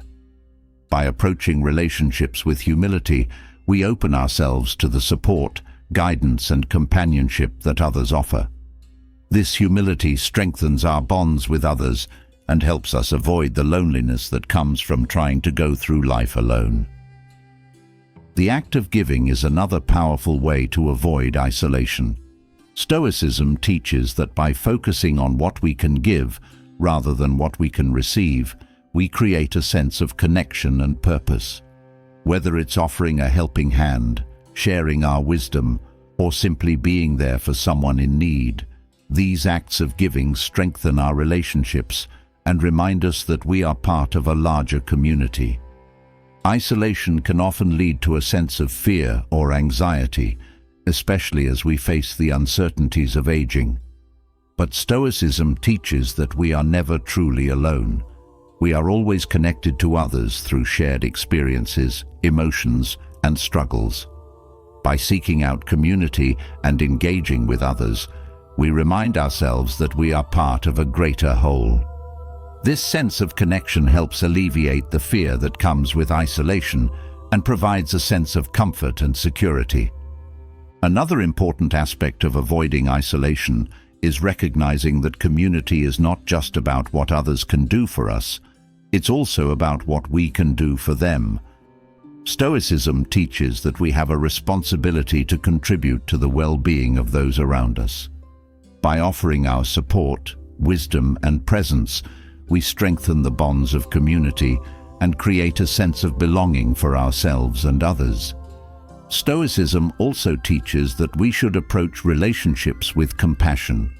By approaching relationships with humility, we open ourselves to the support, guidance, and companionship that others offer. This humility strengthens our bonds with others and helps us avoid the loneliness that comes from trying to go through life alone. The act of giving is another powerful way to avoid isolation. Stoicism teaches that by focusing on what we can give rather than what we can receive, we create a sense of connection and purpose. Whether it's offering a helping hand, sharing our wisdom, or simply being there for someone in need, these acts of giving strengthen our relationships and remind us that we are part of a larger community. Isolation can often lead to a sense of fear or anxiety, especially as we face the uncertainties of aging. But Stoicism teaches that we are never truly alone. We are always connected to others through shared experiences, emotions, and struggles. By seeking out community and engaging with others, we remind ourselves that we are part of a greater whole. This sense of connection helps alleviate the fear that comes with isolation and provides a sense of comfort and security. Another important aspect of avoiding isolation is recognizing that community is not just about what others can do for us, it's also about what we can do for them. Stoicism teaches that we have a responsibility to contribute to the well-being of those around us. By offering our support, wisdom, and presence, we strengthen the bonds of community and create a sense of belonging for ourselves and others. Stoicism also teaches that we should approach relationships with compassion.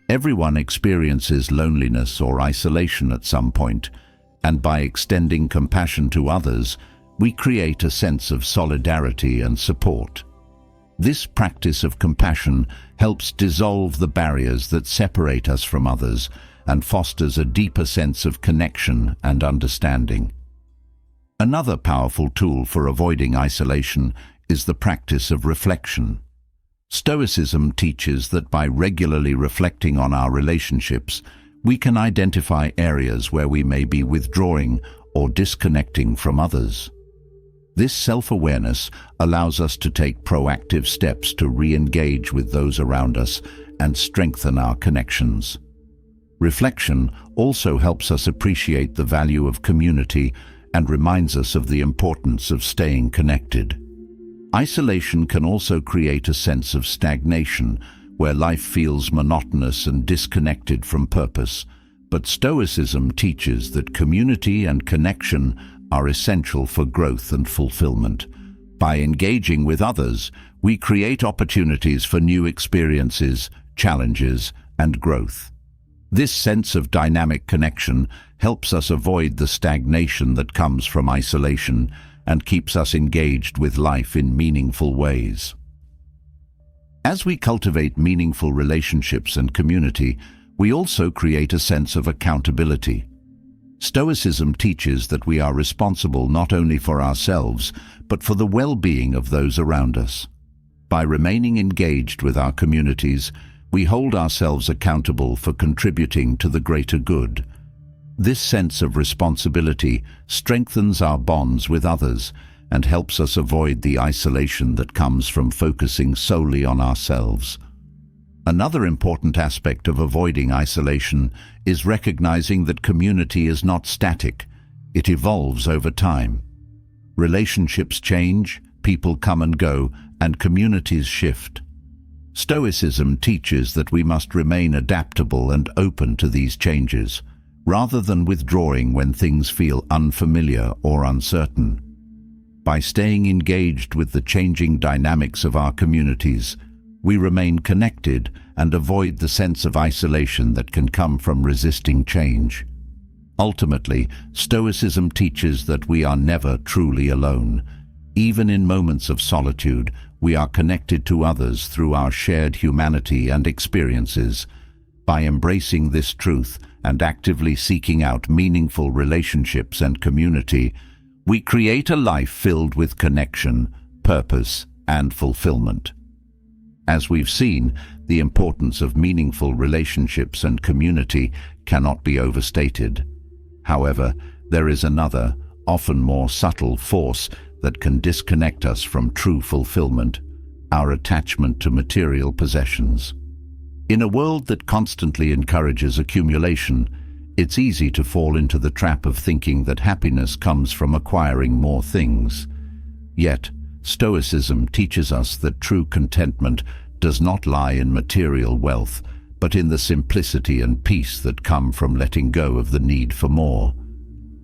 Everyone experiences loneliness or isolation at some point, and by extending compassion to others, we create a sense of solidarity and support. This practice of compassion helps dissolve the barriers that separate us from others and fosters a deeper sense of connection and understanding. Another powerful tool for avoiding isolation is the practice of reflection. Stoicism teaches that by regularly reflecting on our relationships, we can identify areas where we may be withdrawing or disconnecting from others. This self-awareness allows us to take proactive steps to re-engage with those around us and strengthen our connections. Reflection also helps us appreciate the value of community and reminds us of the importance of staying connected. Isolation can also create a sense of stagnation, where life feels monotonous and disconnected from purpose, but Stoicism teaches that community and connection are essential for growth and fulfillment. By engaging with others, we create opportunities for new experiences, challenges, and growth. This sense of dynamic connection helps us avoid the stagnation that comes from isolation and keeps us engaged with life in meaningful ways. As we cultivate meaningful relationships and community, we also create a sense of accountability. Stoicism teaches that we are responsible not only for ourselves, but for the well-being of those around us. By remaining engaged with our communities, we hold ourselves accountable for contributing to the greater good. This sense of responsibility strengthens our bonds with others and helps us avoid the isolation that comes from focusing solely on ourselves. Another important aspect of avoiding isolation is recognizing that community is not static. It evolves over time. Relationships change, people come and go, and communities shift. Stoicism teaches that we must remain adaptable and open to these changes, rather than withdrawing when things feel unfamiliar or uncertain. By staying engaged with the changing dynamics of our communities, we remain connected and avoid the sense of isolation that can come from resisting change. Ultimately, Stoicism teaches that we are never truly alone. Even in moments of solitude, we are connected to others through our shared humanity and experiences. By embracing this truth and actively seeking out meaningful relationships and community, we create a life filled with connection, purpose, and fulfillment. As we've seen, the importance of meaningful relationships and community cannot be overstated. However, there is another, often more subtle force that can disconnect us from true fulfillment: our attachment to material possessions. In a world that constantly encourages accumulation, it's easy to fall into the trap of thinking that happiness comes from acquiring more things. Yet, Stoicism teaches us that true contentment does not lie in material wealth, but in the simplicity and peace that come from letting go of the need for more.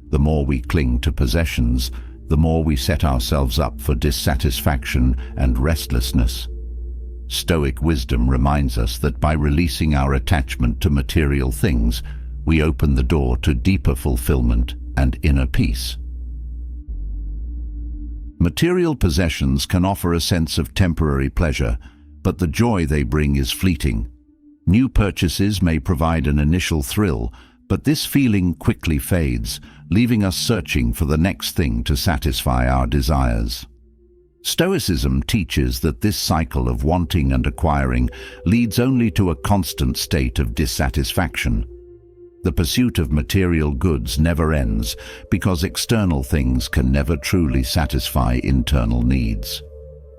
The more we cling to possessions, the more we set ourselves up for dissatisfaction and restlessness. Stoic wisdom reminds us that by releasing our attachment to material things, we open the door to deeper fulfillment and inner peace. Material possessions can offer a sense of temporary pleasure, but the joy they bring is fleeting. New purchases may provide an initial thrill, but this feeling quickly fades, leaving us searching for the next thing to satisfy our desires. Stoicism teaches that this cycle of wanting and acquiring leads only to a constant state of dissatisfaction. The pursuit of material goods never ends because external things can never truly satisfy internal needs.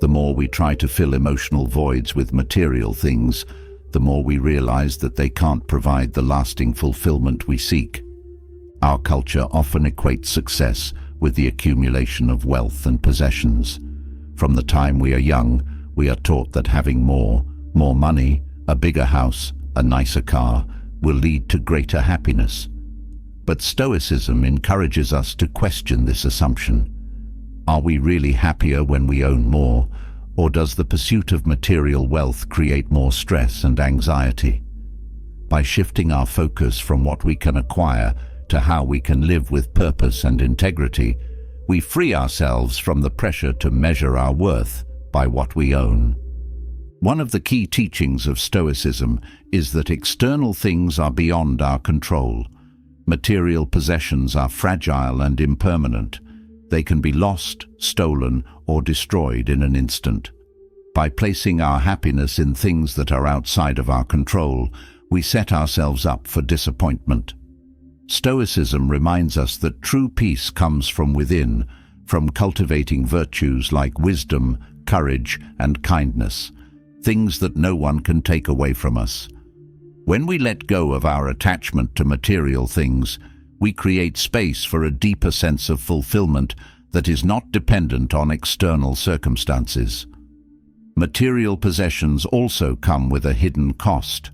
The more we try to fill emotional voids with material things, the more we realize that they can't provide the lasting fulfillment we seek. Our culture often equates success with the accumulation of wealth and possessions. From the time we are young, we are taught that having more money, a bigger house, a nicer car, will lead to greater happiness. But Stoicism encourages us to question this assumption. Are we really happier when we own more, or does the pursuit of material wealth create more stress and anxiety? By shifting our focus from what we can acquire to how we can live with purpose and integrity, we free ourselves from the pressure to measure our worth by what we own. One of the key teachings of Stoicism is that external things are beyond our control. Material possessions are fragile and impermanent. They can be lost, stolen, or destroyed in an instant. By placing our happiness in things that are outside of our control, we set ourselves up for disappointment. Stoicism reminds us that true peace comes from within, from cultivating virtues like wisdom, courage, and kindness, things that no one can take away from us. When we let go of our attachment to material things, we create space for a deeper sense of fulfillment that is not dependent on external circumstances. Material possessions also come with a hidden cost.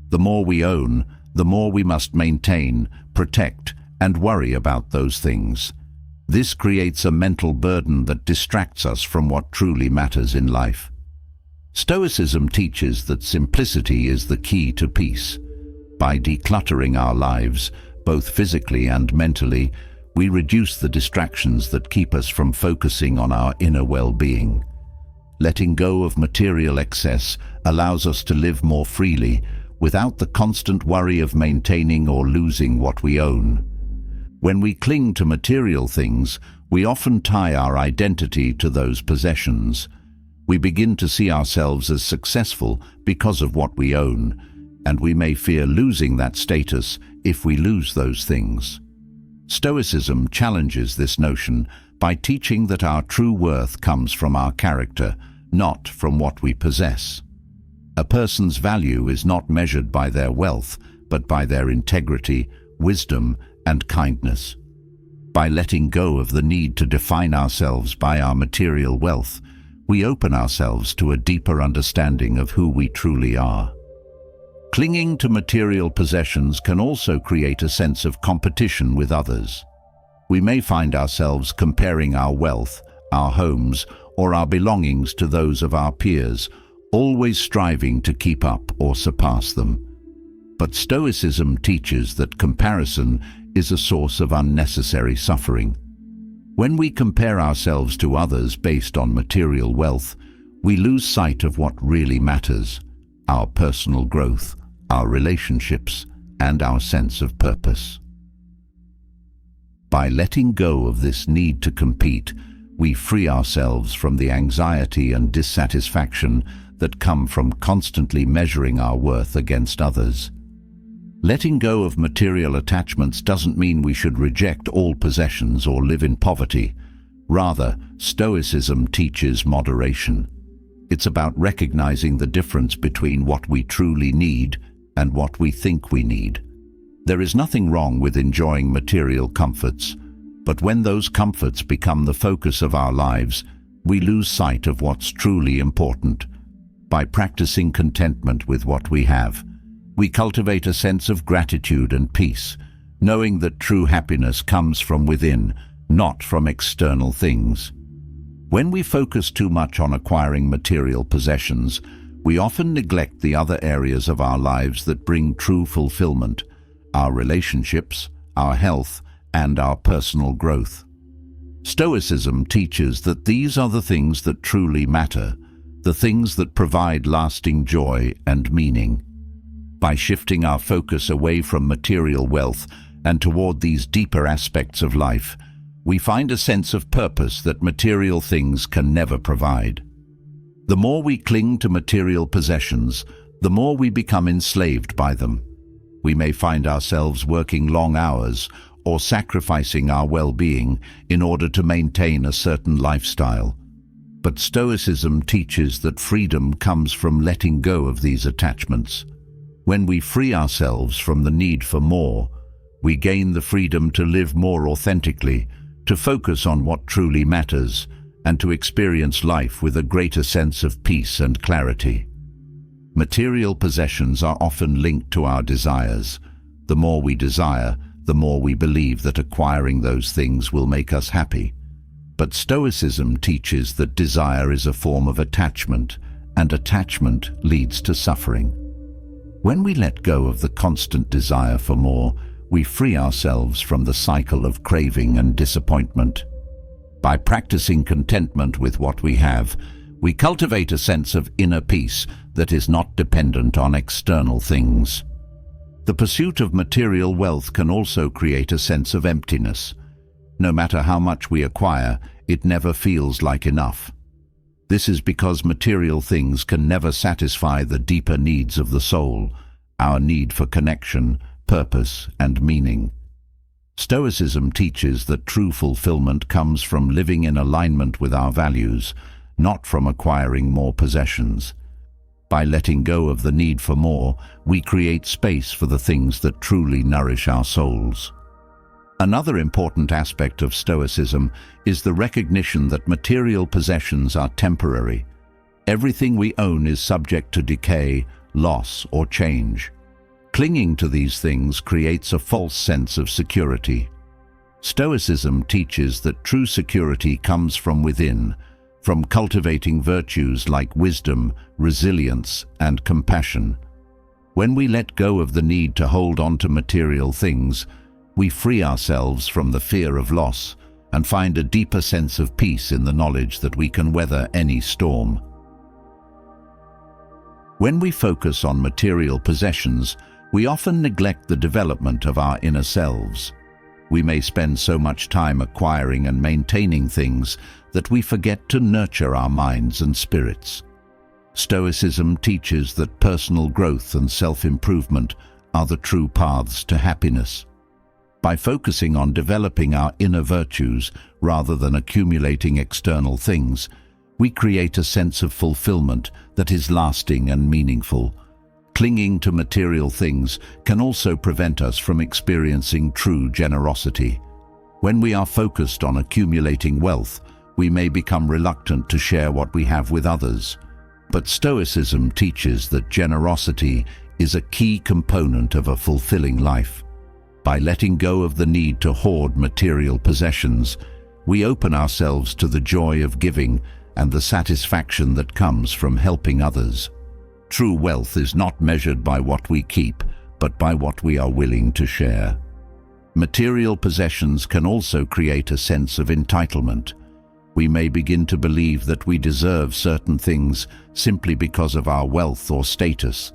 The more we own, the more we must maintain, protect, and worry about those things. This creates a mental burden that distracts us from what truly matters in life. Stoicism teaches that simplicity is the key to peace. By decluttering our lives, both physically and mentally, we reduce the distractions that keep us from focusing on our inner well-being. Letting go of material excess allows us to live more freely, without the constant worry of maintaining or losing what we own. When we cling to material things, we often tie our identity to those possessions. We begin to see ourselves as successful because of what we own, and we may fear losing that status if we lose those things. Stoicism challenges this notion by teaching that our true worth comes from our character, not from what we possess. A person's value is not measured by their wealth, but by their integrity, wisdom, and kindness. By letting go of the need to define ourselves by our material wealth, we open ourselves to a deeper understanding of who we truly are. Clinging to material possessions can also create a sense of competition with others. We may find ourselves comparing our wealth, our homes, or our belongings to those of our peers, always striving to keep up or surpass them. But Stoicism teaches that comparison is a source of unnecessary suffering. When we compare ourselves to others based on material wealth, we lose sight of what really matters: our personal growth, our relationships, and our sense of purpose. By letting go of this need to compete, we free ourselves from the anxiety and dissatisfaction that come from constantly measuring our worth against others. Letting go of material attachments doesn't mean we should reject all possessions or live in poverty. Rather, Stoicism teaches moderation. It's about recognizing the difference between what we truly need and what we think we need. There is nothing wrong with enjoying material comforts, but when those comforts become the focus of our lives, we lose sight of what's truly important. By practicing contentment with what we have, we cultivate a sense of gratitude and peace, knowing that true happiness comes from within, not from external things. When we focus too much on acquiring material possessions, we often neglect the other areas of our lives that bring true fulfillment: our relationships, our health, and our personal growth. Stoicism teaches that these are the things that truly matter, the things that provide lasting joy and meaning. By shifting our focus away from material wealth and toward these deeper aspects of life, we find a sense of purpose that material things can never provide. The more we cling to material possessions, the more we become enslaved by them. We may find ourselves working long hours or sacrificing our well-being in order to maintain a certain lifestyle. But Stoicism teaches that freedom comes from letting go of these attachments. When we free ourselves from the need for more, we gain the freedom to live more authentically, to focus on what truly matters, and to experience life with a greater sense of peace and clarity. Material possessions are often linked to our desires. The more we desire, the more we believe that acquiring those things will make us happy. But Stoicism teaches that desire is a form of attachment, and attachment leads to suffering. When we let go of the constant desire for more, we free ourselves from the cycle of craving and disappointment. By practicing contentment with what we have, we cultivate a sense of inner peace that is not dependent on external things. The pursuit of material wealth can also create a sense of emptiness. No matter how much we acquire, it never feels like enough. This is because material things can never satisfy the deeper needs of the soul, our need for connection, purpose, and meaning. Stoicism teaches that true fulfillment comes from living in alignment with our values, not from acquiring more possessions. By letting go of the need for more, we create space for the things that truly nourish our souls. Another important aspect of Stoicism is the recognition that material possessions are temporary. Everything we own is subject to decay, loss, or change. Clinging to these things creates a false sense of security. Stoicism teaches that true security comes from within, from cultivating virtues like wisdom, resilience, and compassion. When we let go of the need to hold on to material things, we free ourselves from the fear of loss and find a deeper sense of peace in the knowledge that we can weather any storm. When we focus on material possessions, we often neglect the development of our inner selves. We may spend so much time acquiring and maintaining things that we forget to nurture our minds and spirits. Stoicism teaches that personal growth and self-improvement are the true paths to happiness. By focusing on developing our inner virtues rather than accumulating external things, we create a sense of fulfillment that is lasting and meaningful. Clinging to material things can also prevent us from experiencing true generosity. When we are focused on accumulating wealth, we may become reluctant to share what we have with others. But Stoicism teaches that generosity is a key component of a fulfilling life. By letting go of the need to hoard material possessions, we open ourselves to the joy of giving and the satisfaction that comes from helping others. True wealth is not measured by what we keep, but by what we are willing to share. Material possessions can also create a sense of entitlement. We may begin to believe that we deserve certain things simply because of our wealth or status.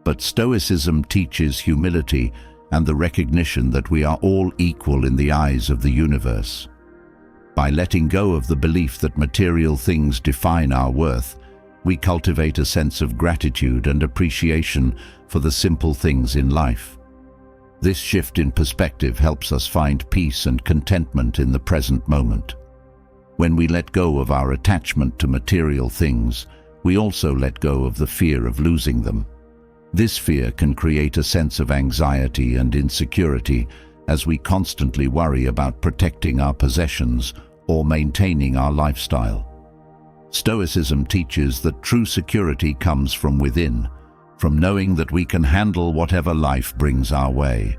But Stoicism teaches humility and the recognition that we are all equal in the eyes of the universe. By letting go of the belief that material things define our worth, we cultivate a sense of gratitude and appreciation for the simple things in life. This shift in perspective helps us find peace and contentment in the present moment. When we let go of our attachment to material things, we also let go of the fear of losing them. This fear can create a sense of anxiety and insecurity as we constantly worry about protecting our possessions or maintaining our lifestyle. Stoicism teaches that true security comes from within, from knowing that we can handle whatever life brings our way.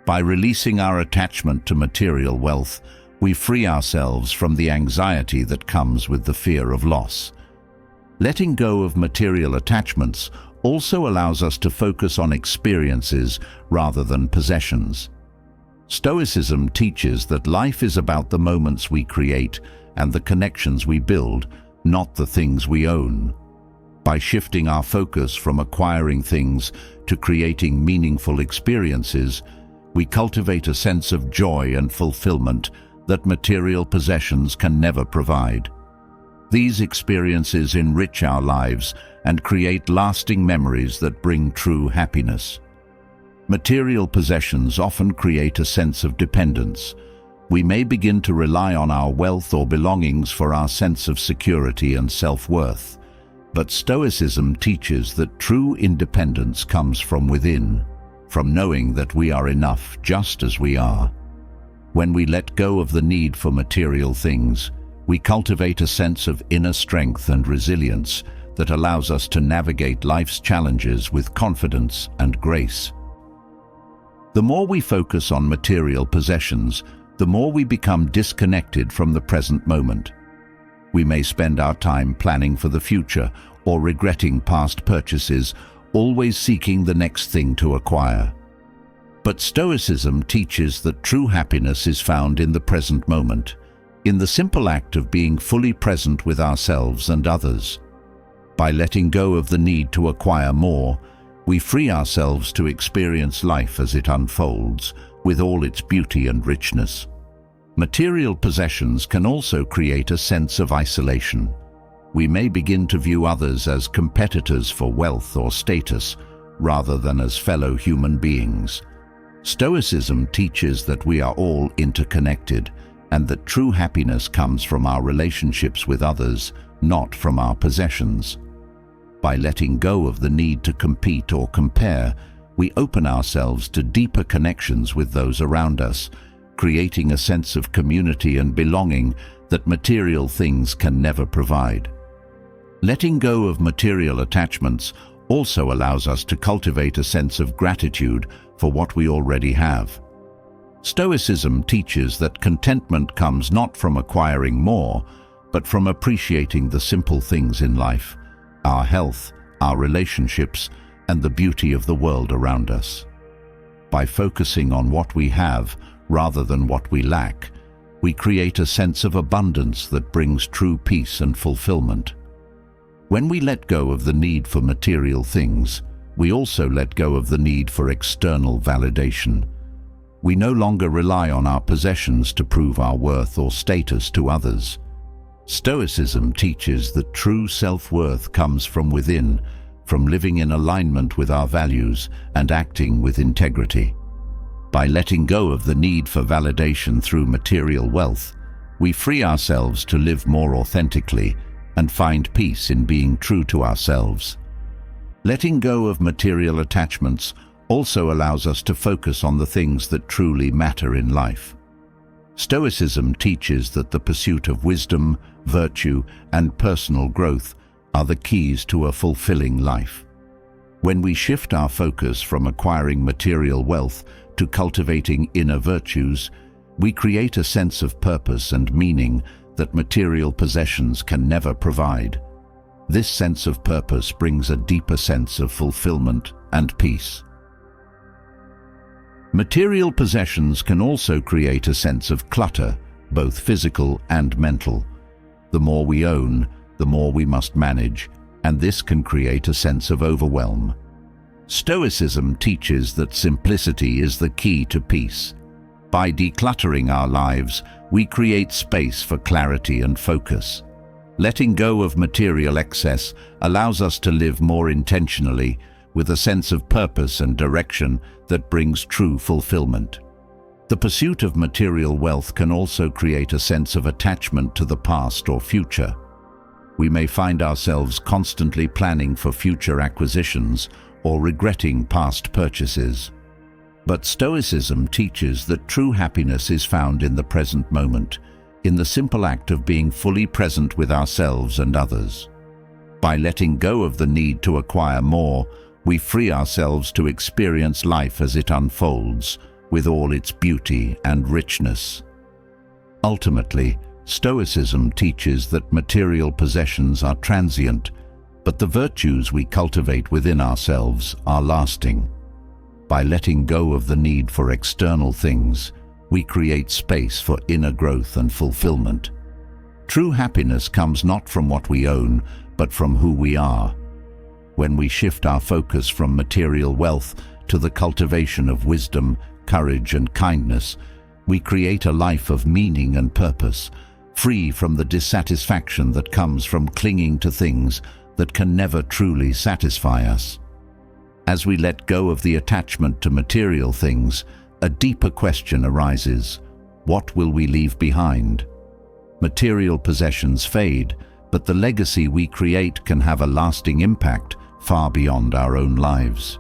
By releasing our attachment to material wealth, we free ourselves from the anxiety that comes with the fear of loss. Letting go of material attachments also allows us to focus on experiences rather than possessions. Stoicism teaches that life is about the moments we create and the connections we build, not the things we own. By shifting our focus from acquiring things to creating meaningful experiences, we cultivate a sense of joy and fulfillment that material possessions can never provide. These experiences enrich our lives and create lasting memories that bring true happiness. Material possessions often create a sense of dependence. We may begin to rely on our wealth or belongings for our sense of security and self-worth. But Stoicism teaches that true independence comes from within, from knowing that we are enough just as we are. When we let go of the need for material things, we cultivate a sense of inner strength and resilience that allows us to navigate life's challenges with confidence and grace. The more we focus on material possessions, the more we become disconnected from the present moment. We may spend our time planning for the future or regretting past purchases, always seeking the next thing to acquire. But Stoicism teaches that true happiness is found in the present moment, in the simple act of being fully present with ourselves and others. By letting go of the need to acquire more, we free ourselves to experience life as it unfolds, with all its beauty and richness. Material possessions can also create a sense of isolation. We may begin to view others as competitors for wealth or status, rather than as fellow human beings. Stoicism teaches that we are all interconnected, and that true happiness comes from our relationships with others, not from our possessions. By letting go of the need to compete or compare, we open ourselves to deeper connections with those around us, creating a sense of community and belonging that material things can never provide. Letting go of material attachments also allows us to cultivate a sense of gratitude for what we already have. Stoicism teaches that contentment comes not from acquiring more, but from appreciating the simple things in life, our health, our relationships, and the beauty of the world around us. By focusing on what we have rather than what we lack, we create a sense of abundance that brings true peace and fulfillment. When we let go of the need for material things, we also let go of the need for external validation. We no longer rely on our possessions to prove our worth or status to others. Stoicism teaches that true self-worth comes from within, from living in alignment with our values and acting with integrity. By letting go of the need for validation through material wealth, we free ourselves to live more authentically and find peace in being true to ourselves. Letting go of material attachments also allows us to focus on the things that truly matter in life. Stoicism teaches that the pursuit of wisdom, virtue, and personal growth are the keys to a fulfilling life. When we shift our focus from acquiring material wealth to cultivating inner virtues, we create a sense of purpose and meaning that material possessions can never provide. This sense of purpose brings a deeper sense of fulfillment and peace. Material possessions can also create a sense of clutter, both physical and mental. The more we own, the more we must manage, and this can create a sense of overwhelm. Stoicism teaches that simplicity is the key to peace. By decluttering our lives, we create space for clarity and focus. Letting go of material excess allows us to live more intentionally, with a sense of purpose and direction that brings true fulfillment. The pursuit of material wealth can also create a sense of attachment to the past or future. We may find ourselves constantly planning for future acquisitions or regretting past purchases. But Stoicism teaches that true happiness is found in the present moment, in the simple act of being fully present with ourselves and others. By letting go of the need to acquire more, we free ourselves to experience life as it unfolds, with all its beauty and richness. Ultimately, Stoicism teaches that material possessions are transient, but the virtues we cultivate within ourselves are lasting. By letting go of the need for external things, we create space for inner growth and fulfillment. True happiness comes not from what we own, but from who we are. When we shift our focus from material wealth to the cultivation of wisdom, courage, and kindness, we create a life of meaning and purpose, free from the dissatisfaction that comes from clinging to things that can never truly satisfy us. As we let go of the attachment to material things, a deeper question arises: what will we leave behind? Material possessions fade, but the legacy we create can have a lasting impact far beyond our own lives.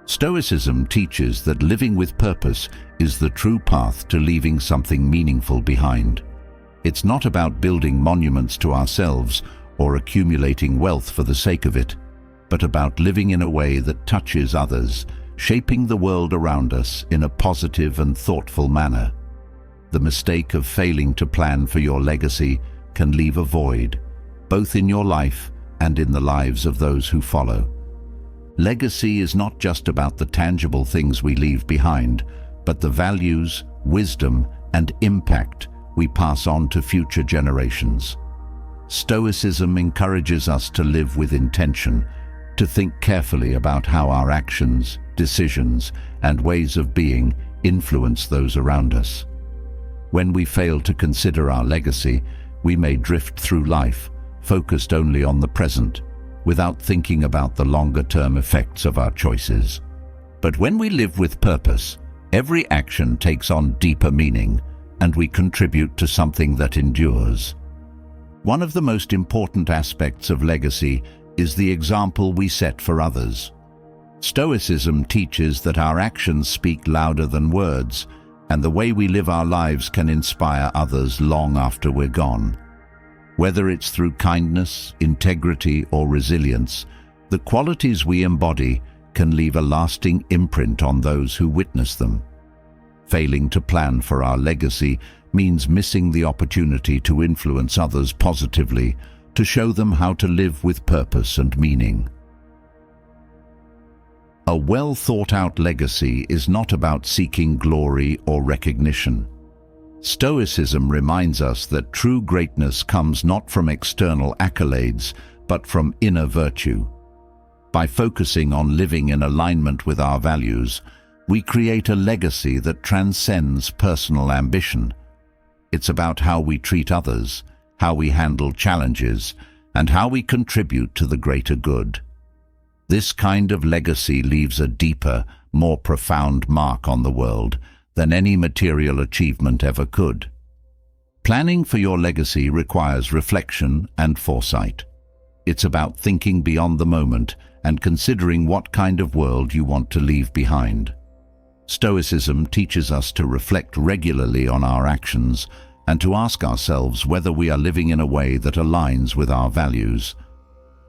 Stoicism teaches that living with purpose is the true path to leaving something meaningful behind. It's not about building monuments to ourselves or accumulating wealth for the sake of it, but about living in a way that touches others, shaping the world around us in a positive and thoughtful manner. The mistake of failing to plan for your legacy can leave a void, both in your life and in the lives of those who follow. Legacy is not just about the tangible things we leave behind, but the values, wisdom, and impact we pass on to future generations. Stoicism encourages us to live with intention, to think carefully about how our actions, decisions, and ways of being influence those around us. When we fail to consider our legacy, we may drift through life, focused only on the present, without thinking about the longer-term effects of our choices. But when we live with purpose, every action takes on deeper meaning, and we contribute to something that endures. One of the most important aspects of legacy is the example we set for others. Stoicism teaches that our actions speak louder than words, and the way we live our lives can inspire others long after we're gone. Whether it's through kindness, integrity, or resilience, the qualities we embody can leave a lasting imprint on those who witness them. Failing to plan for our legacy means missing the opportunity to influence others positively, to show them how to live with purpose and meaning. A well-thought-out legacy is not about seeking glory or recognition. Stoicism reminds us that true greatness comes not from external accolades, but from inner virtue. By focusing on living in alignment with our values, we create a legacy that transcends personal ambition. It's about how we treat others, how we handle challenges, and how we contribute to the greater good. This kind of legacy leaves a deeper, more profound mark on the world than any material achievement ever could. Planning for your legacy requires reflection and foresight. It's about thinking beyond the moment and considering what kind of world you want to leave behind. Stoicism teaches us to reflect regularly on our actions and to ask ourselves whether we are living in a way that aligns with our values.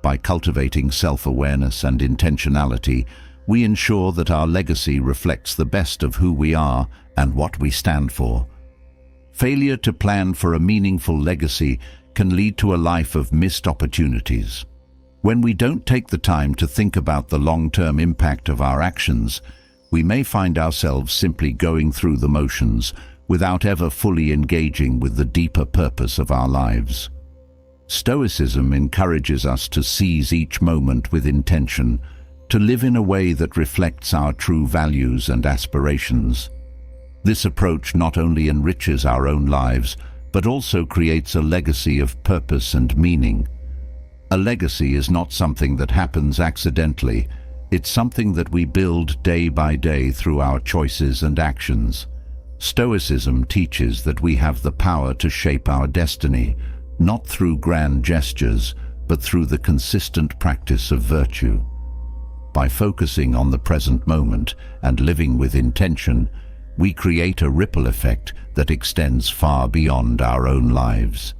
By cultivating self-awareness and intentionality, we ensure that our legacy reflects the best of who we are and what we stand for. Failure to plan for a meaningful legacy can lead to a life of missed opportunities. When we don't take the time to think about the long-term impact of our actions, we may find ourselves simply going through the motions without ever fully engaging with the deeper purpose of our lives. Stoicism encourages us to seize each moment with intention, to live in a way that reflects our true values and aspirations. This approach not only enriches our own lives, but also creates a legacy of purpose and meaning. A legacy is not something that happens accidentally. It's something that we build day by day through our choices and actions. Stoicism teaches that we have the power to shape our destiny, not through grand gestures, but through the consistent practice of virtue. By focusing on the present moment and living with intention, we create a ripple effect that extends far beyond our own lives.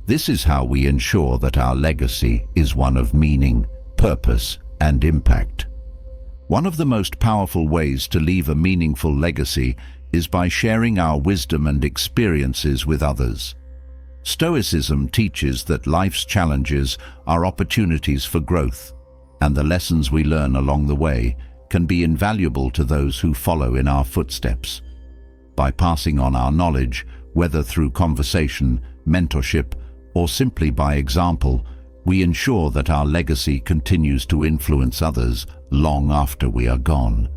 This is how we ensure that our legacy is one of meaning, purpose, and impact. One of the most powerful ways to leave a meaningful legacy is by sharing our wisdom and experiences with others. Stoicism teaches that life's challenges are opportunities for growth, and the lessons we learn along the way can be invaluable to those who follow in our footsteps. By passing on our knowledge, whether through conversation, mentorship, or simply by example, we ensure that our legacy continues to influence others long after we are gone.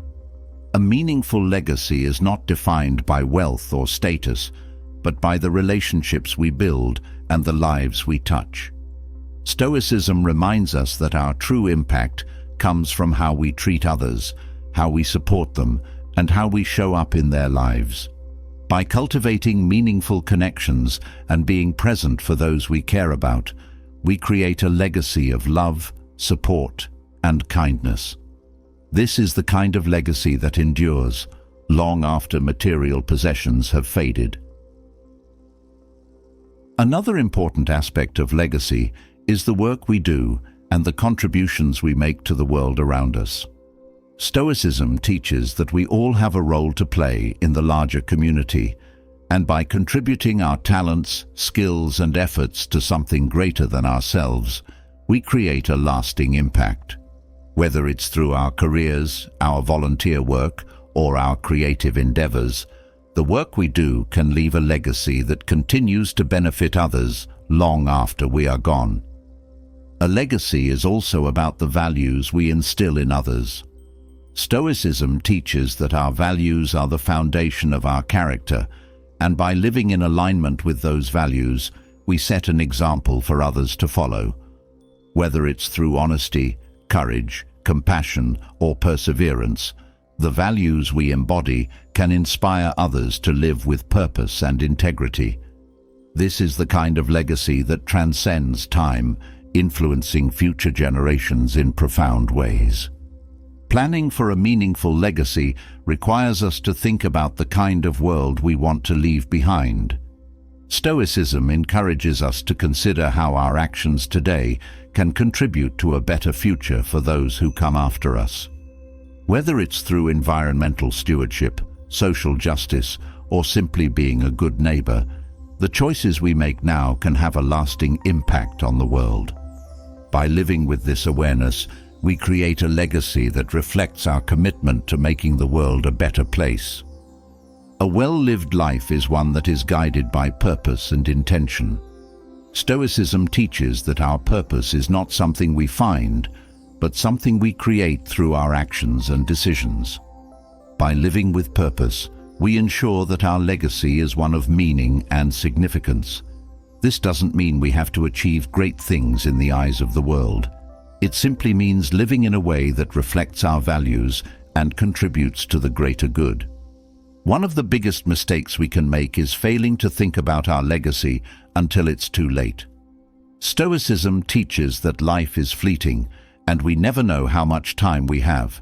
A meaningful legacy is not defined by wealth or status, but by the relationships we build and the lives we touch. Stoicism reminds us that our true impact comes from how we treat others, how we support them, and how we show up in their lives. By cultivating meaningful connections and being present for those we care about, we create a legacy of love, support, and kindness. This is the kind of legacy that endures long after material possessions have faded. Another important aspect of legacy is the work we do and the contributions we make to the world around us. Stoicism teaches that we all have a role to play in the larger community, and by contributing our talents, skills, and efforts to something greater than ourselves, we create a lasting impact. Whether it's through our careers, our volunteer work, or our creative endeavors, the work we do can leave a legacy that continues to benefit others long after we are gone. A legacy is also about the values we instill in others. Stoicism teaches that our values are the foundation of our character, and by living in alignment with those values, we set an example for others to follow. Whether it's through honesty, courage, compassion, or perseverance, the values we embody can inspire others to live with purpose and integrity. This is the kind of legacy that transcends time, influencing future generations in profound ways. Planning for a meaningful legacy requires us to think about the kind of world we want to leave behind. Stoicism encourages us to consider how our actions today can contribute to a better future for those who come after us. Whether it's through environmental stewardship, social justice, or simply being a good neighbor, the choices we make now can have a lasting impact on the world. By living with this awareness, we create a legacy that reflects our commitment to making the world a better place. A well-lived life is one that is guided by purpose and intention. Stoicism teaches that our purpose is not something we find, but something we create through our actions and decisions. By living with purpose, we ensure that our legacy is one of meaning and significance. This doesn't mean we have to achieve great things in the eyes of the world. It simply means living in a way that reflects our values and contributes to the greater good. One of the biggest mistakes we can make is failing to think about our legacy until it's too late. Stoicism teaches that life is fleeting, and we never know how much time we have.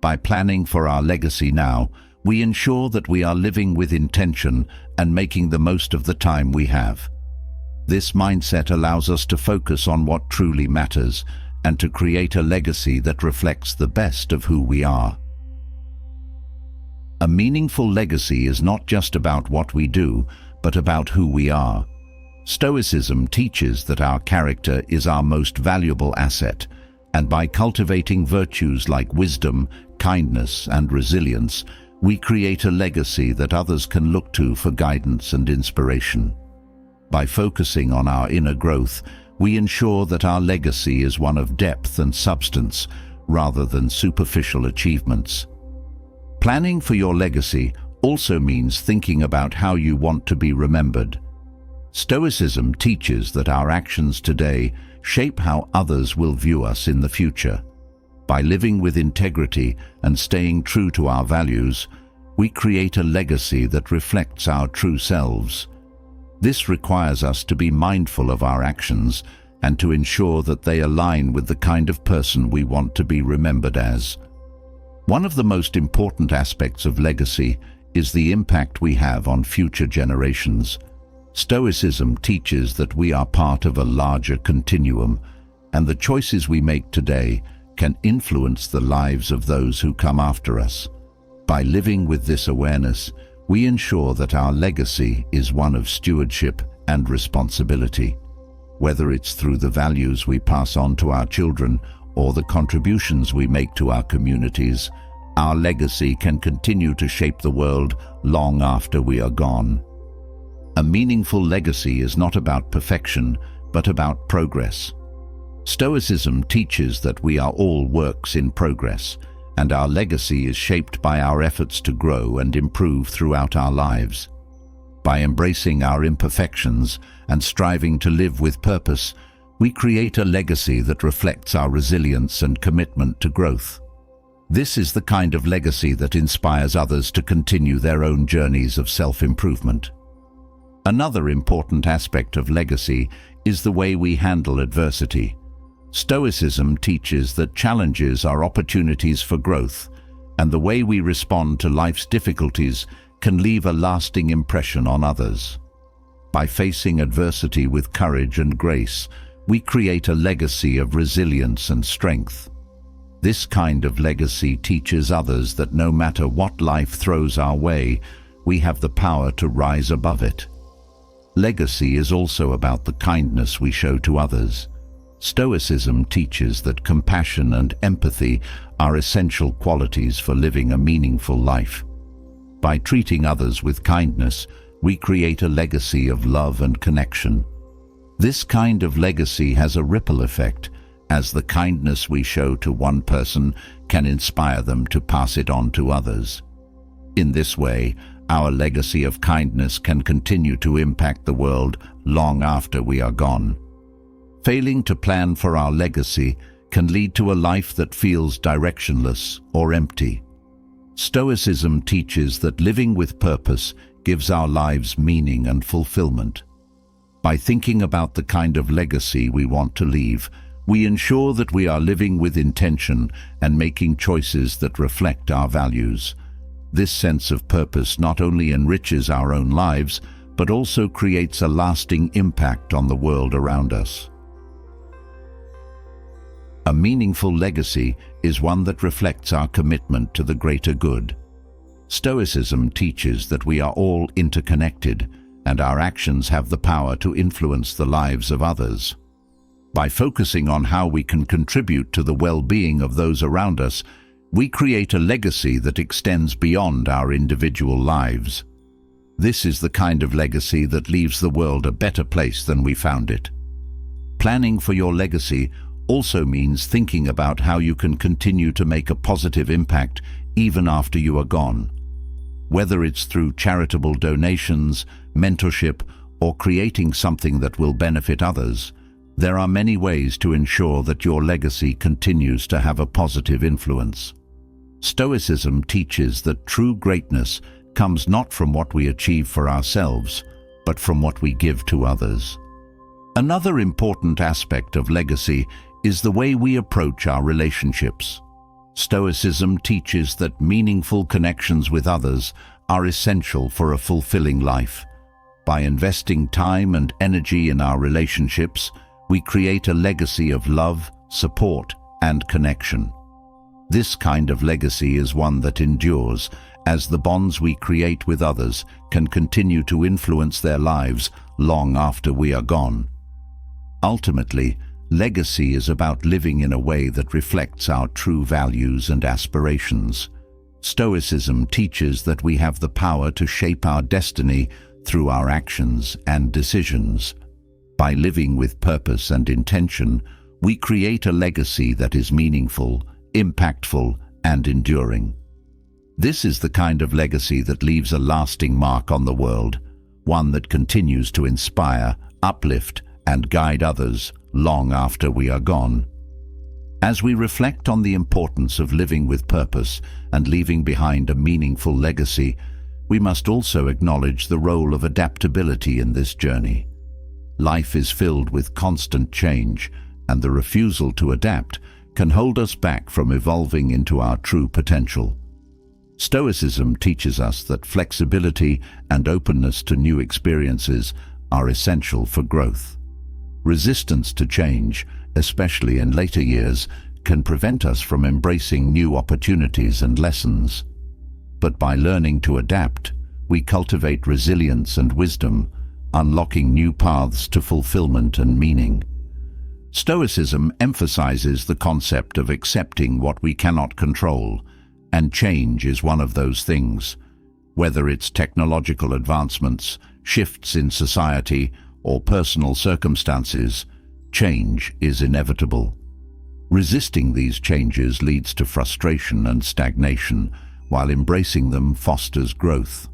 By planning for our legacy now, we ensure that we are living with intention and making the most of the time we have. This mindset allows us to focus on what truly matters and to create a legacy that reflects the best of who we are. A meaningful legacy is not just about what we do, but about who we are. Stoicism teaches that our character is our most valuable asset, and by cultivating virtues like wisdom, kindness, and resilience, we create a legacy that others can look to for guidance and inspiration. By focusing on our inner growth, we ensure that our legacy is one of depth and substance rather than superficial achievements. Planning for your legacy also means thinking about how you want to be remembered. Stoicism teaches that our actions today shape how others will view us in the future. By living with integrity and staying true to our values, we create a legacy that reflects our true selves. This requires us to be mindful of our actions and to ensure that they align with the kind of person we want to be remembered as. One of the most important aspects of legacy is the impact we have on future generations. Stoicism teaches that we are part of a larger continuum, and the choices we make today can influence the lives of those who come after us. By living with this awareness, we ensure that our legacy is one of stewardship and responsibility. Whether it's through the values we pass on to our children or the contributions we make to our communities, our legacy can continue to shape the world long after we are gone. A meaningful legacy is not about perfection, but about progress. Stoicism teaches that we are all works in progress, and our legacy is shaped by our efforts to grow and improve throughout our lives. By embracing our imperfections and striving to live with purpose, we create a legacy that reflects our resilience and commitment to growth. This is the kind of legacy that inspires others to continue their own journeys of self-improvement. Another important aspect of legacy is the way we handle adversity. Stoicism teaches that challenges are opportunities for growth, and the way we respond to life's difficulties can leave a lasting impression on others. By facing adversity with courage and grace, we create a legacy of resilience and strength. This kind of legacy teaches others that no matter what life throws our way, we have the power to rise above it. Legacy is also about the kindness we show to others. Stoicism teaches that compassion and empathy are essential qualities for living a meaningful life. By treating others with kindness, we create a legacy of love and connection. This kind of legacy has a ripple effect, as the kindness we show to one person can inspire them to pass it on to others. In this way, our legacy of kindness can continue to impact the world long after we are gone. Failing to plan for our legacy can lead to a life that feels directionless or empty. Stoicism teaches that living with purpose gives our lives meaning and fulfillment. By thinking about the kind of legacy we want to leave, we ensure that we are living with intention and making choices that reflect our values. This sense of purpose not only enriches our own lives, but also creates a lasting impact on the world around us. A meaningful legacy is one that reflects our commitment to the greater good. Stoicism teaches that we are all interconnected, and our actions have the power to influence the lives of others. By focusing on how we can contribute to the well-being of those around us, we create a legacy that extends beyond our individual lives. This is the kind of legacy that leaves the world a better place than we found it. Planning for your legacy also means thinking about how you can continue to make a positive impact even after you are gone. Whether it's through charitable donations, mentorship, or creating something that will benefit others, There are many ways to ensure that your legacy continues to have a positive influence. Stoicism teaches that true greatness comes not from what we achieve for ourselves, but from what we give to others. Another important aspect of legacy is the way we approach our relationships. Stoicism teaches that meaningful connections with others are essential for a fulfilling life. By investing time and energy in our relationships, we create a legacy of love, support, and connection. This kind of legacy is one that endures, as the bonds we create with others can continue to influence their lives long after we are gone. Ultimately, legacy is about living in a way that reflects our true values and aspirations. Stoicism teaches that we have the power to shape our destiny through our actions and decisions. By living with purpose and intention, we create a legacy that is meaningful, impactful, and enduring. This is the kind of legacy that leaves a lasting mark on the world, one that continues to inspire, uplift, and guide others long after we are gone. As we reflect on the importance of living with purpose and leaving behind a meaningful legacy, we must also acknowledge the role of adaptability in this journey. Life is filled with constant change, and the refusal to adapt can hold us back from evolving into our true potential. Stoicism teaches us that flexibility and openness to new experiences are essential for growth. Resistance to change, especially in later years, can prevent us from embracing new opportunities and lessons. But by learning to adapt, we cultivate resilience and wisdom, unlocking new paths to fulfillment and meaning. Stoicism emphasizes the concept of accepting what we cannot control, and change is one of those things. Whether it's technological advancements, shifts in society, or personal circumstances, change is inevitable. Resisting these changes leads to frustration and stagnation, while embracing them fosters growth.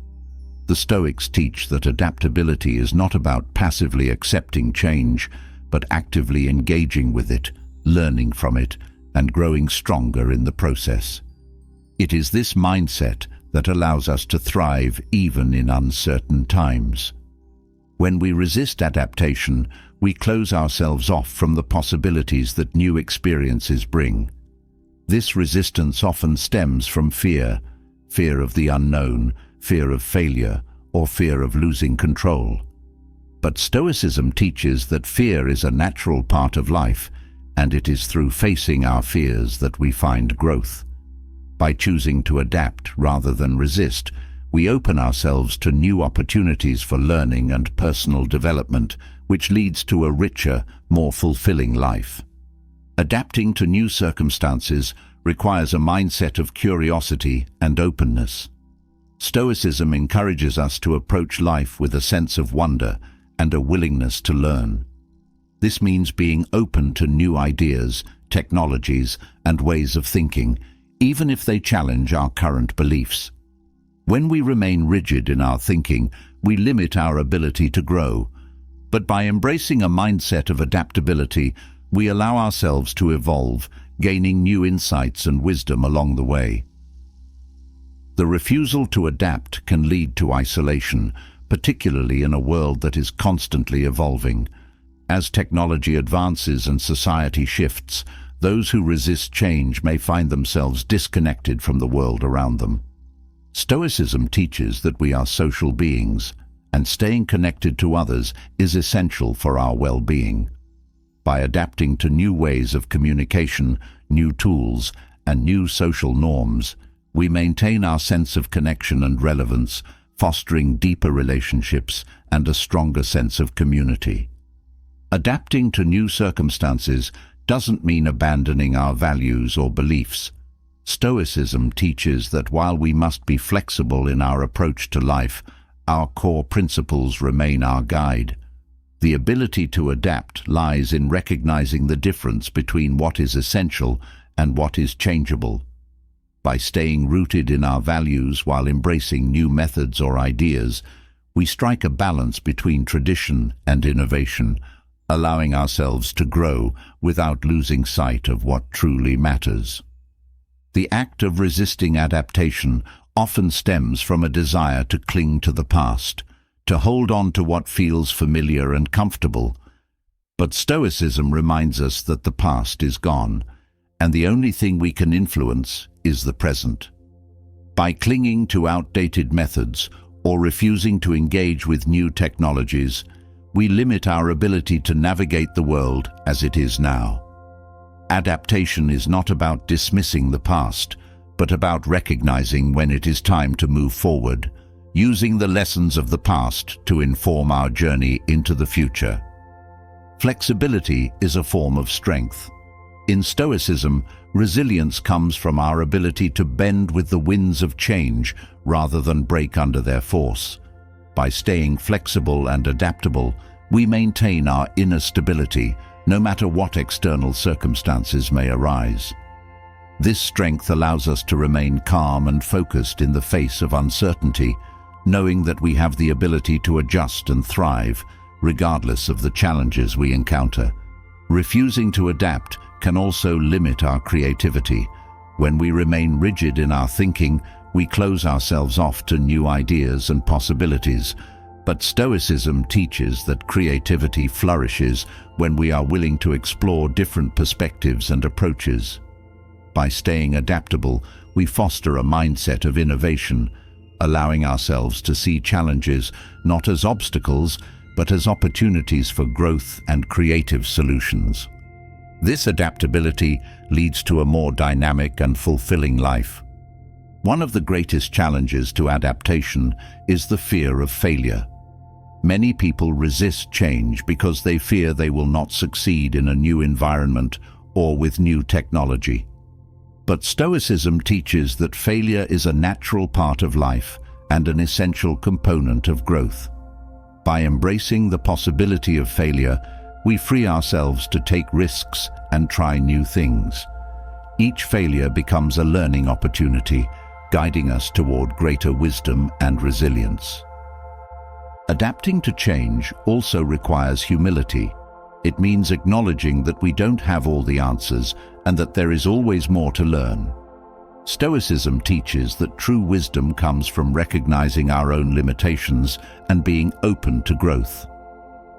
The Stoics teach that adaptability is not about passively accepting change, but actively engaging with it, learning from it, and growing stronger in the process. It is this mindset that allows us to thrive even in uncertain times. When we resist adaptation, we close ourselves off from the possibilities that new experiences bring. This resistance often stems from fear of the unknown, fear of failure, or fear of losing control. But Stoicism teaches that fear is a natural part of life, and it is through facing our fears that we find growth. By choosing to adapt rather than resist, we open ourselves to new opportunities for learning and personal development, which leads to a richer, more fulfilling life. Adapting to new circumstances requires a mindset of curiosity and openness. Stoicism encourages us to approach life with a sense of wonder and a willingness to learn. This means being open to new ideas, technologies, and ways of thinking, even if they challenge our current beliefs. When we remain rigid in our thinking, we limit our ability to grow. But by embracing a mindset of adaptability, we allow ourselves to evolve, gaining new insights and wisdom along the way. The refusal to adapt can lead to isolation, particularly in a world that is constantly evolving. As technology advances and society shifts, those who resist change may find themselves disconnected from the world around them. Stoicism teaches that we are social beings, and staying connected to others is essential for our well-being. By adapting to new ways of communication, new tools, and new social norms, we maintain our sense of connection and relevance, fostering deeper relationships and a stronger sense of community. Adapting to new circumstances doesn't mean abandoning our values or beliefs. Stoicism teaches that while we must be flexible in our approach to life, our core principles remain our guide. The ability to adapt lies in recognizing the difference between what is essential and what is changeable. By staying rooted in our values while embracing new methods or ideas, we strike a balance between tradition and innovation, allowing ourselves to grow without losing sight of what truly matters. The act of resisting adaptation often stems from a desire to cling to the past, to hold on to what feels familiar and comfortable. But Stoicism reminds us that the past is gone, and the only thing we can influence is the present. By clinging to outdated methods or refusing to engage with new technologies, we limit our ability to navigate the world as it is now. Adaptation is not about dismissing the past, but about recognizing when it is time to move forward, using the lessons of the past to inform our journey into the future. Flexibility is a form of strength. In Stoicism, resilience comes from our ability to bend with the winds of change rather than break under their force. By staying flexible and adaptable, we maintain our inner stability, no matter what external circumstances may arise. This strength allows us to remain calm and focused in the face of uncertainty, knowing that we have the ability to adjust and thrive, regardless of the challenges we encounter. Refusing to adapt can also limit our creativity. When we remain rigid in our thinking, we close ourselves off to new ideas and possibilities. But Stoicism teaches that creativity flourishes when we are willing to explore different perspectives and approaches. By staying adaptable, we foster a mindset of innovation, allowing ourselves to see challenges not as obstacles, but as opportunities for growth and creative solutions. This adaptability leads to a more dynamic and fulfilling life. One of the greatest challenges to adaptation is the fear of failure. Many people resist change because they fear they will not succeed in a new environment or with new technology. But Stoicism teaches that failure is a natural part of life and an essential component of growth. By embracing the possibility of failure, we free ourselves to take risks and try new things. Each failure becomes a learning opportunity, guiding us toward greater wisdom and resilience. Adapting to change also requires humility. It means acknowledging that we don't have all the answers and that there is always more to learn. Stoicism teaches that true wisdom comes from recognizing our own limitations and being open to growth.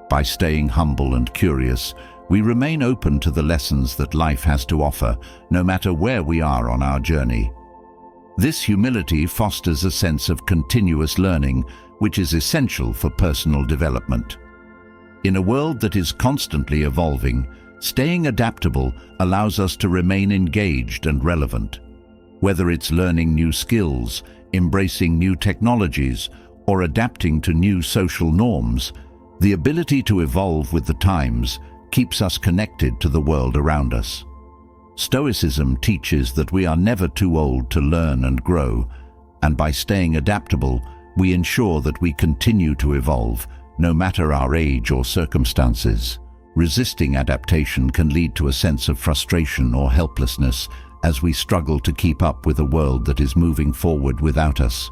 By staying humble and curious, we remain open to the lessons that life has to offer, no matter where we are on our journey. This humility fosters a sense of continuous learning, which is essential for personal development. In a world that is constantly evolving, staying adaptable allows us to remain engaged and relevant. Whether it's learning new skills, embracing new technologies, or adapting to new social norms, the ability to evolve with the times keeps us connected to the world around us. Stoicism teaches that we are never too old to learn and grow, and by staying adaptable, we ensure that we continue to evolve, no matter our age or circumstances. Resisting adaptation can lead to a sense of frustration or helplessness as we struggle to keep up with a world that is moving forward without us.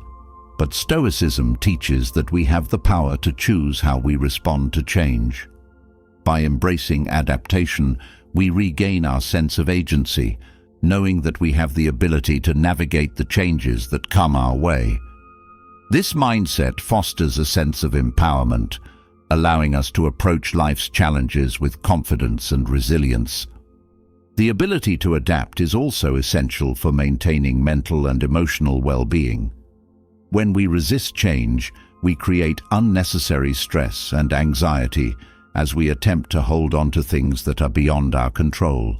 But Stoicism teaches that we have the power to choose how we respond to change. By embracing adaptation, we regain our sense of agency, knowing that we have the ability to navigate the changes that come our way. This mindset fosters a sense of empowerment, allowing us to approach life's challenges with confidence and resilience. The ability to adapt is also essential for maintaining mental and emotional well-being. When we resist change, we create unnecessary stress and anxiety as we attempt to hold on to things that are beyond our control.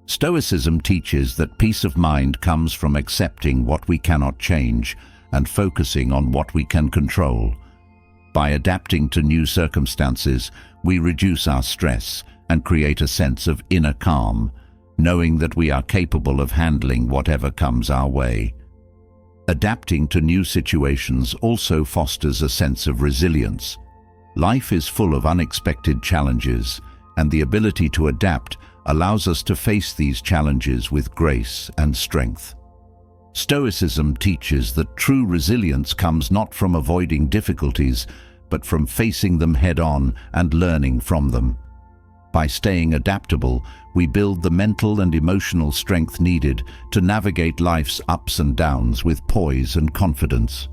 Stoicism teaches that peace of mind comes from accepting what we cannot change and focusing on what we can control. By adapting to new circumstances, we reduce our stress and create a sense of inner calm, knowing that we are capable of handling whatever comes our way. Adapting to new situations also fosters a sense of resilience. Life is full of unexpected challenges, and the ability to adapt allows us to face these challenges with grace and strength. Stoicism teaches that true resilience comes not from avoiding difficulties, but from facing them head-on and learning from them. By staying adaptable, we build the mental and emotional strength needed to navigate life's ups and downs with poise and confidence.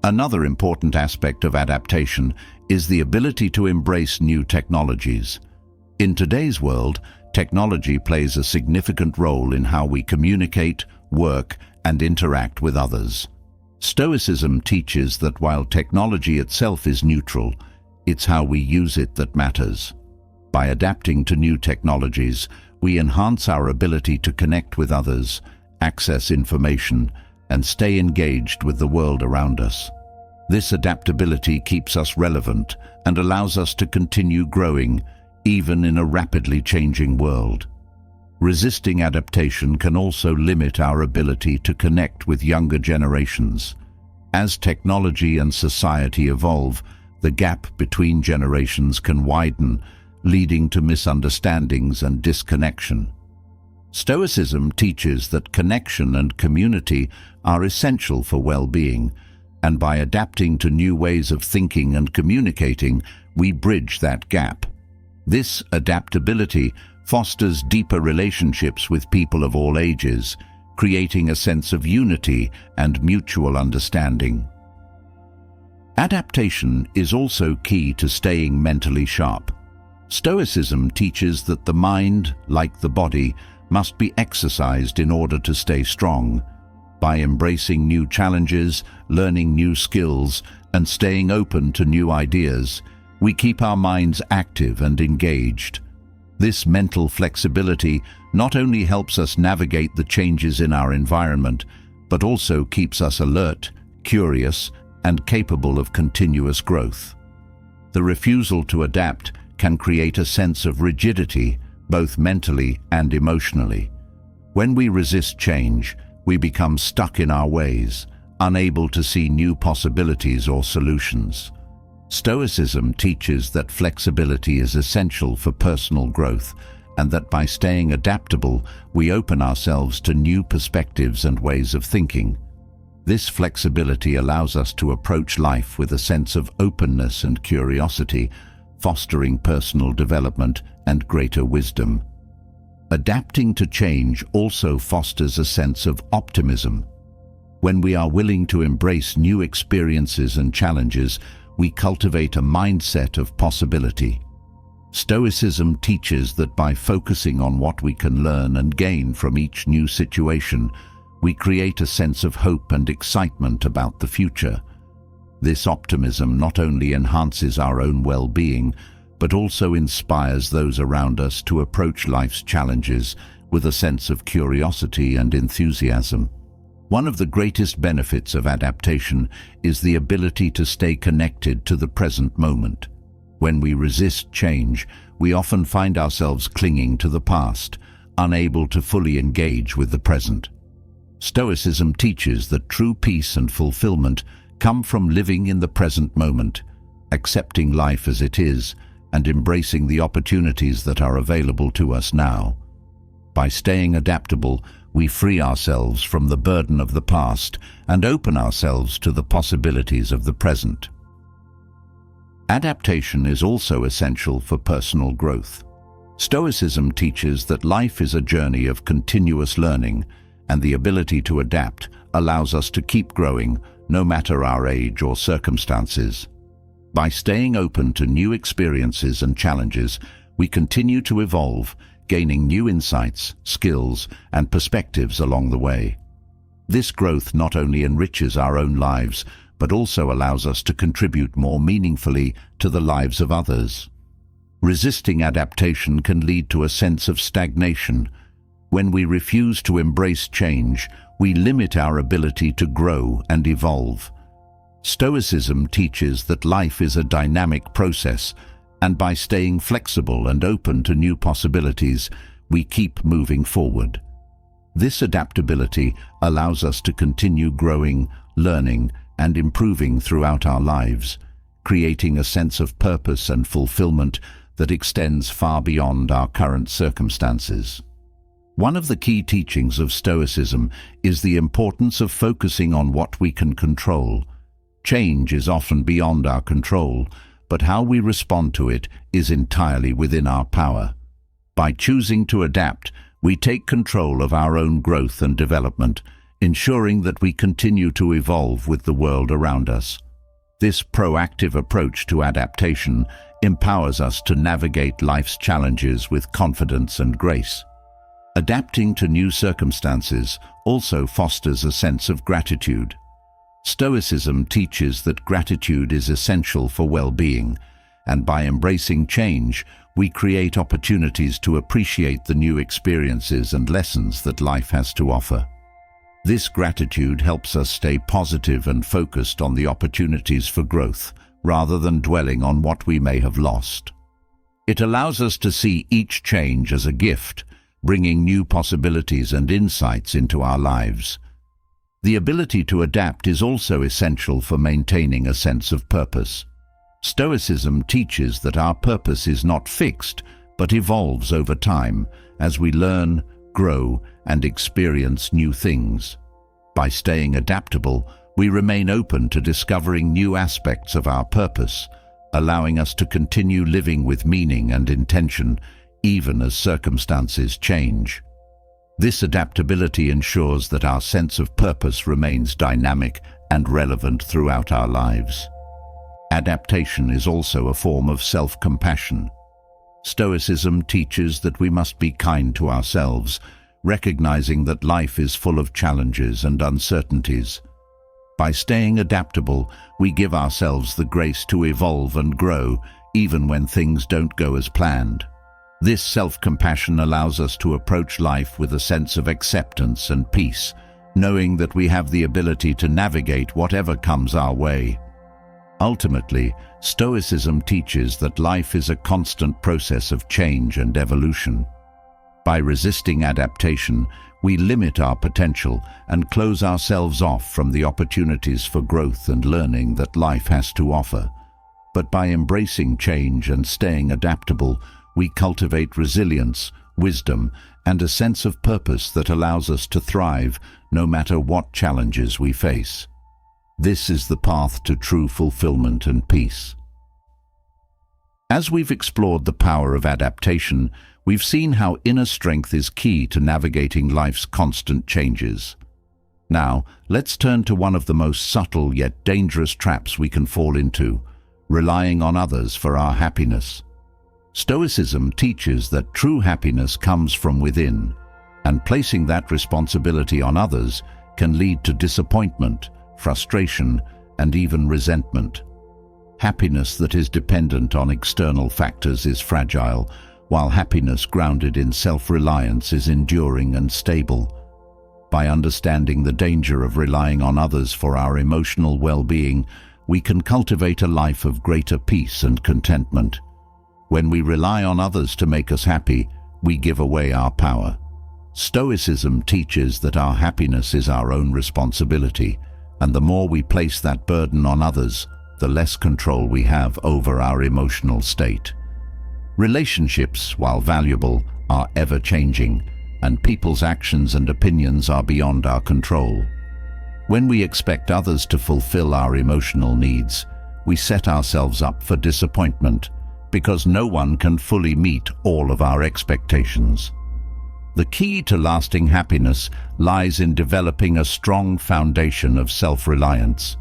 Another important aspect of adaptation is the ability to embrace new technologies. In today's world, technology plays a significant role in how we communicate, work, and interact with others. Stoicism teaches that while technology itself is neutral, it's how we use it that matters. By adapting to new technologies, we enhance our ability to connect with others, access information, and stay engaged with the world around us. This adaptability keeps us relevant and allows us to continue growing, even in a rapidly changing world. Resisting adaptation can also limit our ability to connect with younger generations. As technology and society evolve, the gap between generations can widen, leading to misunderstandings and disconnection. Stoicism teaches that connection and community are essential for well-being, and by adapting to new ways of thinking and communicating, we bridge that gap. This adaptability fosters deeper relationships with people of all ages, creating a sense of unity and mutual understanding. Adaptation is also key to staying mentally sharp. Stoicism teaches that the mind, like the body, must be exercised in order to stay strong. By embracing new challenges, learning new skills, and staying open to new ideas, we keep our minds active and engaged. This mental flexibility not only helps us navigate the changes in our environment, but also keeps us alert, curious, and capable of continuous growth. The refusal to adapt can create a sense of rigidity, both mentally and emotionally. When we resist change, we become stuck in our ways, unable to see new possibilities or solutions. Stoicism teaches that flexibility is essential for personal growth, and that by staying adaptable, we open ourselves to new perspectives and ways of thinking. This flexibility allows us to approach life with a sense of openness and curiosity, fostering personal development and greater wisdom. Adapting to change also fosters a sense of optimism. When we are willing to embrace new experiences and challenges, we cultivate a mindset of possibility. Stoicism teaches that by focusing on what we can learn and gain from each new situation, we create a sense of hope and excitement about the future. This optimism not only enhances our own well-being, but also inspires those around us to approach life's challenges with a sense of curiosity and enthusiasm. One of the greatest benefits of adaptation is the ability to stay connected to the present moment. When we resist change, we often find ourselves clinging to the past, unable to fully engage with the present. Stoicism teaches that true peace and fulfillment come from living in the present moment, accepting life as it is, and embracing the opportunities that are available to us now. By staying adaptable, we free ourselves from the burden of the past and open ourselves to the possibilities of the present. Adaptation is also essential for personal growth. Stoicism teaches that life is a journey of continuous learning, and the ability to adapt allows us to keep growing, no matter our age or circumstances. By staying open to new experiences and challenges, we continue to evolve, gaining new insights, skills, and perspectives along the way. This growth not only enriches our own lives, but also allows us to contribute more meaningfully to the lives of others. Resisting adaptation can lead to a sense of stagnation. When we refuse to embrace change, we limit our ability to grow and evolve. Stoicism teaches that life is a dynamic process, and by staying flexible and open to new possibilities, we keep moving forward. This adaptability allows us to continue growing, learning, and improving throughout our lives, creating a sense of purpose and fulfillment that extends far beyond our current circumstances. One of the key teachings of Stoicism is the importance of focusing on what we can control. Change is often beyond our control, but how we respond to it is entirely within our power. By choosing to adapt, we take control of our own growth and development, ensuring that we continue to evolve with the world around us. This proactive approach to adaptation empowers us to navigate life's challenges with confidence and grace. Adapting to new circumstances also fosters a sense of gratitude. Stoicism teaches that gratitude is essential for well-being, and by embracing change, we create opportunities to appreciate the new experiences and lessons that life has to offer. This gratitude helps us stay positive and focused on the opportunities for growth, rather than dwelling on what we may have lost. It allows us to see each change as a gift, bringing new possibilities and insights into our lives. The ability to adapt is also essential for maintaining a sense of purpose. Stoicism teaches that our purpose is not fixed, but evolves over time as we learn, grow, and experience new things. By staying adaptable, we remain open to discovering new aspects of our purpose, allowing us to continue living with meaning and intention, even as circumstances change. This adaptability ensures that our sense of purpose remains dynamic and relevant throughout our lives. Adaptation is also a form of self-compassion. Stoicism teaches that we must be kind to ourselves, recognizing that life is full of challenges and uncertainties. By staying adaptable, we give ourselves the grace to evolve and grow, even when things don't go as planned. This self-compassion allows us to approach life with a sense of acceptance and peace, knowing that we have the ability to navigate whatever comes our way. Ultimately, Stoicism teaches that life is a constant process of change and evolution. By resisting adaptation, we limit our potential and close ourselves off from the opportunities for growth and learning that life has to offer. But by embracing change and staying adaptable, we cultivate resilience, wisdom, and a sense of purpose that allows us to thrive no matter what challenges we face. This is the path to true fulfillment and peace. As we've explored the power of adaptation, we've seen how inner strength is key to navigating life's constant changes. Now, let's turn to one of the most subtle yet dangerous traps we can fall into: relying on others for our happiness. Stoicism teaches that true happiness comes from within, and placing that responsibility on others can lead to disappointment, frustration, and even resentment. Happiness that is dependent on external factors is fragile, while happiness grounded in self-reliance is enduring and stable. By understanding the danger of relying on others for our emotional well-being, we can cultivate a life of greater peace and contentment. When we rely on others to make us happy, we give away our power. Stoicism teaches that our happiness is our own responsibility, and the more we place that burden on others, the less control we have over our emotional state. Relationships, while valuable, are ever-changing, and people's actions and opinions are beyond our control. When we expect others to fulfill our emotional needs, we set ourselves up for disappointment, because no one can fully meet all of our expectations. The key to lasting happiness lies in developing a strong foundation of self-reliance.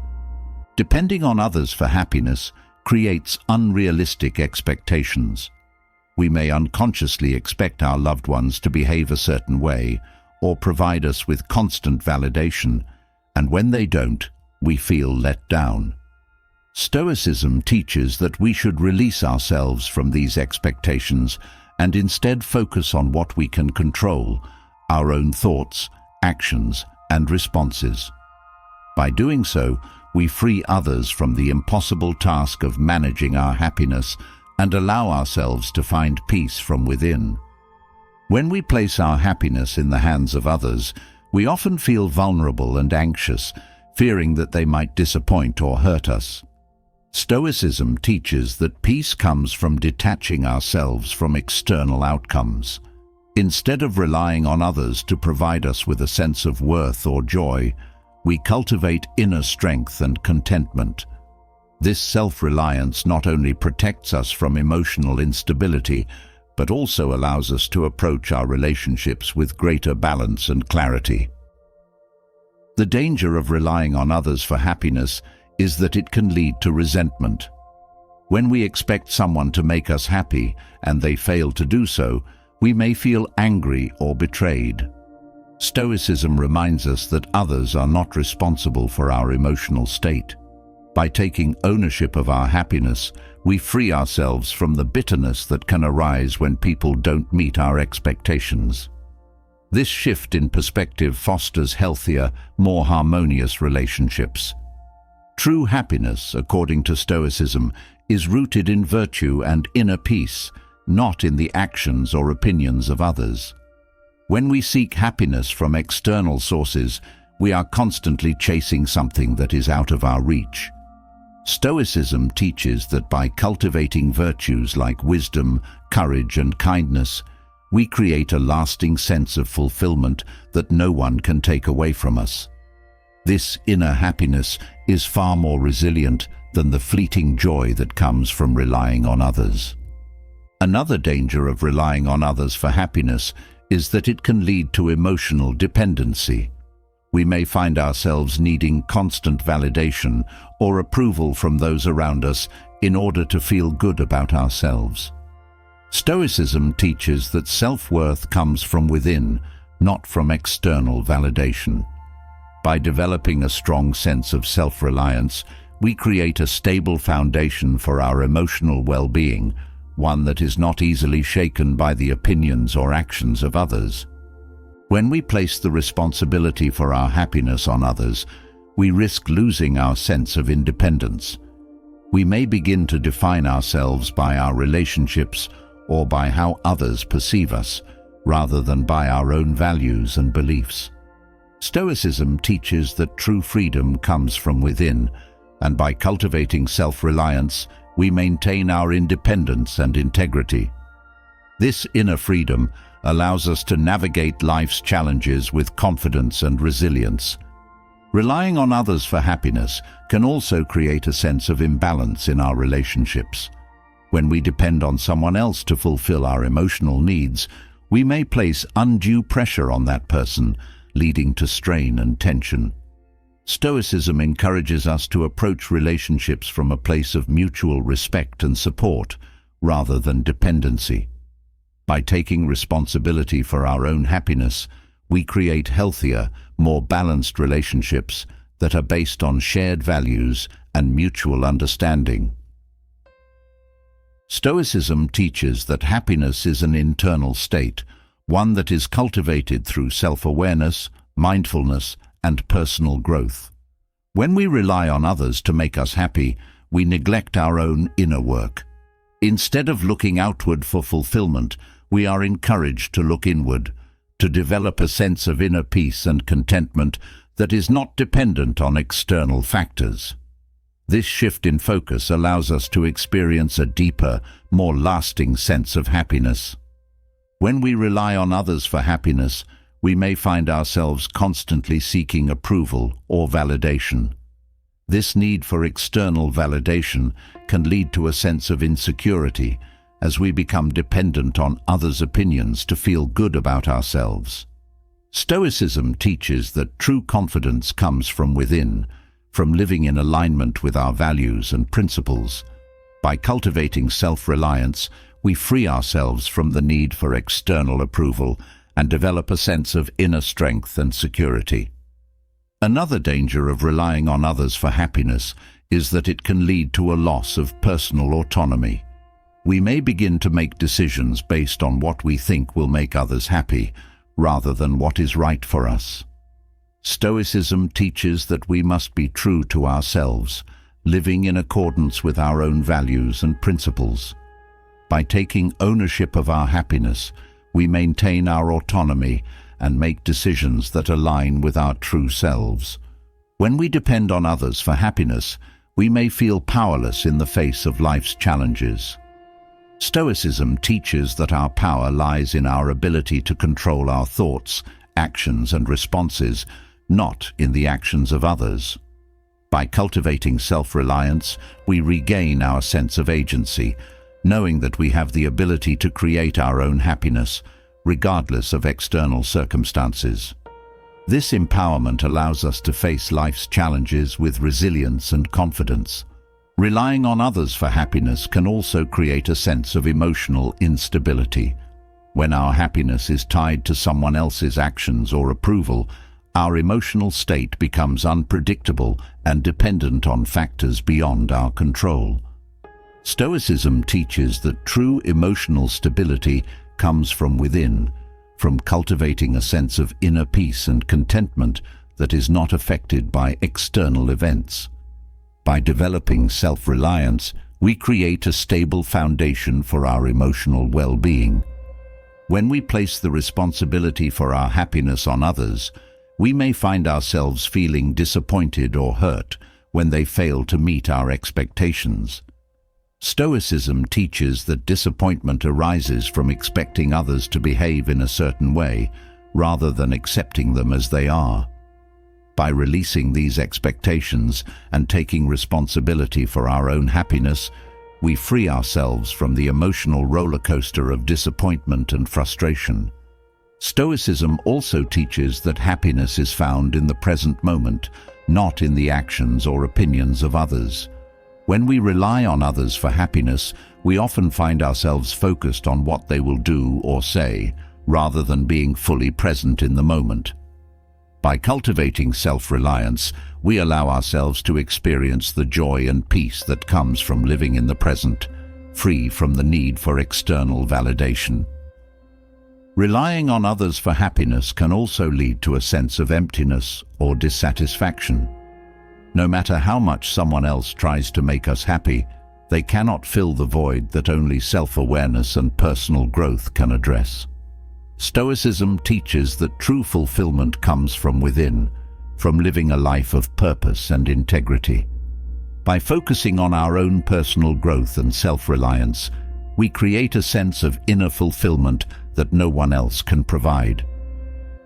Depending on others for happiness creates unrealistic expectations. We may unconsciously expect our loved ones to behave a certain way or provide us with constant validation, and when they don't, we feel let down. Stoicism teaches that we should release ourselves from these expectations and instead focus on what we can control: our own thoughts, actions, and responses. By doing so, we free others from the impossible task of managing our happiness and allow ourselves to find peace from within. When we place our happiness in the hands of others, we often feel vulnerable and anxious, fearing that they might disappoint or hurt us. Stoicism teaches that peace comes from detaching ourselves from external outcomes. Instead of relying on others to provide us with a sense of worth or joy, we cultivate inner strength and contentment. This self-reliance not only protects us from emotional instability, but also allows us to approach our relationships with greater balance and clarity. The danger of relying on others for happiness is that it can lead to resentment. When we expect someone to make us happy and they fail to do so, we may feel angry or betrayed. Stoicism reminds us that others are not responsible for our emotional state. By taking ownership of our happiness, we free ourselves from the bitterness that can arise when people don't meet our expectations. This shift in perspective fosters healthier, more harmonious relationships. True happiness, according to Stoicism, is rooted in virtue and inner peace, not in the actions or opinions of others. When we seek happiness from external sources, we are constantly chasing something that is out of our reach. Stoicism teaches that by cultivating virtues like wisdom, courage, and kindness, we create a lasting sense of fulfillment that no one can take away from us. This inner happiness is far more resilient than the fleeting joy that comes from relying on others. Another danger of relying on others for happiness is that it can lead to emotional dependency. We may find ourselves needing constant validation or approval from those around us in order to feel good about ourselves. Stoicism teaches that self-worth comes from within, not from external validation. By developing a strong sense of self-reliance, we create a stable foundation for our emotional well-being, one that is not easily shaken by the opinions or actions of others. When we place the responsibility for our happiness on others, we risk losing our sense of independence. We may begin to define ourselves by our relationships or by how others perceive us, rather than by our own values and beliefs. Stoicism teaches that true freedom comes from within, and by cultivating self-reliance, we maintain our independence and integrity. This inner freedom allows us to navigate life's challenges with confidence and resilience. Relying on others for happiness can also create a sense of imbalance in our relationships. When we depend on someone else to fulfill our emotional needs, we may place undue pressure on that person, leading to strain and tension. Stoicism encourages us to approach relationships from a place of mutual respect and support, rather than dependency. By taking responsibility for our own happiness, we create healthier, more balanced relationships that are based on shared values and mutual understanding. Stoicism teaches that happiness is an internal state, one that is cultivated through self-awareness, mindfulness, and personal growth. When we rely on others to make us happy, we neglect our own inner work. Instead of looking outward for fulfillment, we are encouraged to look inward, to develop a sense of inner peace and contentment that is not dependent on external factors. This shift in focus allows us to experience a deeper, more lasting sense of happiness. When we rely on others for happiness, we may find ourselves constantly seeking approval or validation. This need for external validation can lead to a sense of insecurity, as we become dependent on others' opinions to feel good about ourselves. Stoicism teaches that true confidence comes from within, from living in alignment with our values and principles. By cultivating self-reliance, we free ourselves from the need for external approval and develop a sense of inner strength and security. Another danger of relying on others for happiness is that it can lead to a loss of personal autonomy. We may begin to make decisions based on what we think will make others happy, rather than what is right for us. Stoicism teaches that we must be true to ourselves, living in accordance with our own values and principles. By taking ownership of our happiness, we maintain our autonomy and make decisions that align with our true selves. When we depend on others for happiness, we may feel powerless in the face of life's challenges. Stoicism teaches that our power lies in our ability to control our thoughts, actions, and responses, not in the actions of others. By cultivating self-reliance, we regain our sense of agency, knowing that we have the ability to create our own happiness, regardless of external circumstances. This empowerment allows us to face life's challenges with resilience and confidence. Relying on others for happiness can also create a sense of emotional instability. When our happiness is tied to someone else's actions or approval, our emotional state becomes unpredictable and dependent on factors beyond our control. Stoicism teaches that true emotional stability comes from within, from cultivating a sense of inner peace and contentment that is not affected by external events. By developing self-reliance, we create a stable foundation for our emotional well-being. When we place the responsibility for our happiness on others, we may find ourselves feeling disappointed or hurt when they fail to meet our expectations. Stoicism teaches that disappointment arises from expecting others to behave in a certain way, rather than accepting them as they are. By releasing these expectations and taking responsibility for our own happiness, we free ourselves from the emotional roller coaster of disappointment and frustration. Stoicism also teaches that happiness is found in the present moment, not in the actions or opinions of others. When we rely on others for happiness, we often find ourselves focused on what they will do or say, rather than being fully present in the moment. By cultivating self-reliance, we allow ourselves to experience the joy and peace that comes from living in the present, free from the need for external validation. Relying on others for happiness can also lead to a sense of emptiness or dissatisfaction. No matter how much someone else tries to make us happy, they cannot fill the void that only self-awareness and personal growth can address. Stoicism teaches that true fulfillment comes from within, from living a life of purpose and integrity. By focusing on our own personal growth and self-reliance, we create a sense of inner fulfillment that no one else can provide.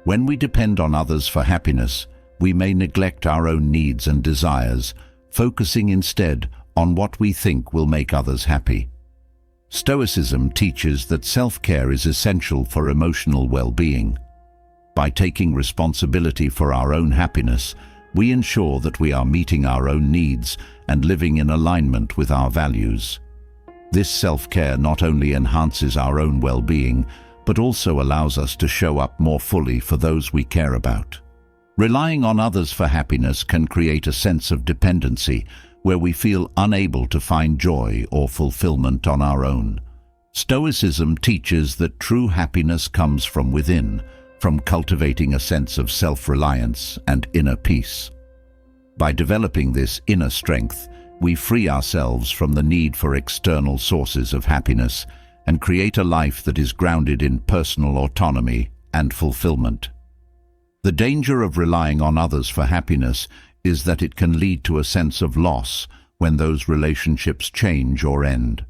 When we depend on others for happiness, we may neglect our own needs and desires, focusing instead on what we think will make others happy. Stoicism teaches that self-care is essential for emotional well-being. By taking responsibility for our own happiness, we ensure that we are meeting our own needs and living in alignment with our values. This self-care not only enhances our own well-being, but also allows us to show up more fully for those we care about. Relying on others for happiness can create a sense of dependency where we feel unable to find joy or fulfillment on our own. Stoicism teaches that true happiness comes from within, from cultivating a sense of self-reliance and inner peace. By developing this inner strength, we free ourselves from the need for external sources of happiness and create a life that is grounded in personal autonomy and fulfillment. The danger of relying on others for happiness is that it can lead to a sense of loss when those relationships change or end.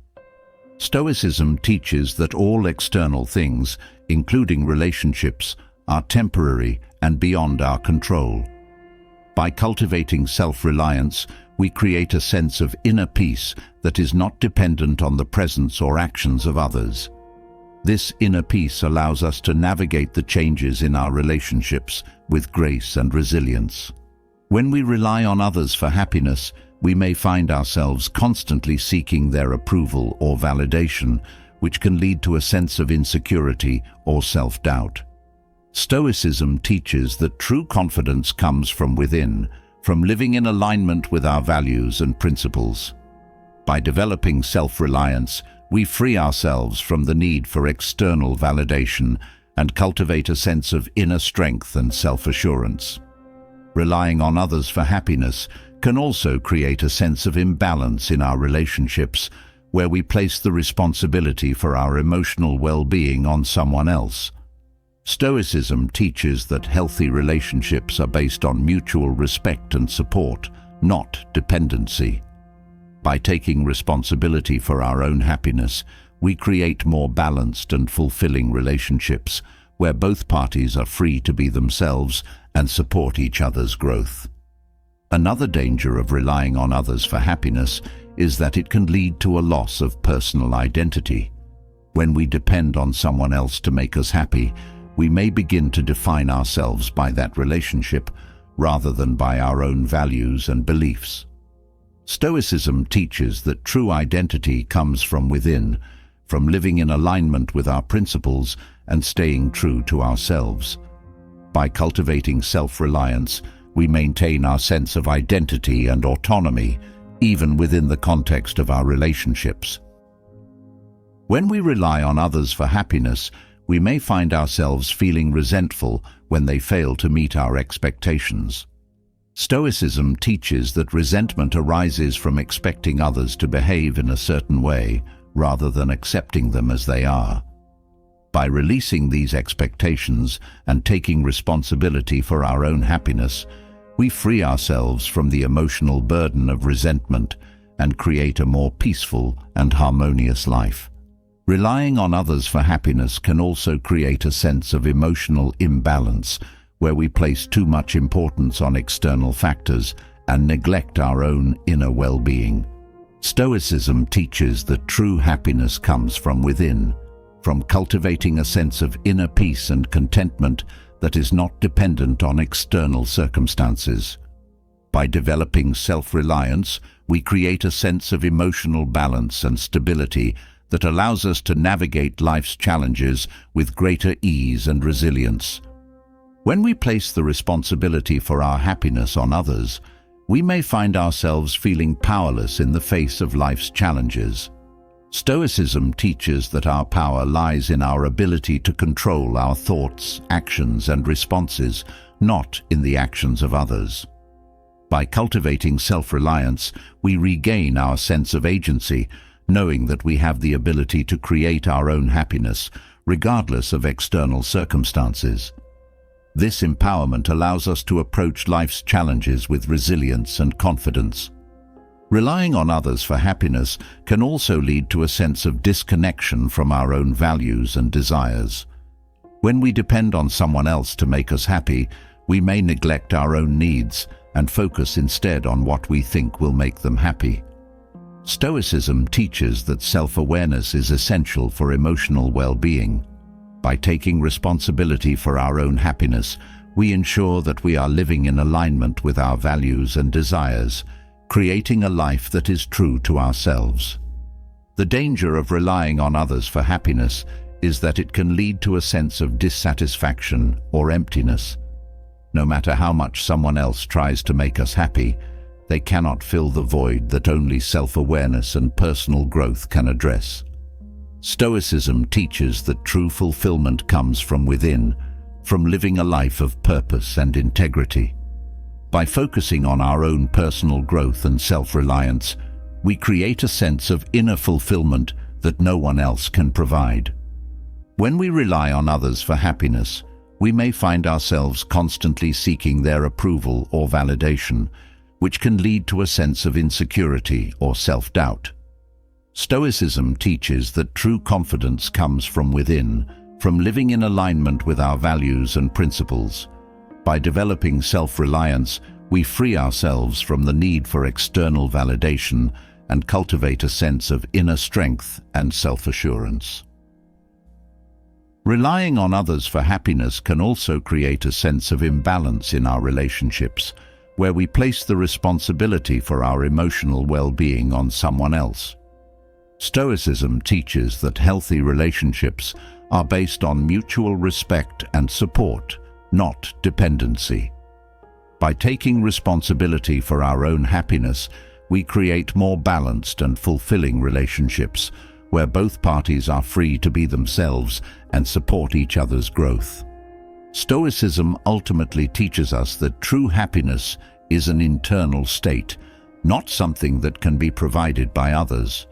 Stoicism teaches that all external things, including relationships, are temporary and beyond our control. By cultivating self-reliance, we create a sense of inner peace that is not dependent on the presence or actions of others. This inner peace allows us to navigate the changes in our relationships with grace and resilience. When we rely on others for happiness, we may find ourselves constantly seeking their approval or validation, which can lead to a sense of insecurity or self-doubt. Stoicism teaches that true confidence comes from within, from living in alignment with our values and principles. By developing self-reliance, we free ourselves from the need for external validation and cultivate a sense of inner strength and self-assurance. Relying on others for happiness can also create a sense of imbalance in our relationships, where we place the responsibility for our emotional well-being on someone else. Stoicism teaches that healthy relationships are based on mutual respect and support, not dependency. By taking responsibility for our own happiness, we create more balanced and fulfilling relationships where both parties are free to be themselves and support each other's growth. Another danger of relying on others for happiness is that it can lead to a loss of personal identity. When we depend on someone else to make us happy, we may begin to define ourselves by that relationship rather than by our own values and beliefs. Stoicism teaches that true identity comes from within, from living in alignment with our principles and staying true to ourselves. By cultivating self-reliance, we maintain our sense of identity and autonomy, even within the context of our relationships. When we rely on others for happiness, we may find ourselves feeling resentful when they fail to meet our expectations. Stoicism teaches that resentment arises from expecting others to behave in a certain way rather than accepting them as they are. By releasing these expectations and taking responsibility for our own happiness, we free ourselves from the emotional burden of resentment and create a more peaceful and harmonious life. Relying on others for happiness can also create a sense of emotional imbalance, where we place too much importance on external factors and neglect our own inner well-being. Stoicism teaches that true happiness comes from within, from cultivating a sense of inner peace and contentment that is not dependent on external circumstances. By developing self-reliance, we create a sense of emotional balance and stability that allows us to navigate life's challenges with greater ease and resilience. When we place the responsibility for our happiness on others, we may find ourselves feeling powerless in the face of life's challenges. Stoicism teaches that our power lies in our ability to control our thoughts, actions, and responses, not in the actions of others. By cultivating self-reliance, we regain our sense of agency, knowing that we have the ability to create our own happiness, regardless of external circumstances. This empowerment allows us to approach life's challenges with resilience and confidence. Relying on others for happiness can also lead to a sense of disconnection from our own values and desires. When we depend on someone else to make us happy, we may neglect our own needs and focus instead on what we think will make them happy. Stoicism teaches that self-awareness is essential for emotional well-being. By taking responsibility for our own happiness, we ensure that we are living in alignment with our values and desires, creating a life that is true to ourselves. The danger of relying on others for happiness is that it can lead to a sense of dissatisfaction or emptiness. No matter how much someone else tries to make us happy, they cannot fill the void that only self-awareness and personal growth can address. Stoicism teaches that true fulfillment comes from within, from living a life of purpose and integrity. By focusing on our own personal growth and self-reliance, we create a sense of inner fulfillment that no one else can provide. When we rely on others for happiness, we may find ourselves constantly seeking their approval or validation, which can lead to a sense of insecurity or self-doubt. Stoicism teaches that true confidence comes from within, from living in alignment with our values and principles. By developing self-reliance, we free ourselves from the need for external validation and cultivate a sense of inner strength and self-assurance. Relying on others for happiness can also create a sense of imbalance in our relationships, where we place the responsibility for our emotional well-being on someone else. Stoicism teaches that healthy relationships are based on mutual respect and support, not dependency. By taking responsibility for our own happiness, we create more balanced and fulfilling relationships, where both parties are free to be themselves and support each other's growth. Stoicism ultimately teaches us that true happiness is an internal state, not something that can be provided by others.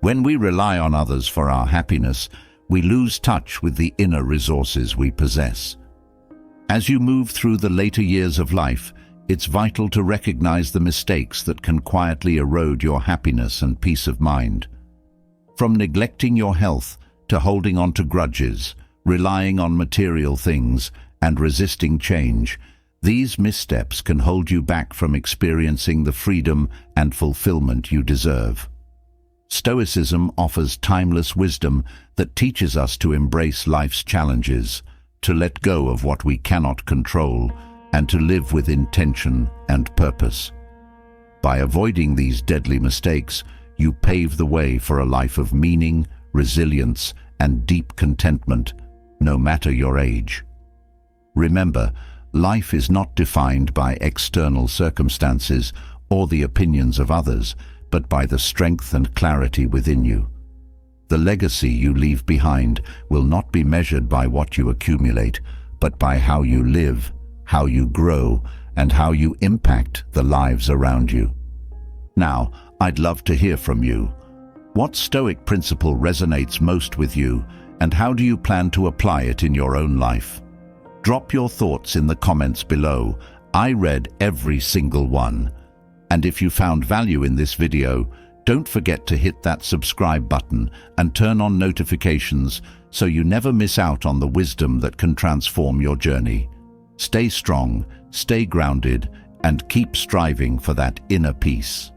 When we rely on others for our happiness, we lose touch with the inner resources we possess. As you move through the later years of life, it's vital to recognize the mistakes that can quietly erode your happiness and peace of mind. From neglecting your health to holding on to grudges, relying on material things, and resisting change, These missteps can hold you back from experiencing the freedom and fulfillment you deserve. Stoicism offers timeless wisdom that teaches us to embrace life's challenges, to let go of what we cannot control, and to live with intention and purpose. By avoiding these deadly mistakes, you pave the way for a life of meaning, resilience, and deep contentment, no matter your age. Remember, life is not defined by external circumstances or the opinions of others, but by the strength and clarity within you. The legacy you leave behind will not be measured by what you accumulate, but by how you live, how you grow, and how you impact the lives around you. Now, I'd love to hear from you. What Stoic principle resonates most with you, and how do you plan to apply it in your own life? Drop your thoughts in the comments below. I read every single one. And if you found value in this video, don't forget to hit that subscribe button and turn on notifications so you never miss out on the wisdom that can transform your journey. Stay strong, stay grounded, and keep striving for that inner peace.